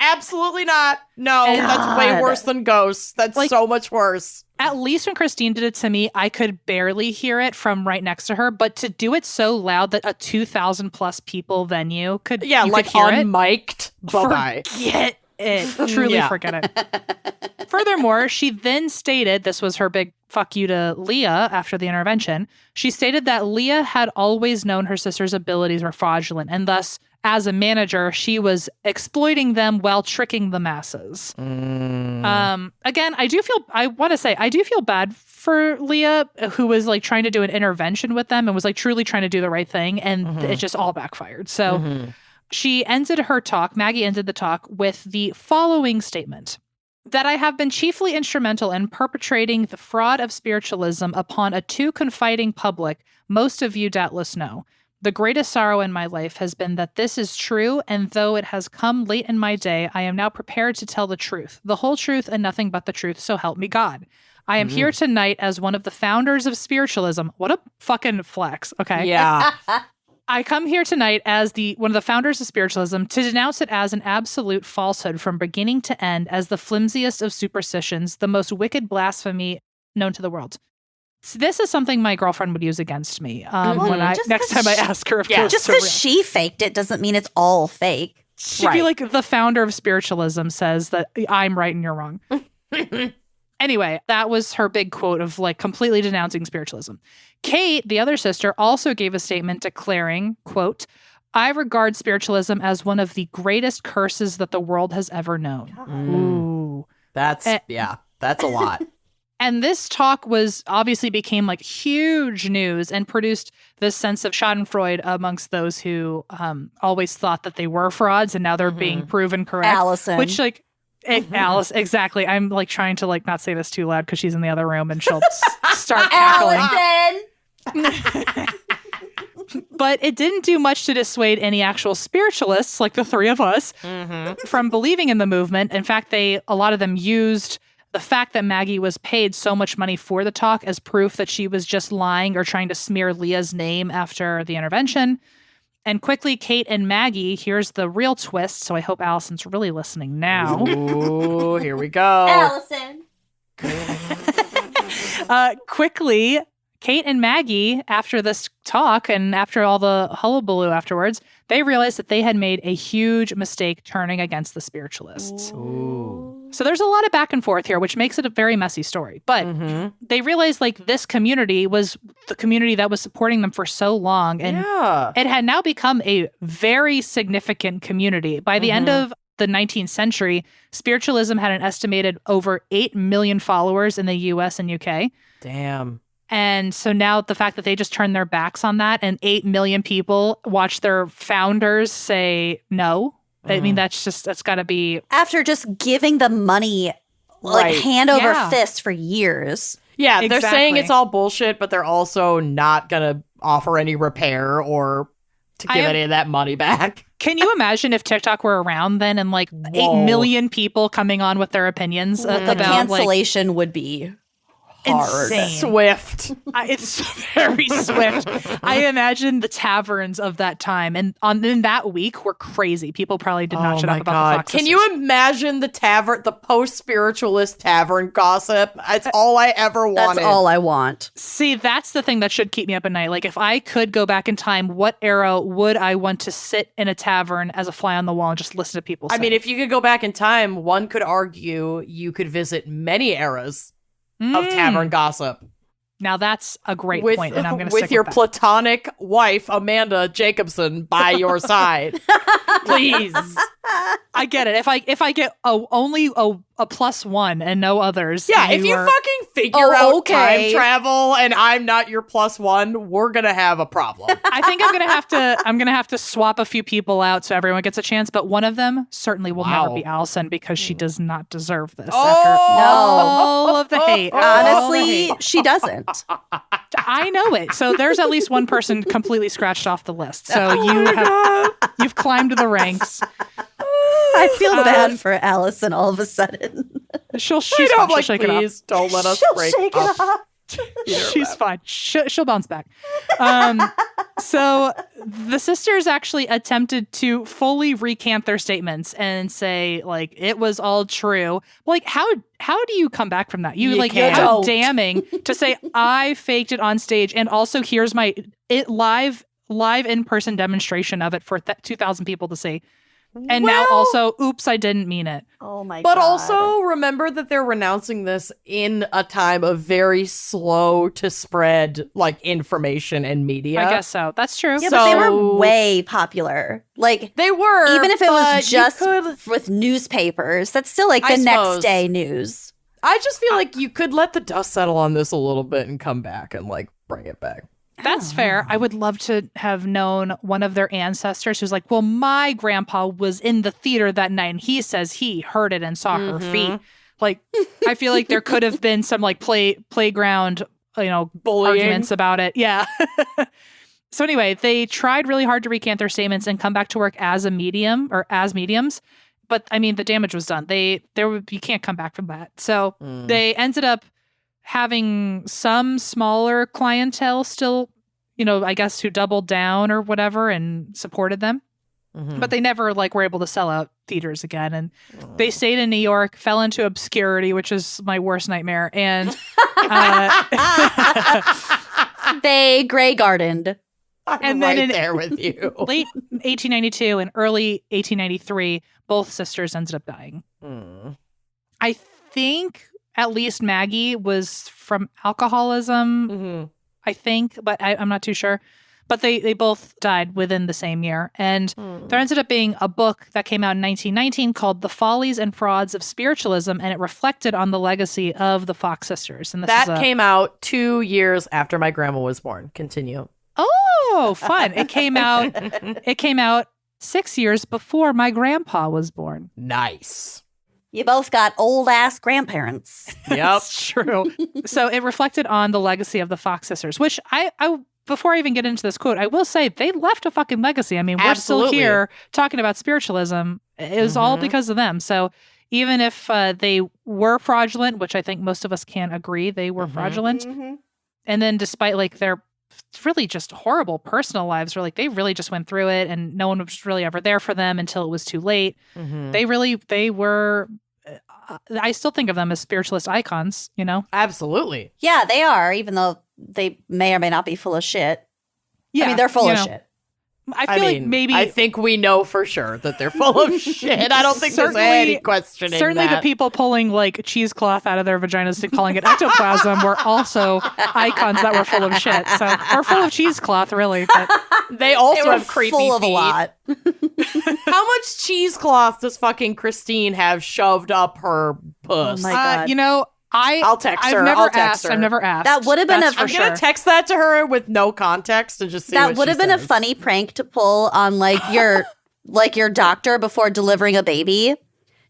Absolutely not. No, that's way worse than ghosts. That's so much worse. At least when Christine did it to me, I could barely hear it from right next to her. But to do it so loud that a 2,000 plus people venue could Yeah, you like could hear unmiked. Bye-bye. Forget it. Truly forget it. Furthermore, she then stated, this was her big fuck you to Leah after the intervention. She stated that Leah had always known her sister's abilities were fraudulent, and thus, as a manager, she was exploiting them while tricking the masses. Again, I do feel bad for Leah, who was like trying to do an intervention with them and was like truly trying to do the right thing, and it just all backfired. So she ended her talk, Maggie ended the talk with the following statement: that I have been chiefly instrumental in perpetrating the fraud of spiritualism upon a too confiding public, most of you doubtless know. The greatest sorrow in my life has been that this is true, and though it has come late in my day, I am now prepared to tell the truth, the whole truth and nothing but the truth, so help me God. I am here tonight as one of the founders of spiritualism. What a fucking flex, okay? Yeah. I come here tonight as one of the founders of spiritualism to denounce it as an absolute falsehood from beginning to end, as the flimsiest of superstitions, the most wicked blasphemy known to the world. So this is something my girlfriend would use against me next time I ask her if ghosts Just are real. because she faked it doesn't mean it's all fake. She'd be like, the founder of spiritualism says that I'm right and you're wrong. Anyway, that was her big quote of like completely denouncing spiritualism. Kate, the other sister, also gave a statement declaring, quote, I regard spiritualism as one of the greatest curses that the world has ever known. Ooh. That's a lot. And this talk obviously became like huge news and produced this sense of schadenfreude amongst those who always thought that they were frauds, and now they're being proven correct. Allison. Which like, Alice, exactly. I'm like trying to like not say this too loud because she's in the other room and she'll start cackling. Allison! But it didn't do much to dissuade any actual spiritualists, like the three of us, from believing in the movement. In fact, a lot of them used the fact that Maggie was paid so much money for the talk as proof that she was just lying or trying to smear Leah's name after the intervention. And quickly, Kate and Maggie, here's the real twist, so I hope Allison's really listening now. Ooh, here we go. Allison! Quickly, Kate and Maggie, after this talk and after all the hullabaloo afterwards, they realized that they had made a huge mistake turning against the spiritualists. Ooh. So there's a lot of back and forth here, which makes it a very messy story. But they realized like this community was the community that was supporting them for so long. And it had now become a very significant community. By the end of the 19th century, spiritualism had an estimated over 8 million followers in the US and UK. Damn. And so now the fact that they just turned their backs on that and 8 million people watch their founders say no. I mean, that's got to be... After just giving them money, like hand over fist for years. Yeah, they're saying it's all bullshit, but they're also not going to offer any repair or to give any of that money back. Can you imagine if TikTok were around then and like 8 million people coming on with their opinions about cancellation would be... hard. Insane. Swift. It's very swift. I imagine the taverns of that time and in that week were crazy. People probably did not shut up about the Fox Can sisters. you imagine the post-spiritualist tavern gossip? It's all I ever wanted. That's all I want. See, that's the thing that should keep me up at night. Like if I could go back in time, what era would I want to sit in a tavern as a fly on the wall and just listen to people say? I mean, if you could go back in time, one could argue you could visit many eras of tavern gossip. Now that's a great point, and I'm going to with your platonic wife Amanda Jacobson by your side. Please, I get it. If I get only a a +1 and no others. Yeah, if you fucking figure out time travel and I'm not your +1, we're gonna have a problem. I think I'm gonna have to swap a few people out so everyone gets a chance, but one of them certainly will never be Allison because she does not deserve this after all of the hate. Honestly, she doesn't. I know it. So there's at least one person completely scratched off the list. So you've climbed the ranks. I feel bad for Allison all of a sudden. She'll shake it off. Don't let us break up. She's fine. She'll bounce back. So the sisters actually attempted to fully recant their statements and say, like, it was all true. Like, how do you come back from that? You're so damning to say, I faked it on stage, and also here's my live in-person demonstration of it for 2,000 people to see. And now also, oops, I didn't mean it. Oh my God. But also remember that they're renouncing this in a time of very slow to spread like information and media. I guess so. That's true. Yeah, but they were way popular. Like they were, even if it was just with newspapers, that's still like the next day news. I just feel like you could let the dust settle on this a little bit and come back and like bring it back. That's fair. I would love to have known one of their ancestors who's like, well, my grandpa was in the theater that night and he says he heard it and saw her feet. Like, I feel like there could have been some like playground, bullying arguments about it. Yeah. So anyway, they tried really hard to recant their statements and come back to work as a medium or as mediums. But I mean, the damage was done. You can't come back from that. So they ended up having some smaller clientele still, I guess, who doubled down or whatever and supported them. But they never were able to sell out theaters again. And they stayed in New York, fell into obscurity, which is my worst nightmare. And they gray gardened. I'm right there with you. Late 1892 and early 1893, both sisters ended up dying. I think at least Maggie was from alcoholism, I think, but I'm not too sure. But they both died within the same year. And there ended up being a book that came out in 1919 called The Follies and Frauds of Spiritualism, and it reflected on the legacy of the Fox sisters. And that came out 2 years after my grandma was born. Continue. Oh, fun. It came out 6 years before my grandpa was born. Nice. You both got old-ass grandparents. Yep. That's true. So it reflected on the legacy of the Fox sisters, which I before I even get into this quote, I will say they left a fucking legacy. I mean, we're still here talking about spiritualism. It was all because of them. So even if they were fraudulent, which I think most of us can agree they were fraudulent, and then despite their really just horrible personal lives, where they really just went through it and no one was really ever there for them until it was too late. They were, I still think of them as spiritualist icons, Absolutely. Yeah, they are, even though they may or may not be full of shit. Yeah, I mean, they're full of shit. I feel I think we know for sure that they're full of shit. I don't think there's any questioning Certainly that. The people pulling cheesecloth out of their vaginas and calling it ectoplasm were also icons that were full of shit. So, or full of cheesecloth, really. But they also have creepy full of feet. a lot. How much cheesecloth does fucking Christine have shoved up her puss? Oh my God. I'll text her. I've never asked. That would have been I'm gonna text that to her with no context and just see. That would have been a funny prank to pull on your doctor before delivering a baby.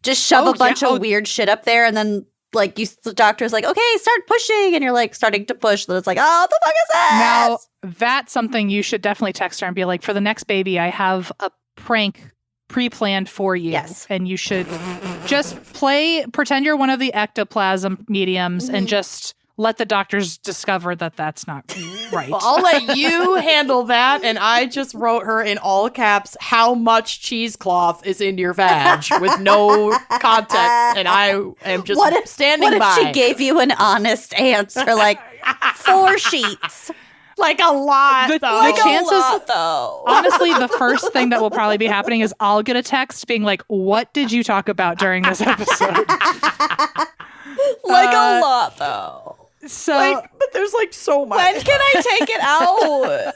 Just shove a bunch of weird shit up there, and then the doctor's like, "Okay, start pushing," and you're starting to push. Then it's like, "Oh, what the fuck is this?" Now that's something you should definitely text her and be like, "For the next baby, I have a prank pre-planned for you." Yes. And you should just pretend you're one of the ectoplasm mediums and just let the doctors discover that that's not right. Well, I'll let you handle that. And I just wrote her in all caps, how much cheesecloth is in your vag with no context. And I am just standing by. What if she gave you an honest answer, 4 sheets? A lot, though. The chances, though. Honestly, the first thing that will probably be happening is I'll get a text being like, what did you talk about during this episode? A lot, though. So, but there's so much. When can I take it out?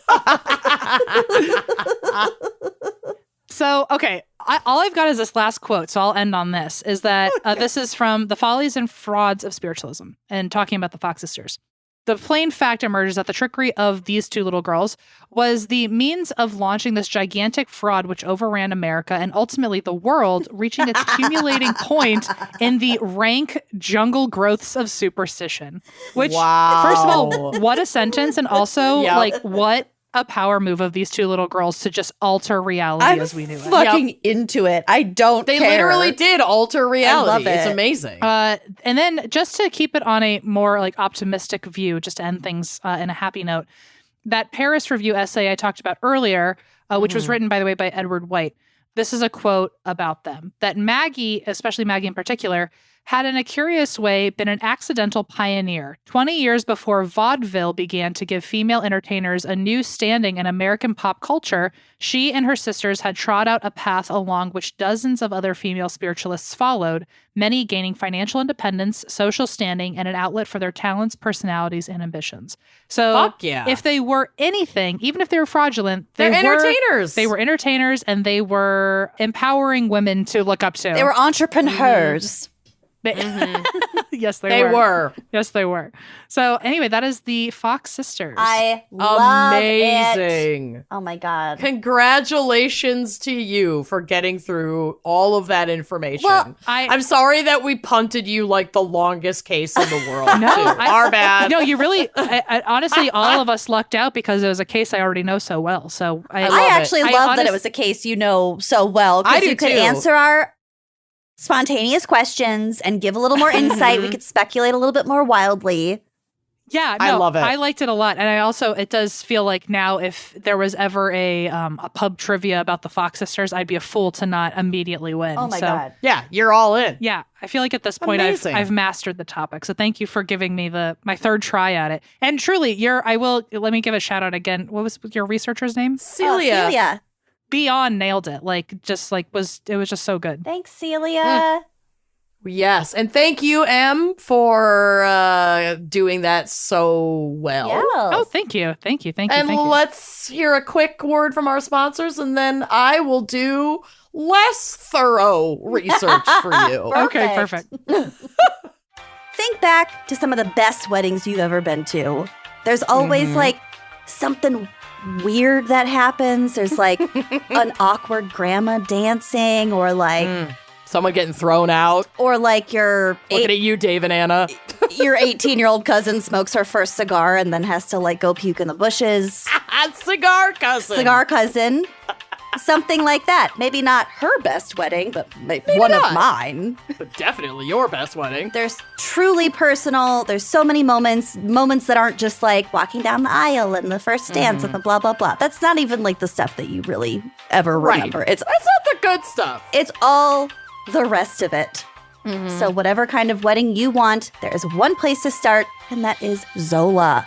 So, okay, all I've got is this last quote, so I'll end on this, is that this is from The Follies and Frauds of Spiritualism and talking about the Fox sisters. The plain fact emerges that the trickery of these two little girls was the means of launching this gigantic fraud which overran America and ultimately the world, reaching its accumulating point in the rank jungle growths of superstition. Which, first of all, what a sentence, and also, like, what a power move of these two little girls to just alter reality as we knew it. Fucking into it. I don't They care. literally did alter reality. I love it. It's amazing. And then just to keep it on a more like optimistic view, just to end things in a happy note, that Paris Review essay I talked about earlier, which was written, by the way, by Edward White. This is a quote about them, that Maggie, especially Maggie in particular, had in a curious way been an accidental pioneer. 20 years before vaudeville began to give female entertainers a new standing in American pop culture, she and her sisters had trod out a path along which dozens of other female spiritualists followed, many gaining financial independence, social standing, and an outlet for their talents, personalities, and ambitions. So Fuck yeah. if they were anything, even if they were fraudulent, They're entertainers. They were entertainers, and they were empowering women to look up to. They were entrepreneurs. Yes, They were. Yes, they were. So anyway, that is the Fox sisters. I love it. Amazing. Oh my God. Congratulations to you for getting through all of that information. Well, I'm sorry that we punted you like the longest case in the world. No, too. I- Our bad. No, you really, honestly, all of us lucked out because it was a case I already know so well. So I love it. actually I love that honest- it was a case you know so well. I Because do you could too. answer our spontaneous questions and give a little more insight. We could speculate a little bit more wildly. Yeah, I no, love it. I liked it a lot, and I also it does feel like now if there was ever a pub trivia about the Fox sisters, I'd be a fool to not immediately win. Oh my So, God. Yeah, you're all in. Yeah, I feel like at this point Amazing. I've mastered the topic. So thank you for giving me my third try at it. And truly, let me give a shout out again. What was your researcher's name? Celia. Celia. Beyond nailed it. It was just so good. Thanks, Celia. Yes, and thank you, Em, for doing that so well. Oh, thank you. Thank you. And let's hear a quick word from our sponsors, and then I will do less thorough research for you. Okay, perfect. Think back to some of the best weddings you've ever been to. There's always like something weird that happens. There's like an awkward grandma dancing, or like Someone getting thrown out. or like your Looking at you, Dave and Anna. your 18-year-old cousin smokes her first cigar and then has to like go puke in the bushes. Cigar cousin. Cigar cousin. Something like that. Maybe not her best wedding, but maybe one not. of mine. But definitely your best wedding. There's truly personal. There's so many moments that aren't just like walking down the aisle and the first dance and the blah, blah, blah. That's not even like the stuff that you really ever remember. That's not the good stuff. It's all the rest of it. So whatever kind of wedding you want, there is one place to start, and that is Zola.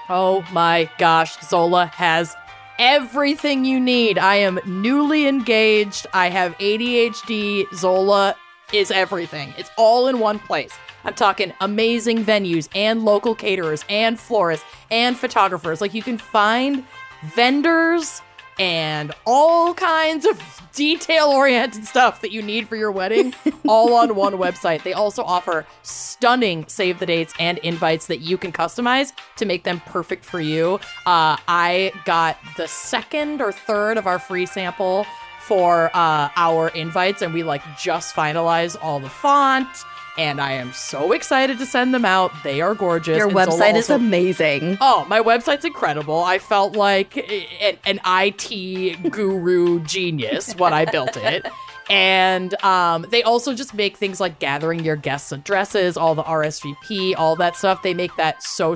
Oh my gosh, Zola has everything you need. I am newly engaged. I have ADHD. Zola is everything. It's all in one place. I'm talking amazing venues and local caterers and florists and photographers. Like, you can find vendors and all kinds of detail-oriented stuff that you need for your wedding all on one website. They also offer stunning save the dates and invites that you can customize to make them perfect for you. I got the second or third of our free sample for our invites, and we just finalized all the font. And I am so excited to send them out. They are gorgeous. Your And Zola website is also- amazing. Oh, my website's incredible. I felt like an IT guru genius when I built it. And they also just make things like gathering your guests' addresses, all the RSVP, all that stuff. They make that so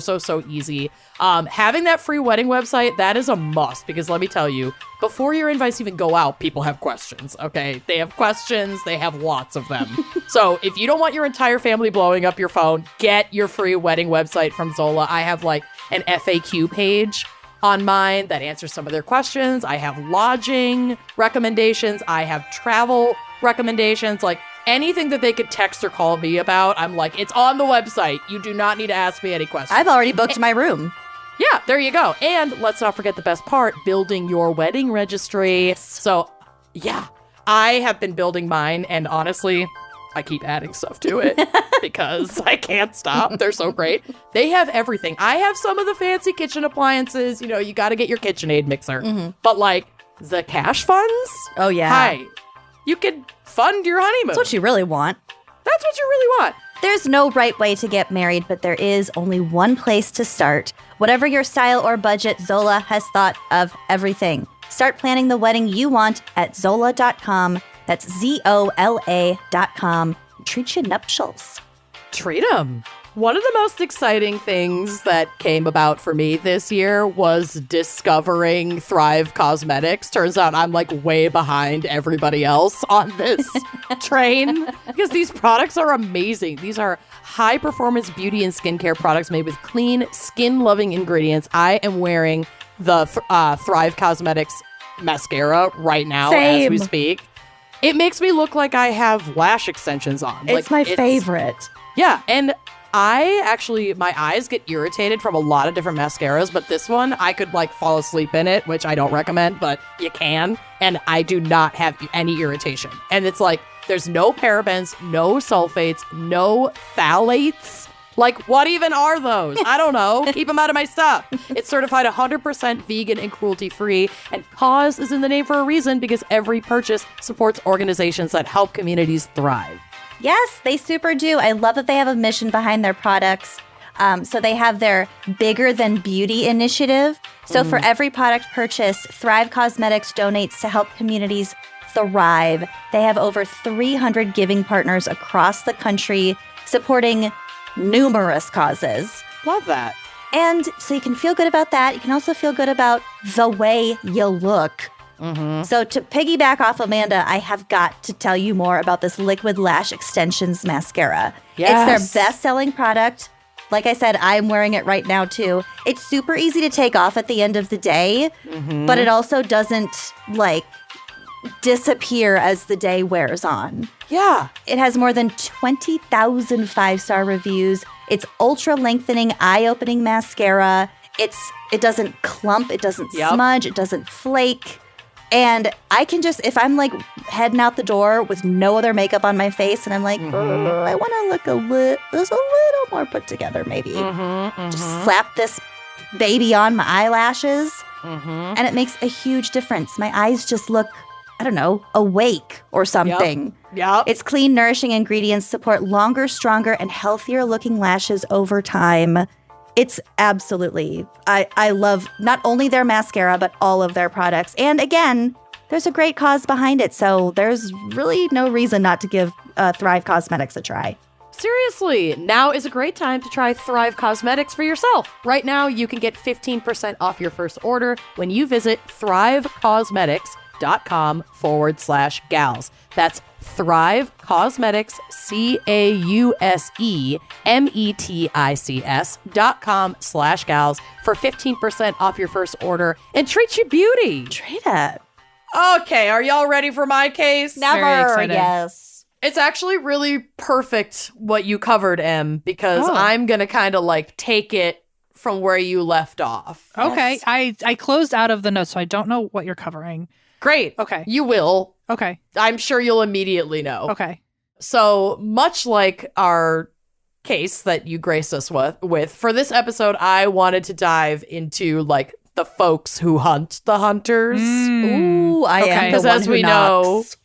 easy. Having that free wedding website, that is a must, because let me tell you, before your invites even go out, people have questions, okay? They have questions. They have lots of them. So if you don't want your entire family blowing up your phone, get your free wedding website from Zola. I have an FAQ page on mine that answers some of their questions. I have lodging recommendations. I have travel recommendations. Anything that they could text or call me about, I'm it's on the website. You do not need to ask me any questions. I've already booked my room. Yeah, there you go. And let's not forget the best part, building your wedding registry. So, yeah, I have been building mine, and honestly, I keep adding stuff to it because I can't stop. They're so great. They have everything. I have some of the fancy kitchen appliances. You know, you got to get your KitchenAid mixer. But like the cash funds? Oh, yeah. Hi. You can fund your honeymoon. That's what you really want. That's what you really want. There's no right way to get married, but there is only one place to start. Whatever your style or budget, Zola has thought of everything. Start planning the wedding you want at Zola.com. That's ZOLA.com. Treat your nuptials. Treat them. One of the most exciting things that came about for me this year was discovering Thrive Cosmetics. Turns out I'm like way behind everybody else on this train because these products are amazing. These are high performance beauty and skincare products made with clean, skin loving ingredients. I am wearing the Thrive Cosmetics mascara right now as we speak. It makes me look like I have lash extensions on. It's my favorite. Yeah, and my eyes get irritated from a lot of different mascaras, but this one, I could like fall asleep in it, which I don't recommend, but you can, and I do not have any irritation. And it's like, there's no parabens, no sulfates, no phthalates. Like, what even are those? I don't know. Keep them out of my stuff. It's certified 100% vegan and cruelty-free, and cause is in the name for a reason because every purchase supports organizations that help communities thrive. Yes, they super do. I love that they have a mission behind their products. So they have their Bigger Than Beauty initiative. So for every product purchased, Thrive Cosmetics donates to help communities thrive. They have over 300 giving partners across the country supporting numerous causes. Love that. And so you can feel good about that. You can also feel good about the way you look. So to piggyback off Amanda, I have got to tell you more about this Liquid Lash Extensions mascara. Yes. It's their best-selling product. Like I said, I'm wearing it right now too. It's super easy to take off at the end of the day, but it also doesn't like disappear as the day wears on. Yeah. It has more than 20,000 5-star reviews. It's ultra lengthening, eye-opening mascara. It doesn't clump, it doesn't smudge, it doesn't flake. And I can just, if I'm like heading out the door with no other makeup on my face and I'm like, I want to look just a little more put together maybe. Just slap this baby on my eyelashes and it makes a huge difference. My eyes just look, I don't know, awake or something. Yep. Its clean, nourishing ingredients support longer, stronger, and healthier looking lashes over time. It's absolutely, I love not only their mascara, but all of their products. And again, there's a great cause behind it. So there's really no reason not to give Thrive Cosmetics a try. Seriously, now is a great time to try Thrive Cosmetics for yourself. Right now, you can get 15% off your first order when you visit thrivecosmetics.com/gals. That's Thrive Cosmetics, CAUSEMETICS.com/gals for 15% off your first order and treat your beauty. Treat it. Okay, are y'all ready for my case? Never, yes. It's actually really perfect what you covered, Em, because I'm going to kind of like take it from where you left off. Okay, yes. I closed out of the notes, so I don't know what you're covering. Great. Okay. You will. Okay. I'm sure you'll immediately know. Okay. So much like our case that you graced us with, for this episode, I wanted to dive into like the folks who hunt the hunters. Ooh, I am the one as who we knocks.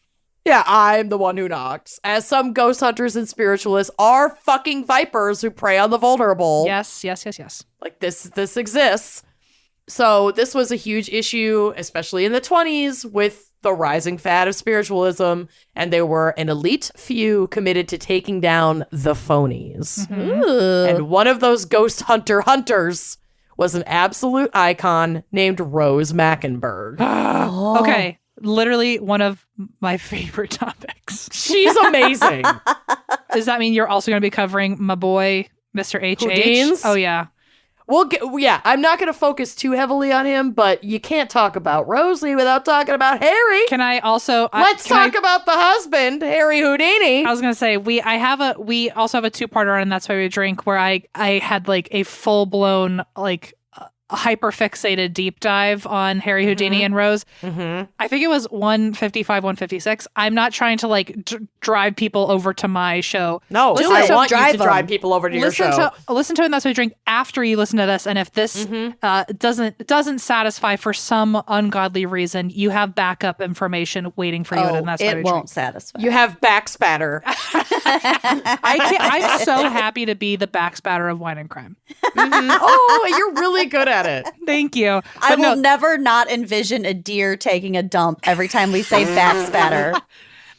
Yeah, I'm the one who knocks. As some ghost hunters and spiritualists are fucking vipers who prey on the vulnerable. Yes. Like this exists. So this was a huge issue, especially in the 20s, with the rising fad of spiritualism, and there were an elite few committed to taking down the phonies. And one of those ghost hunters was an absolute icon named Rose Mackenberg. Okay. Literally one of my favorite topics. She's amazing. Does that mean you're also going to be covering my boy, Mr. H.H.? Houdin's? Oh, yeah. I'm not going to focus too heavily on him, but you can't talk about Rosie without talking about Harry. Can I also... Let's talk about the husband, Harry Houdini. I was going to say, we also have a two-parter on And That's Why We Drink, where I had like a full-blown like hyper fixated deep dive on Harry Houdini and Rose. I think it was 155, 156. I'm not trying to like drive people over to my show. No, I want you to drive people over to your show. Listen to it, and that's what you drink after you listen to this. And if this doesn't satisfy for some ungodly reason, you have backup information waiting for you. And that's it won't satisfy. You have back spatter. I'm so happy to be the backspatter of wine and crime. Oh, you're really good at it. Thank you. I will never not envision a deer taking a dump every time we say back spatter.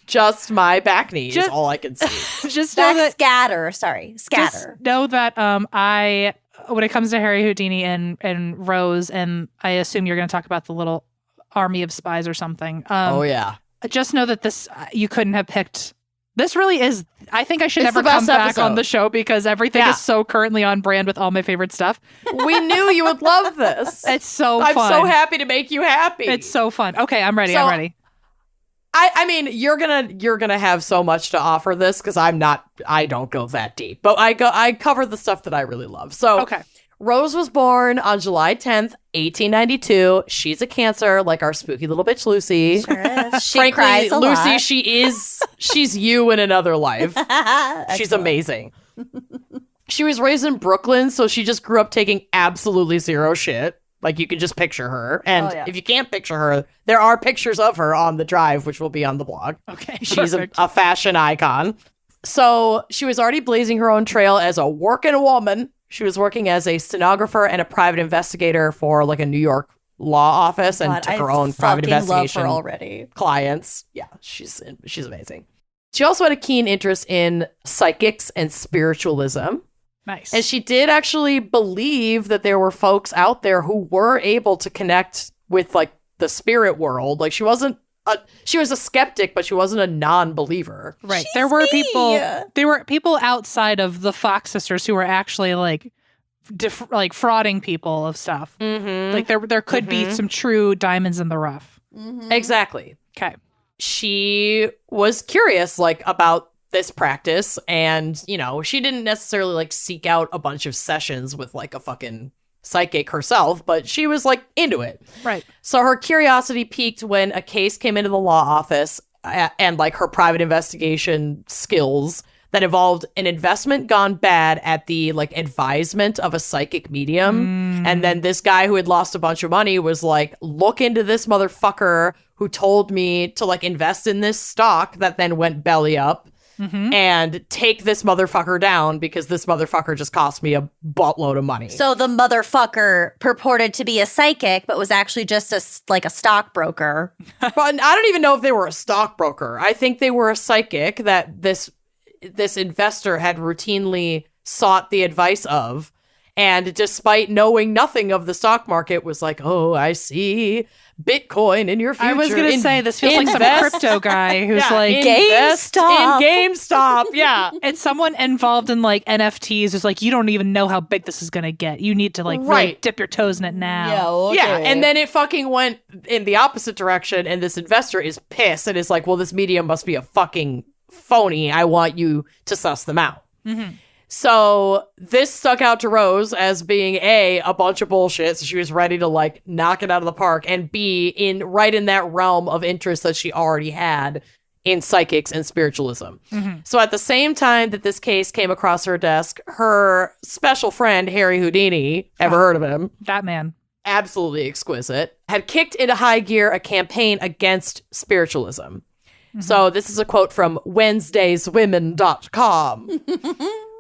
Just my back knee is all I can see. Just know that scatter. Sorry, scatter. Just know that I, when it comes to Harry Houdini and Rose, and I assume you're going to talk about the little army of spies or something. Oh yeah. Just know that this you couldn't have picked. This really is. I think I should never come back on the show because everything is so currently on brand with all my favorite stuff. We knew you would love this. It's so fun. I'm so happy to make you happy. It's so fun. Okay, I'm ready. I'm ready. I mean, you're gonna have so much to offer this because I don't go that deep, but I cover the stuff that I really love. So okay. Rose was born on July 10th, 1892. She's a Cancer, like our spooky little bitch Lucy. Sure is. She Frankly, cries a Lucy, lot. she's you in another life. She's amazing. She was raised in Brooklyn, so she just grew up taking absolutely zero shit. Like, you can just picture her. And if you can't picture her, there are pictures of her on the drive, which will be on the blog. Okay. She's a fashion icon. So she was already blazing her own trail as a working woman. She was working as a stenographer and a private investigator for like a New York law office and took her own private investigation love her already. Clients. Yeah, she's amazing. She also had a keen interest in psychics and spiritualism. Nice. And she did actually believe that there were folks out there who were able to connect with like the spirit world. Like she was a skeptic, but she wasn't a non-believer. Right. There were people outside of the Fox sisters who were actually like frauding people of stuff. Mm-hmm. Like there could be some true diamonds in the rough. Mm-hmm. Exactly. Okay. She was curious like about this practice, and you know, she didn't necessarily like seek out a bunch of sessions with like a fucking psychic herself, but she was like into it. Right. So her curiosity peaked when a case came into the law office and like her private investigation skills that involved an investment gone bad at the like advisement of a psychic medium. And then this guy who had lost a bunch of money was like, look into this motherfucker who told me to like invest in this stock that then went belly up. And take this motherfucker down because this motherfucker just cost me a buttload of money. So the motherfucker purported to be a psychic, but was actually just a stockbroker. But I don't even know if they were a stockbroker. I think they were a psychic that this investor had routinely sought the advice of. And despite knowing nothing of the stock market, was like, oh, I see Bitcoin in your future. I was going to say, this feels like some crypto guy who's like, GameStop. In GameStop, yeah. It's someone involved in like NFTs who's like, you don't even know how big this is going to get. You need to like really dip your toes in it now. Yeah, okay. Yeah, and then it fucking went in the opposite direction, and this investor is pissed and is like, well, this medium must be a fucking phony. I want you to suss them out. Mm-hmm. So this stuck out to Rose as being a bunch of bullshit. So she was ready to like knock it out of the park, and B, right in that realm of interest that she already had in psychics and spiritualism. Mm-hmm. So at the same time that this case came across her desk, her special friend, Harry Houdini, ever heard of him? That man. Absolutely exquisite, had kicked into high gear a campaign against spiritualism. Mm-hmm. So this is a quote from WednesdaysWomen.com.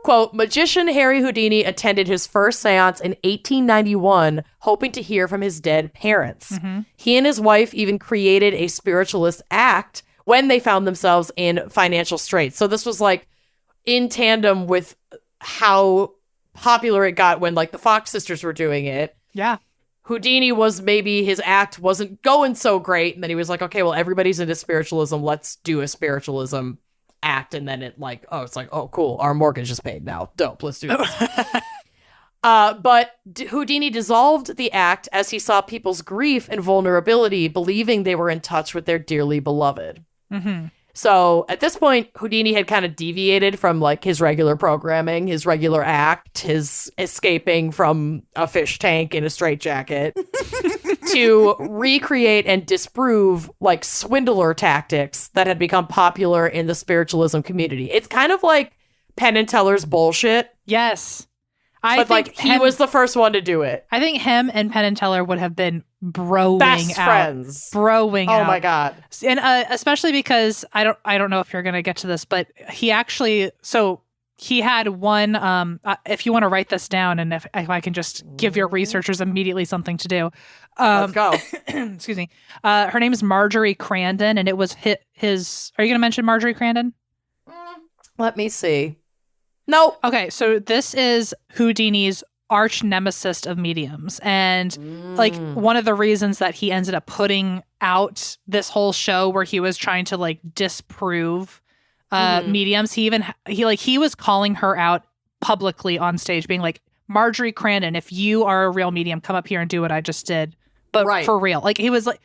Quote, magician Harry Houdini attended his first seance in 1891, hoping to hear from his dead parents. Mm-hmm. He and his wife even created a spiritualist act when they found themselves in financial straits. So this was like in tandem with how popular it got when like the Fox sisters were doing it. Yeah. Houdini was maybe his act wasn't going so great. And then he was like, okay, well, everybody's into spiritualism. Let's do a spiritualism act. And then it's like, oh, cool. Our mortgage is paid now. Dope. Let's do this. But Houdini dissolved the act as he saw people's grief and vulnerability, believing they were in touch with their dearly beloved. Mm-hmm. So at this point, Houdini had kind of deviated from like his regular programming, his regular act, his escaping from a fish tank in a straitjacket to recreate and disprove like swindler tactics that had become popular in the spiritualism community. It's kind of like Penn and Teller's bullshit. Yes. But like he was the first one to do it. I think him and Penn and Teller would have been broing Best out. friends. Broing out. Oh my God. And especially because I don't know if you're going to get to this, but he had one, if you want to write this down and if I can just give your researchers immediately something to do. Let's go. Excuse me. Her name is Marjorie Crandon, and it was his are you going to mention Marjorie Crandon? Let me see. Nope. Okay, so this is Houdini's arch nemesis of mediums. And like one of the reasons that he ended up putting out this whole show where he was trying to like disprove mediums, he was calling her out publicly on stage, being like, Marjorie Crandon, if you are a real medium, come up here and do what I just did. But for real. Like he was like,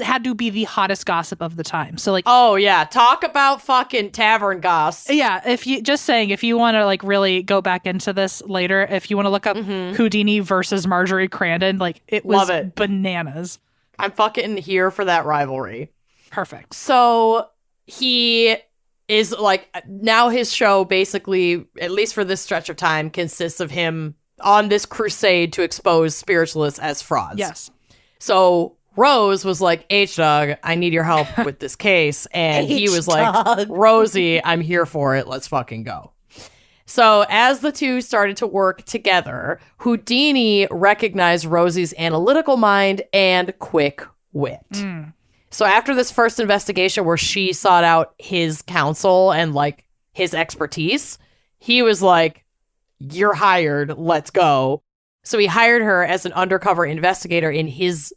had to be the hottest gossip of the time. So like, oh yeah, talk about fucking tavern goss. Yeah, if you want to like really go back into this later, if you want to look up Houdini versus Marjorie Crandon, like it was bananas. I'm fucking here for that rivalry. Perfect. So he is like, now his show basically, at least for this stretch of time, consists of him on this crusade to expose spiritualists as frauds. Yes. So Rose was like, H-Dog, I need your help with this case. And he was like, Rosie, I'm here for it. Let's fucking go. So as the two started to work together, Houdini recognized Rosie's analytical mind and quick wit. So after this first investigation where she sought out his counsel and like his expertise, he was like, you're hired. Let's go. So he hired her as an undercover investigator in his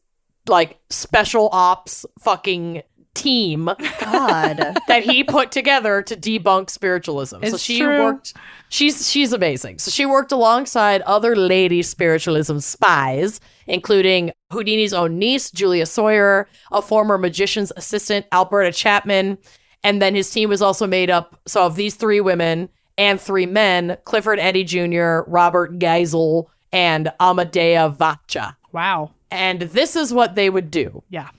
like special ops fucking team that he put together to debunk spiritualism. It's so she true. worked, she's amazing. So she worked alongside other lady spiritualism spies, including Houdini's own niece, Julia Sawyer, a former magician's assistant, Alberta Chapman, and then his team was also made up of these 3 women and 3 men, Clifford Eddy Jr., Robert Geisel, and Amadea Vacha. Wow. And this is what they would do. Yeah.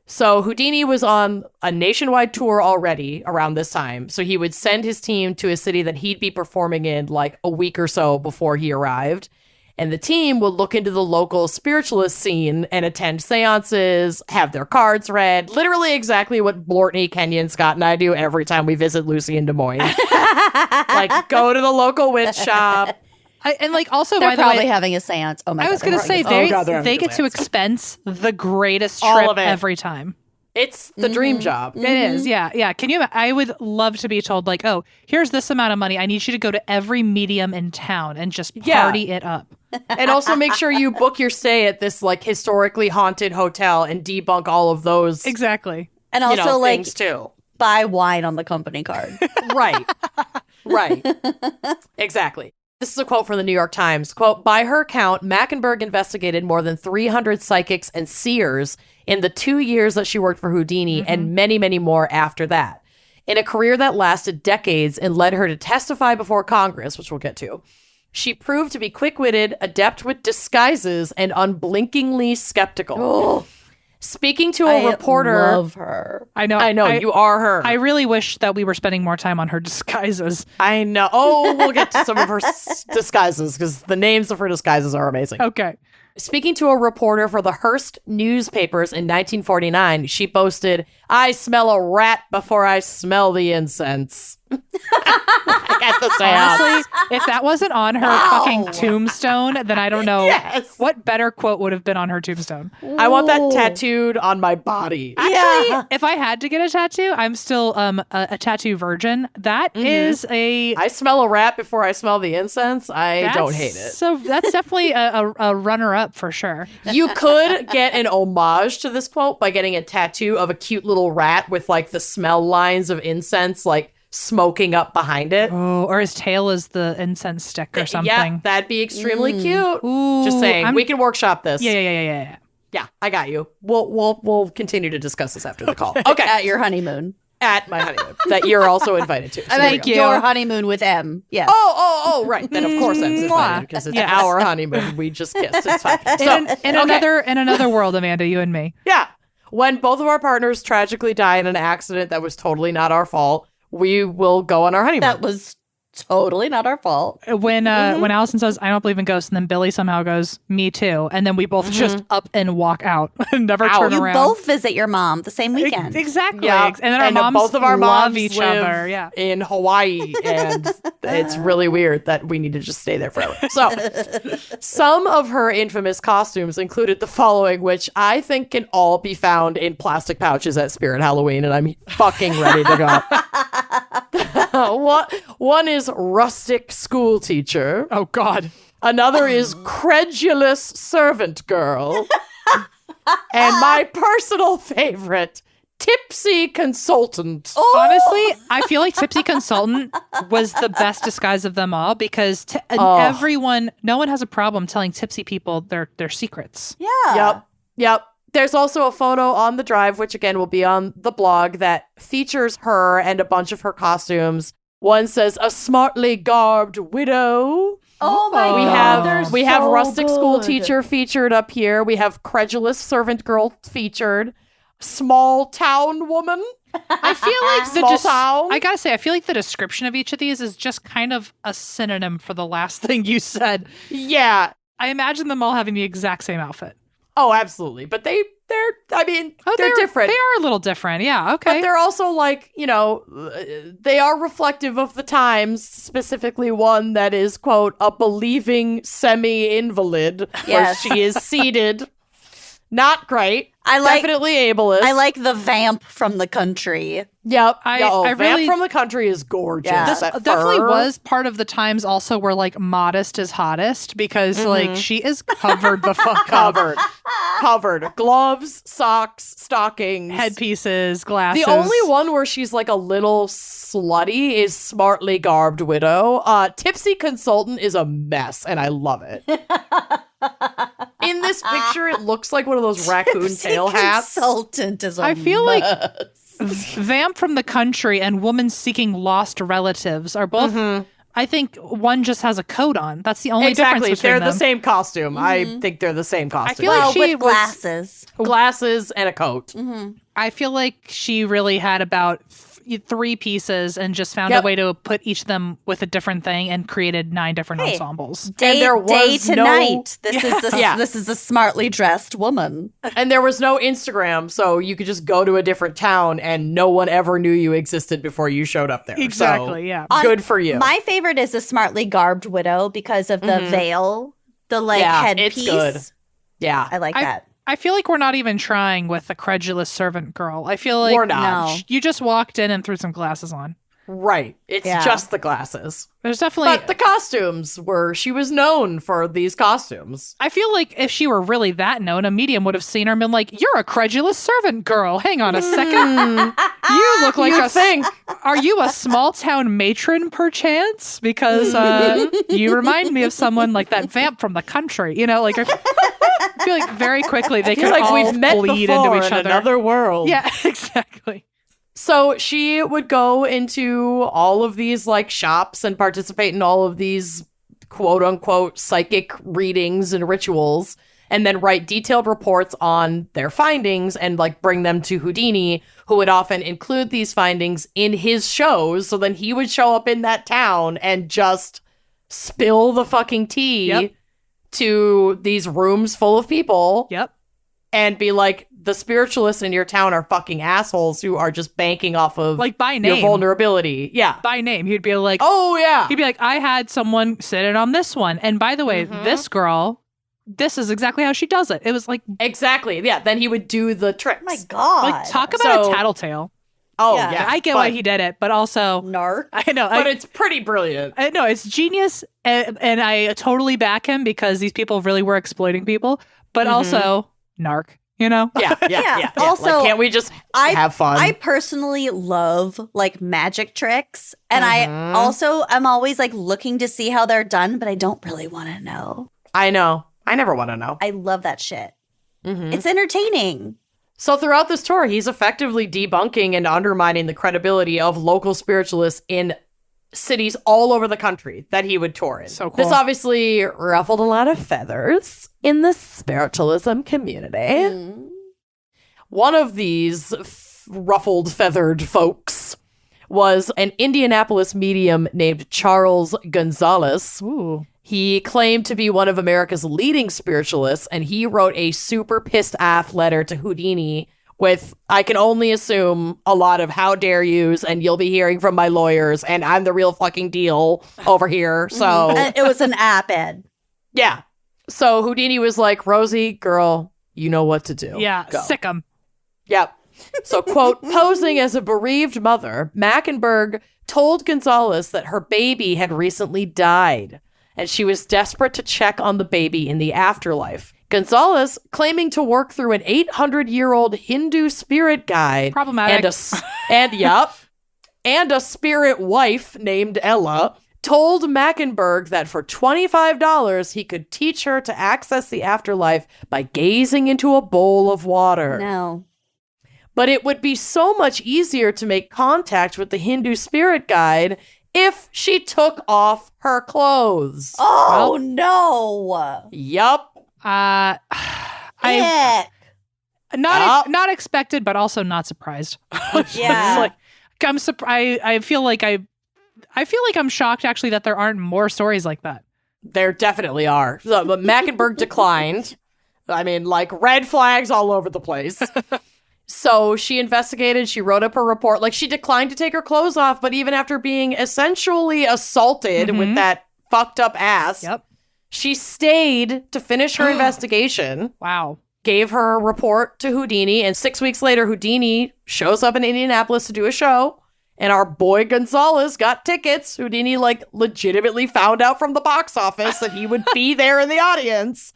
So Houdini was on a nationwide tour already around this time. So he would send his team to a city that he'd be performing in like a week or so before he arrived. And the team would look into the local spiritualist scene and attend seances, have their cards read. Literally exactly what Blortney, Kenyon, Scott, and I do every time we visit Lucy in Des Moines. Like, go to the local witch shop. And like also, They're by the probably way, having a seance. Oh my God. I was going to say they get to expense the greatest All trip of it. every time. It's the dream job. It is, yeah. Can you? I would love to be told like, oh, here's this amount of money. I need you to go to every medium in town and just party it up. And also make sure you book your stay at this like historically haunted hotel and debunk all of those Exactly. And also like things too. buy wine on the company card. Right. Exactly. This is a quote from the New York Times. Quote, by her count, Mackenberg investigated more than 300 psychics and seers in the 2 years that she worked for Houdini and many, many more after that. In a career that lasted decades and led her to testify before Congress, which we'll get to, she proved to be quick-witted, adept with disguises, and unblinkingly skeptical. Oh, Speaking to a reporter... I love her. I know. You are her. I really wish that we were spending more time on her disguises. I know. Oh, we'll get to some of her disguises because the names of her disguises are amazing. Okay. Speaking to a reporter for the Hearst newspapers in 1949, she boasted, I smell a rat before I smell the incense. At the seance. Honestly, if that wasn't on her fucking tombstone, then I don't know what better quote would have been on her tombstone. I want that tattooed on my body. Actually, if I had to get a tattoo, I'm still a tattoo virgin. That is a... I smell a rat before I smell the incense. I don't hate it. So that's definitely a runner-up for sure. You could get an homage to this quote by getting a tattoo of a cute little rat with like the smell lines of incense like smoking up behind it. Oh, or his tail is the incense stick or something. Yeah, that'd be extremely cute. Ooh, Just saying, we can workshop this. Yeah. Yeah, I got you. We'll continue to discuss this after the call. Okay. At your honeymoon. at my honeymoon that you're also invited to. So there Thank go. you. Your honeymoon with M. Yes. Oh, right. Then of course I'm invited because it's Yes. our honeymoon. We just kissed. It's fine. So, In okay. another world, Amanda, you and me. Yeah. When both of our partners tragically die in an accident that was totally not our fault, we will go on our honeymoon. That was totally not our fault. When Allison says, I don't believe in ghosts, and then Billy somehow goes, me too. And then we both just up and walk out and never turn You around. both visit your mom the same weekend. Exactly. Yeah. And then our moms both of our love moms each live other. Yeah. in Hawaii, and it's really weird that we need to just stay there forever. So, some of her infamous costumes included the following, which I think can all be found in plastic pouches at Spirit Halloween, and I'm fucking ready to go. One is rustic school teacher. Oh, God. Another is credulous servant girl. And my personal favorite, tipsy consultant. Honestly, I feel like Tipsy Consultant was the best disguise of them all because everyone, no one has a problem telling tipsy people their secrets. Yeah. Yep. There's also a photo on the drive, which again will be on the blog, that features her and a bunch of her costumes. One says a smartly garbed widow. Oh my We God. We have rustic school teacher featured up here. We have credulous servant girl featured. Small town woman. I feel like Small town. I gotta say, I feel like the description of each of these is just kind of a synonym for the last thing you said. Yeah. I imagine them all having the exact same outfit. Oh, absolutely. But they're different. They are a little different. Yeah. Okay. But they're also like, they are reflective of the times, specifically one that is, quote, a believing semi-invalid, where Yes. she is seated. Not great. I like- Definitely ableist. I like the vamp from the country. Yep. I Vamp really- from the country is gorgeous. Yeah. This That definitely fur. was part of the times also where like modest is hottest because like she is covered the fuck up. Covered. Gloves, socks, stockings. Headpieces, glasses. The only one where she's like a little slutty is Smartly Garbed Widow. Tipsy Consultant is a mess, and I love it. In this picture, it looks like one of those raccoon tail hats. Consultant is a I feel like mess. Vamp from the Country and Woman Seeking Lost Relatives are both. I think one just has a coat on. That's the only Exactly, difference between they're them. the same costume. I think they're the same costume. feel like Well, she with was- glasses. Glasses and a coat. I feel like she really had about three pieces and just found Yep. a way to put each of them with a different thing and created 9 different Hey. ensembles. Day, there day was to no- night. This is the Yeah. this is the smartly dressed woman. And there was no Instagram, so you could just go to a different town and no one ever knew you existed before you showed up there. Exactly, So, yeah. Good for you. My favorite is the smartly garbed widow because of the veil, the like Yeah, headpiece. it's good. Yeah. I like that. I feel like we're not even trying with the credulous servant girl. I feel like We're not. No. you just walked in and threw some glasses on. Right. It's Yeah. just the glasses. There's definitely. But the costumes she was known for these costumes. I feel like if she were really that known, a medium would have seen her and been like, "You're a credulous servant girl. Hang on a second. You look like You a think. Are you a small town matron, perchance? Because you remind me of someone like that vamp from the country. You know, like I feel like very quickly they I feel could like all we've met bleed before into each in other. another world. Yeah, exactly. So she would go into all of these like shops and participate in all of these quote unquote psychic readings and rituals, and then write detailed reports on their findings and like bring them to Houdini, who would often include these findings in his shows. So then he would show up in that town and just spill the fucking tea Yep. to these rooms full of people. Yep. And be like, the spiritualists in your town are fucking assholes who are just banking off of Like by your name. vulnerability. Yeah. By name. He'd be like, Oh, yeah. he'd be like, I had someone sit in on this one. And by the way, this girl, this is exactly how she does it. It was like Exactly. Yeah. Then he would do the tricks. Oh my God. like talk about So- a tattletale. Oh, Yeah. yeah. I get why he did it, but also Narc. I know But it's pretty brilliant. I know it's genius, and I totally back him because these people really were exploiting people, but also narc. You know, Yeah. Yeah. Yeah. Yeah. Also, like, can't we just have fun? I personally love like magic tricks, and I also am always like looking to see how they're done, but I don't really want to know. I know. I never want to know. I love that shit. It's entertaining. So throughout this tour, he's effectively debunking and undermining the credibility of local spiritualists in cities all over the country that he would tour in. So cool. This obviously ruffled a lot of feathers in the spiritualism community. One of these ruffled, feathered folks was an Indianapolis medium named Charles Gonzalez. Ooh. He claimed to be one of America's leading spiritualists, and he wrote a super pissed off letter to Houdini with, I can only assume, a lot of how dare yous, and you'll be hearing from my lawyers, and I'm the real fucking deal over here. So It was an op-ed. yeah. So Houdini was like, Rosie, girl, you know what to do. Yeah, Go. sick 'em. Yep. So, quote, posing as a bereaved mother, Mackenberg told Gonzalez that her baby had recently died, and she was desperate to check on the baby in the afterlife. Gonzalez, claiming to work through an 800-year-old Hindu spirit guide. Problematic. And a spirit wife named Ella, told Mackenberg that for $25, he could teach her to access the afterlife by gazing into a bowl of water. No. But it would be so much easier to make contact with the Hindu spirit guide if she took off her clothes. Oh, no. Yup. I Heck. not expected, but also not surprised. Yeah. It's like, I'm surprised. I feel like I'm shocked actually that there aren't more stories like that. There definitely are. So, but Mackenberg declined. I mean, like red flags all over the place. So she investigated, she wrote up her report. Like, she declined to take her clothes off, but even after being essentially assaulted with that fucked up ass, she stayed to finish her investigation. Wow. Gave her a report to Houdini, and 6 weeks later, Houdini shows up in Indianapolis to do a show, and our boy Gonzalez got tickets. Houdini, like, legitimately found out from the box office that he would be there in the audience,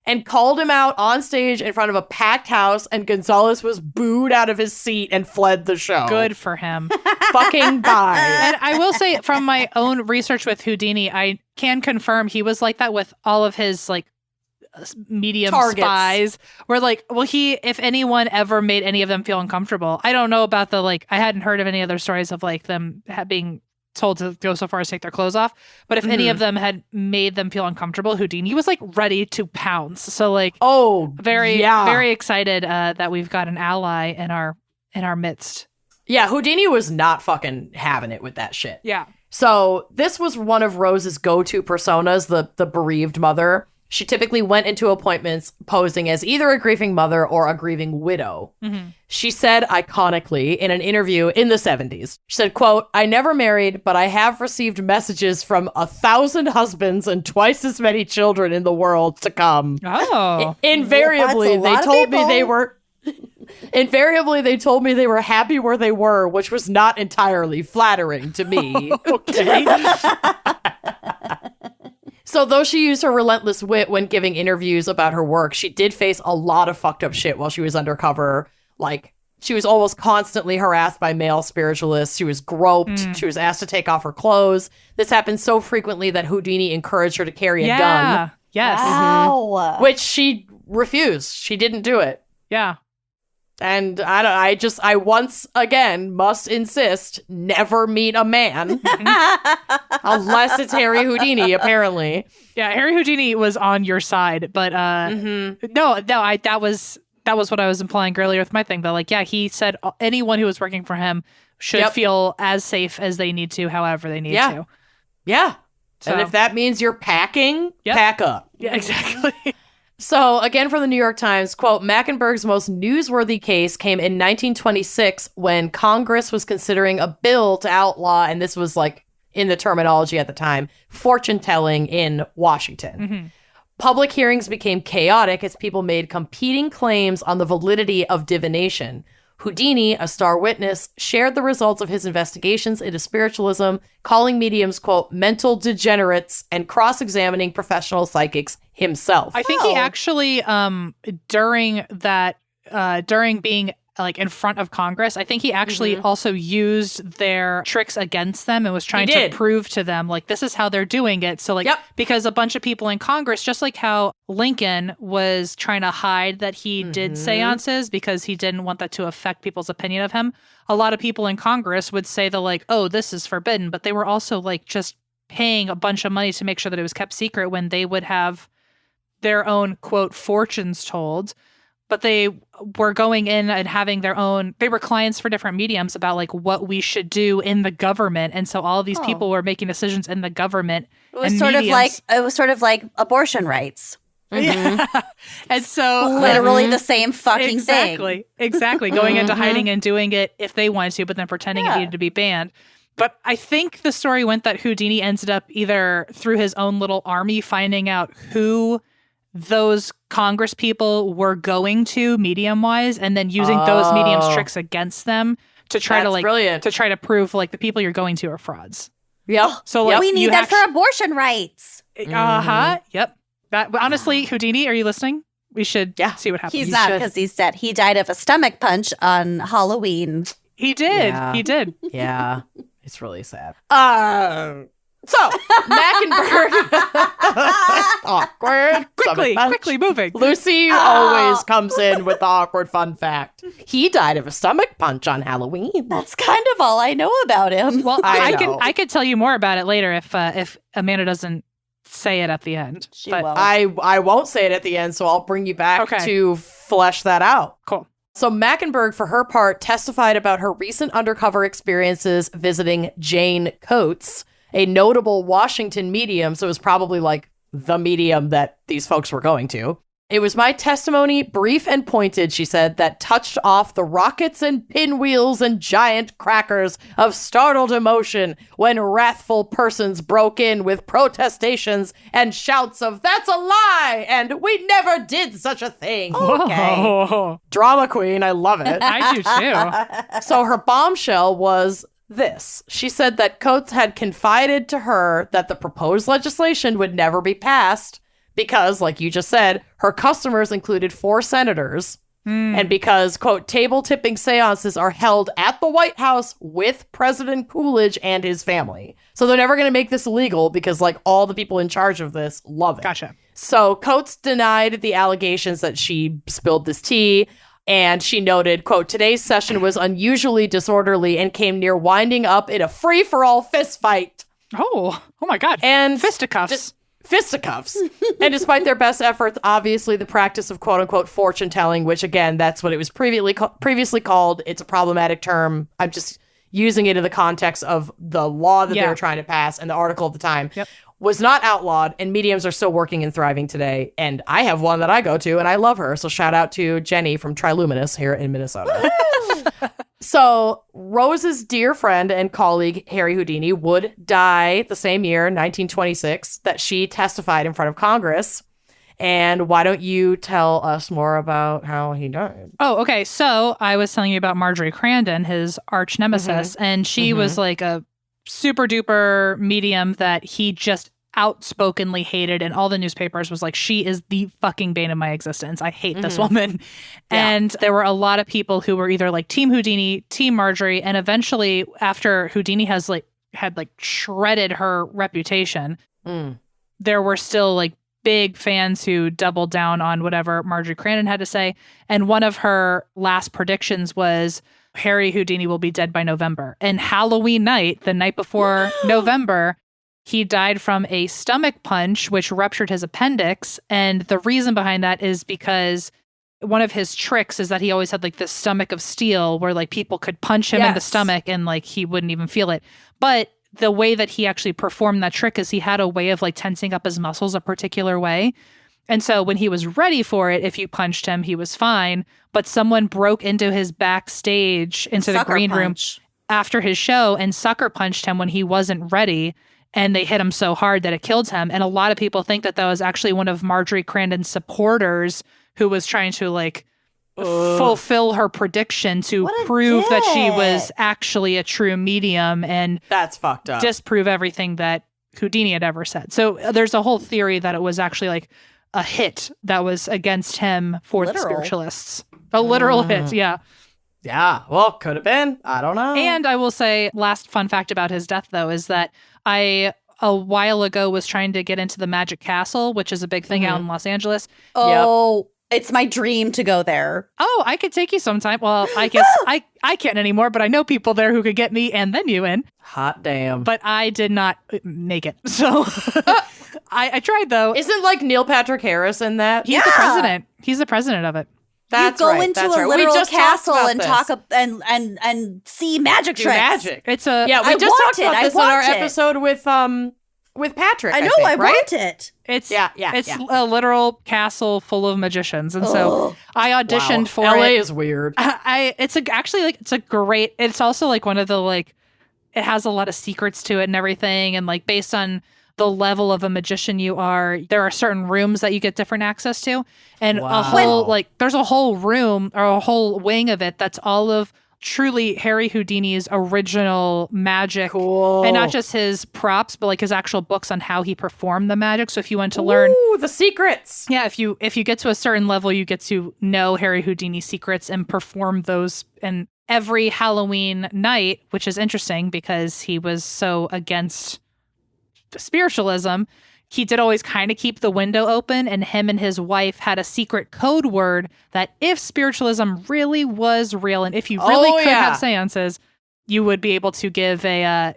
and called him out on stage in front of a packed house, and Gonzalez was booed out of his seat and fled the show. Good for him. Fucking bye. And I will say, from my own research with Houdini, I can confirm he was like that with all of his, like, medium Targets. spies, where, like, well, if anyone ever made any of them feel uncomfortable. I don't know about the, like, I hadn't heard of any other stories of, like, them being told to go so far as take their clothes off, but if any of them had made them feel uncomfortable, Houdini was, like, ready to pounce. So, like, very excited that we've got an ally in our midst. Yeah, Houdini was not fucking having it with that shit. Yeah. So this was one of Rose's go-to personas, the bereaved mother. She typically went into appointments posing as either a grieving mother or a grieving widow. She said iconically in an interview in the 70s, she said, quote, I never married, but I have received messages from 1,000 husbands and twice as many children in the world to come. Oh. Invariably, That's a they lot of told me people. they were... Invariably, they told me they were happy where they were, which was not entirely flattering to me. Okay. So though she used her relentless wit when giving interviews about her work, she did face a lot of fucked up shit while she was undercover. Like, she was almost constantly harassed by male spiritualists. She was groped. She was asked to take off her clothes. This happened so frequently that Houdini encouraged her to carry a gun, Yes. Wow. which she refused. She didn't do it. Yeah. And I once again must insist, never meet a man unless it's Harry Houdini, apparently. Yeah, Harry Houdini was on your side, but that was what I was implying earlier with my thing. Though, like, yeah, he said anyone who was working for him should feel as safe as they need to, however they need to. Yeah. So, And if that means you're packing, pack up. yeah, exactly. So, again, from the New York Times, quote, Mackenberg's most newsworthy case came in 1926 when Congress was considering a bill to outlaw, and this was like in the terminology at the time, fortune telling in Washington. Public hearings became chaotic as people made competing claims on the validity of divination. Houdini, a star witness, shared the results of his investigations into spiritualism, calling mediums, quote, mental degenerates and cross-examining professional psychics himself. I think he actually, during being like in front of Congress. I think he actually also used their tricks against them and was trying to prove to them like this is how they're doing it. So like because a bunch of people in Congress, just like how Lincoln was trying to hide that he did seances because he didn't want that to affect people's opinion of him. A lot of people in Congress would say that like, oh, this is forbidden, but they were also like just paying a bunch of money to make sure that it was kept secret when they would have their own, quote, fortunes told. But they were going in and having their own, they were clients for different mediums about like what we should do in the government. And so all of these people were making decisions in the government. It was sort of like abortion rights. Yeah. And so literally the same fucking thing. Exactly. Going into hiding and doing it if they wanted to, but then pretending it needed to be banned. But I think the story went that Houdini ended up either through his own little army finding out who those Congress people were going to medium-wise and then using those mediums tricks against them to try to try to prove like the people you're going to are frauds. Yep. So like, we need that for abortion rights. Yep. That honestly, Houdini, are you listening? We should see what happens. He's not because he's dead. He died of a stomach punch on Halloween. He did. Yeah. He did. Yeah. It's really sad. So, Mackenberg. Awkward. Quickly moving. Lucy always comes in with the awkward fun fact. He died of a stomach punch on Halloween. That's kind of all I know about him. Well, I could tell you more about it later if Amanda doesn't say it at the end. She won't. I won't say it at the end, so I'll bring you back to flesh that out. Cool. So Mackenberg, for her part, testified about her recent undercover experiences visiting Jane Coates, a notable Washington medium. So it was probably like the medium that these folks were going to. It was my testimony, brief and pointed, she said, that touched off the rockets and pinwheels and giant crackers of startled emotion when wrathful persons broke in with protestations and shouts of, "That's a lie!" and "We never did such a thing." Okay. Whoa. Drama queen, I love it. I do too. So her bombshell was this. She said that Coates had confided to her that the proposed legislation would never be passed because, like you just said, her customers included 4 senators. And because, quote, table tipping seances are held at the White House with President Coolidge and his family. So they're never going to make this illegal because, like, all the people in charge of this love it. Gotcha. So Coates denied the allegations that she spilled this tea. And she noted, quote, today's session was unusually disorderly and came near winding up in a free-for-all fist fight. Oh my God. And fisticuffs. Fisticuffs. And despite their best efforts, obviously the practice of quote-unquote fortune telling, which again, that's what it was previously called. It's a problematic term. I'm just using it in the context of the law that they were trying to pass and the article of the time. Was not outlawed, and mediums are still working and thriving today. And I have one that I go to, and I love her. So shout out to Jenny from Triluminous here in Minnesota. So Rose's dear friend and colleague, Harry Houdini, would die the same year, 1926, that she testified in front of Congress. And why don't you tell us more about how he died? Oh, okay. So I was telling you about Marjorie Crandon, his arch nemesis, and she was like a super duper medium that he just outspokenly hated, and all the newspapers was like, she is the fucking bane of my existence. I hate this woman. And there were a lot of people who were either like Team Houdini, Team Marjorie, and eventually after Houdini had shredded her reputation, there were still like big fans who doubled down on whatever Marjorie Crandon had to say. And one of her last predictions was Harry Houdini will be dead by November. And Halloween night, the night before November, he died from a stomach punch, which ruptured his appendix. And the reason behind that is because one of his tricks is that he always had like this stomach of steel where like people could punch him in the stomach and like he wouldn't even feel it. But the way that he actually performed that trick is he had a way of like tensing up his muscles a particular way. And so when he was ready for it, if you punched him, he was fine. But someone broke into his backstage, into the green room after his show and sucker punched him when he wasn't ready. And they hit him so hard that it killed him. And a lot of people think that that was actually one of Marjorie Crandon's supporters who was trying to like fulfill her prediction to prove that she was actually a true medium and that's fucked up. Disprove everything that Houdini had ever said. So there's a whole theory that it was actually like a hit that was against him for the spiritualists. A literal hit, yeah. Yeah, well, could have been. I don't know. And I will say, last fun fact about his death, though, is that I, a while ago, was trying to get into the Magic Castle, which is a big thing out in Los Angeles. Oh, it's my dream to go there. Oh, I could take you sometime. Well, I guess I can't anymore, but I know people there who could get me and then you in. Hot damn. But I did not make it. So I tried, though. Isn't like Neil Patrick Harris in that? He's the president. He's the president of it. That's you go right. into That's a right. literal We just castle talked and about talk and see magic Do tricks. magic. It's a Yeah, we I just want talked it. about I this in our want it. episode with Patrick. I know. think, I right? want it. It's It's a literal castle full of magicians, and so I auditioned for LA it. is weird. It's a great. It's also like one of the like. It has a lot of secrets to it and everything, and like based on the level of a magician you are, there are certain rooms that you get different access to, and a whole there's a whole room or a whole wing of it that's all of truly Harry Houdini's original magic. Cool. And not just his props, but like his actual books on how he performed the magic. So if you want to learn Ooh, the secrets. yeah, if you get to a certain level, you get to know Harry Houdini's secrets and perform those. And every Halloween night, which is interesting because he was so against spiritualism, he did always kind of keep the window open, and him and his wife had a secret code word that if spiritualism really was real and if you really could have seances, you would be able to give a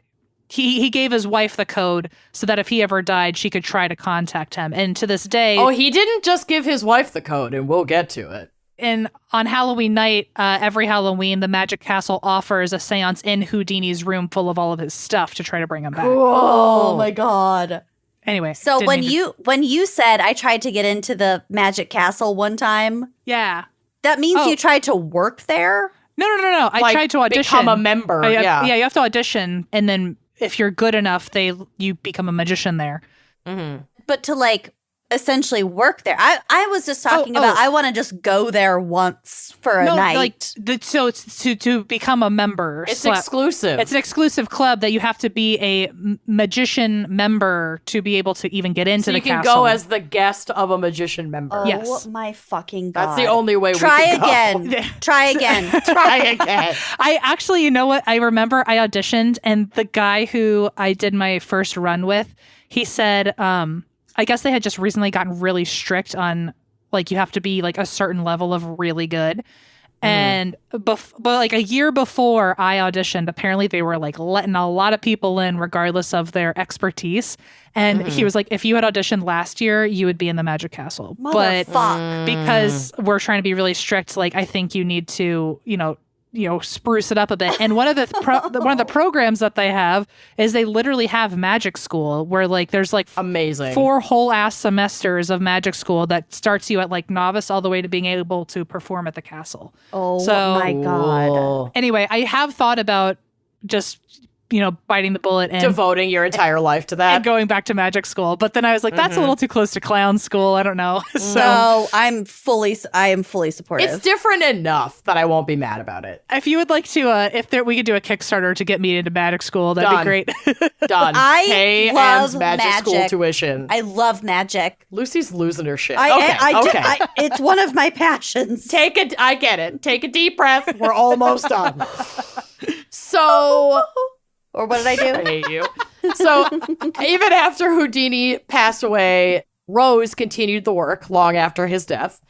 he gave his wife the code so that if he ever died, she could try to contact him. And to this day, Oh, he didn't just give his wife the code, and we'll get to it. and on Halloween night, every Halloween, the Magic Castle offers a seance in Houdini's room full of all of his stuff to try to bring him back. Oh my god. Anyway, So didn't when mean to- when you said I tried to get into the Magic Castle one time, yeah. that means Oh. you tried to work there? No. I Like, tried to audition. become a member. Yeah, you have to audition, and then if you're good enough, you become a magician there. But to like essentially work there. I was just talking about I want to just go there once for a night. So it's to become a member. It's exclusive. It's an exclusive club that you have to be a magician member to be able to even get into so the you can castle. go as the guest of a magician member. Oh Yes. my fucking god. That's the only way Try we can again. Try again. Try again. I actually, you know what? I remember I auditioned, and the guy who I did my first run with, he said, I guess they had just recently gotten really strict on, like, you have to be like a certain level of really good. And but like a year before I auditioned, apparently they were like letting a lot of people in regardless of their expertise. And he was like, if you had auditioned last year, you would be in the Magic Castle. But Motherfuck. because we're trying to be really strict, like I think you need to, spruce it up a bit. And one of the one of the programs that they have is they literally have magic school where like there's like Amazing. 4 whole ass semesters of magic school that starts you at like novice all the way to being able to perform at the castle. Oh So- my god. Cool. Anyway, I have thought about just biting the bullet and Devoting your entire life to that. and going back to magic school, but then I was like, that's a little too close to clown school. I don't know. So No, I am fully supportive. It's different enough that I won't be mad about it. if you would like to, we could do a Kickstarter to get me into magic school, that'd Done. be great. Done. I Pay love Anne's magic school magic. tuition. I love magic. Lucy's losing her shit. I okay. it's one of my passions. I get it. Take a deep breath. We're almost done. So Or what did I I do? hate you. So even after Houdini passed away, Rose continued the work long after his death.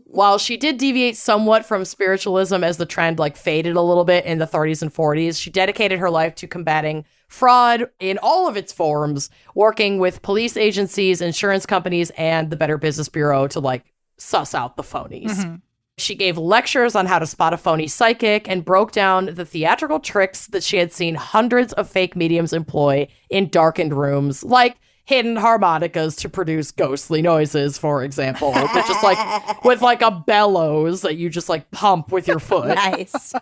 While she did deviate somewhat from spiritualism as the trend faded a little bit in the 30s and 40s, she dedicated her life to combating fraud in all of its forms, working with police agencies, insurance companies, and the Better Business Bureau to suss out the phonies. She gave lectures on how to spot a phony psychic and broke down the theatrical tricks that she had seen hundreds of fake mediums employ in darkened rooms, like hidden harmonicas to produce ghostly noises, for example, but just with a bellows that you just pump with your foot. Nice.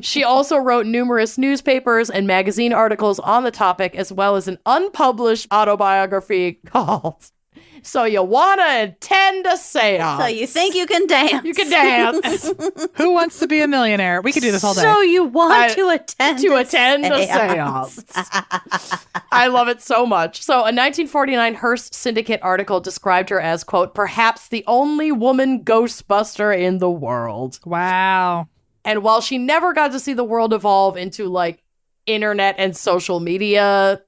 She also wrote numerous newspapers and magazine articles on the topic, as well as an unpublished autobiography called So You Wanna Attend a Seance. So you think you can dance? You can dance. Who wants to be a millionaire? We could do this all day. So you want to attend A seance. I love it so much. So a 1949 Hearst Syndicate article described her as, quote, perhaps the only woman ghostbuster in the world. Wow. And while she never got to see the world evolve into like internet and social media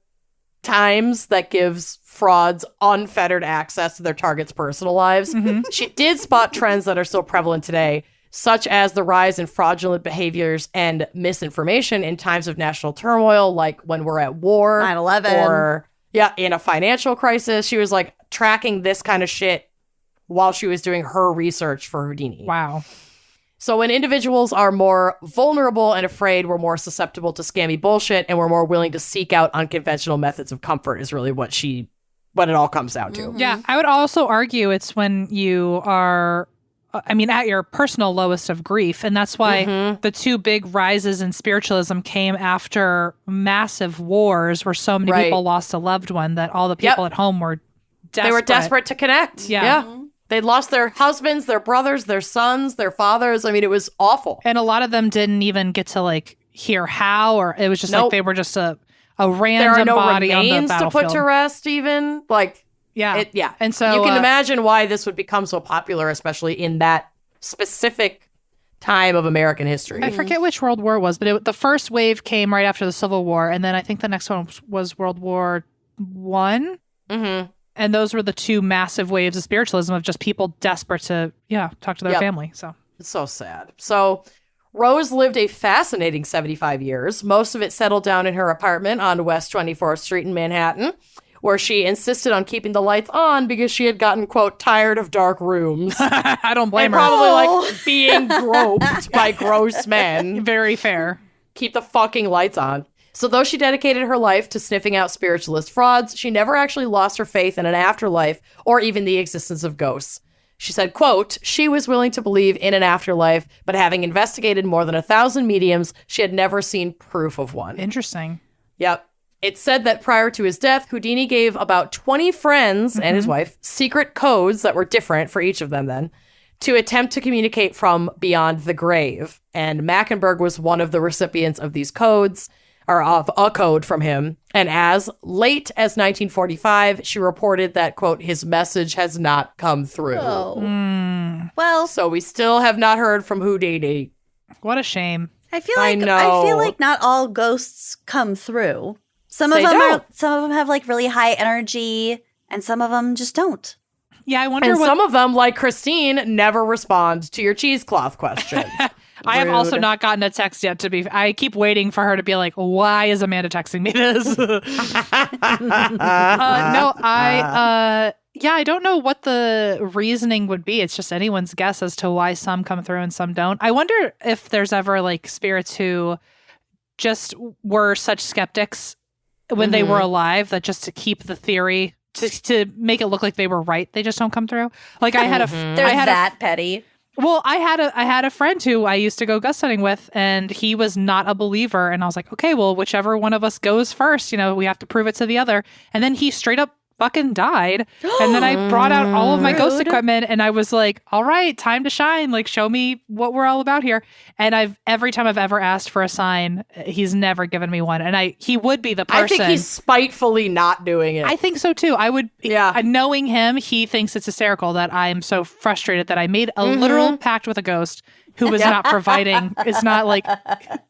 times that gives frauds unfettered access to their targets' personal lives, she did spot trends that are still prevalent today, such as the rise in fraudulent behaviors and misinformation in times of national turmoil, like when we're at war, 9/11. or in a financial crisis. She was like tracking this kind of shit while she was doing her research for Houdini. Wow. So when individuals are more vulnerable and afraid, we're more susceptible to scammy bullshit, and we're more willing to seek out unconventional methods of comfort is really what it all comes down to. Yeah, I would also argue it's when you are, at your personal lowest of grief. And that's why the two big rises in spiritualism came after massive wars where so many people lost a loved one that all the people at home were desperate. They were desperate to connect. Yeah. They'd lost their husbands, their brothers, their sons, their fathers. I mean, it was awful. And a lot of them didn't even get to like hear how, or it was just like they were just a random body on the battlefield. There are no remains to put to rest even. Like, And so you can imagine why this would become so popular, especially in that specific time of American history. I forget which World War it was, but the first wave came right after the Civil War. And then I think the next one was World War I. Mm-hmm. And those were the two massive waves of spiritualism of just people desperate to, talk to their family. So it's so sad. So Rose lived a fascinating 75 years. Most of it settled down in her apartment on West 24th Street in Manhattan, where she insisted on keeping the lights on because she had gotten, quote, tired of dark rooms. I don't blame her. Probably like being groped by gross men. Very fair. Keep the fucking lights on. So though she dedicated her life to sniffing out spiritualist frauds, she never actually lost her faith in an afterlife or even the existence of ghosts. She said, quote, she was willing to believe in an afterlife, but having investigated more than 1,000 mediums, she had never seen proof of one. Interesting. Yep. It's said that prior to his death, Houdini gave about 20 friends and his wife secret codes that were different for each of them then to attempt to communicate from beyond the grave. And Mackenberg was one of the recipients of these codes, or of a code from him. And as late as 1945, she reported that, quote, his message has not come through. Oh. Well, so we still have not heard from Houdini. What a shame. I feel like not all ghosts come through. Some of them have like really high energy, and some of them just don't. Yeah, I wonder. And some of them, like Christine, never respond to your cheesecloth question. I have also not gotten a text yet. I keep waiting for her to be like, "Why is Amanda texting me this?" I don't know what the reasoning would be. It's just anyone's guess as to why some come through and some don't. I wonder if there's ever like spirits who just were such skeptics when they were alive that just to keep the theory to make it look like they were right, they just don't come through. Like I had a petty. Well, I had a friend who I used to go ghost hunting with, and he was not a believer. And I was like, okay, well, whichever one of us goes first, we have to prove it to the other. And then he straight up fucking died. And then I brought out all of my ghost equipment, and I was like, all right, time to shine. Like, show me what we're all about here. And every time I've ever asked for a sign, he's never given me one. And he would be the person. I think he's spitefully not doing it. I think so too. I would, knowing him, he thinks it's hysterical that I am so frustrated that I made a literal pact with a ghost who was not providing, is not like,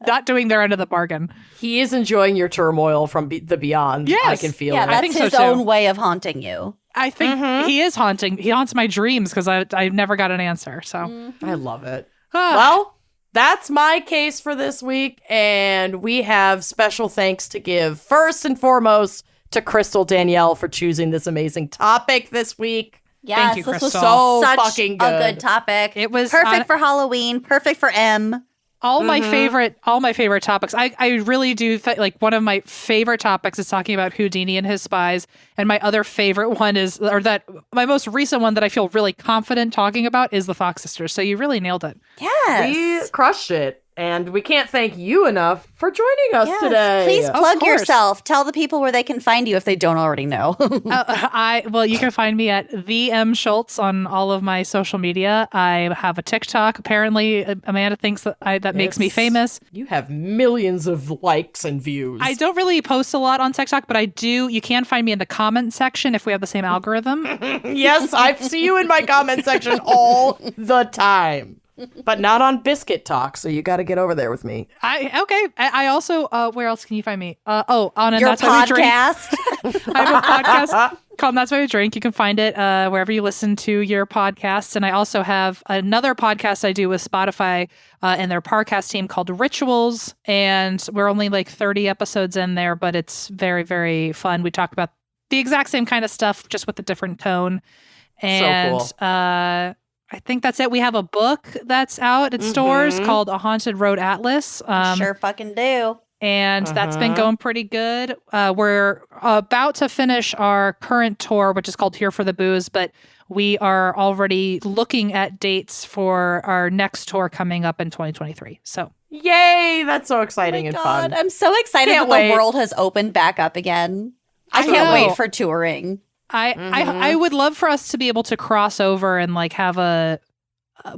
not doing their end of the bargain. He is enjoying your turmoil from the beyond. Yes. I can feel it. That's I think his so too. own way of haunting you. I think he is haunting. He haunts my dreams because I never got an answer. So I love it. Well, that's my case for this week. And we have special thanks to give first and foremost to Crystal Danielle for choosing this amazing topic this week. Yes, Thank you, this Crystal. was such fucking good. a good topic. It was perfect for Halloween, perfect for Em. All my favorite topics. I really do like one of my favorite topics is talking about Houdini and his spies, and my other favorite one my most recent one that I feel really confident talking about is the Fox sisters. So you really nailed it. Yes, we crushed it. And we can't thank you enough for joining us today. Please plug yourself. Tell the people where they can find you if they don't already know. You can find me at the Em Schulz on all of my social media. I have a TikTok. Apparently, Amanda thinks that makes me famous. You have millions of likes and views. I don't really post a lot on TikTok, but I do. You can find me in the comment section if we have the same algorithm. Yes, I see you in my comment section all the time. but not on Biscuit Talk. So you got to get over there with me. I also, where else can you find me? On a Your That's Why We Drink. podcast. I have a podcast called That's Why We Drink. You can find it wherever you listen to your podcasts. And I also have another podcast I do with Spotify and their podcast team called Rituals. And we're only like 30 episodes in there, but it's very, very fun. We talk about the exact same kind of stuff, just with a different tone. And So cool. I think that's it. We have a book that's out at stores called A Haunted Road Atlas. Sure fucking do. And that's been going pretty good. We're about to finish our current tour, which is called Here for the Booze, but we are already looking at dates for our next tour coming up in 2023. So, Yay! That's so exciting and God, fun. I'm so excited Can't that wait. the world has opened back up again. I I can't know. wait for touring. I would love for us to be able to cross over and like have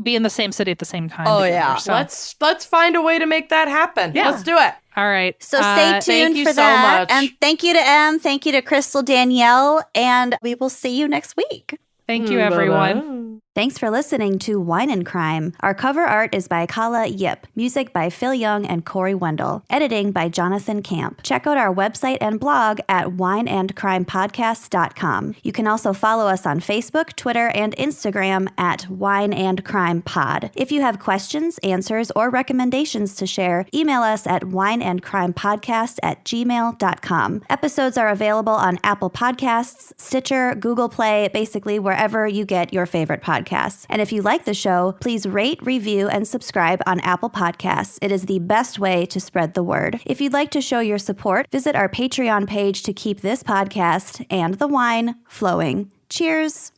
be in the same city at the same time. Oh, together. yeah. So, Let's find a way to make that happen. Yeah. Let's do it. all right. So stay thank tuned you for so that. much. And thank you to Em. Thank you to Crystal Danielle. And we will see you next week. Thank you, everyone. Bye-bye. Thanks for listening to Wine and Crime. Our cover art is by Kala Yip, music by Phil Young and Corey Wendell, editing by Jonathan Camp. Check out our website and blog at wineandcrimepodcast.com. You can also follow us on Facebook, Twitter, and Instagram at Wine and Crime Pod. If you have questions, answers, or recommendations to share, email us at wineandcrimepodcast@gmail.com. Episodes are available on Apple Podcasts, Stitcher, Google Play, basically wherever you get your favorite podcasts. And if you like the show, please rate, review, and subscribe on Apple Podcasts. It is the best way to spread the word. If you'd like to show your support, visit our Patreon page to keep this podcast and the wine flowing. Cheers!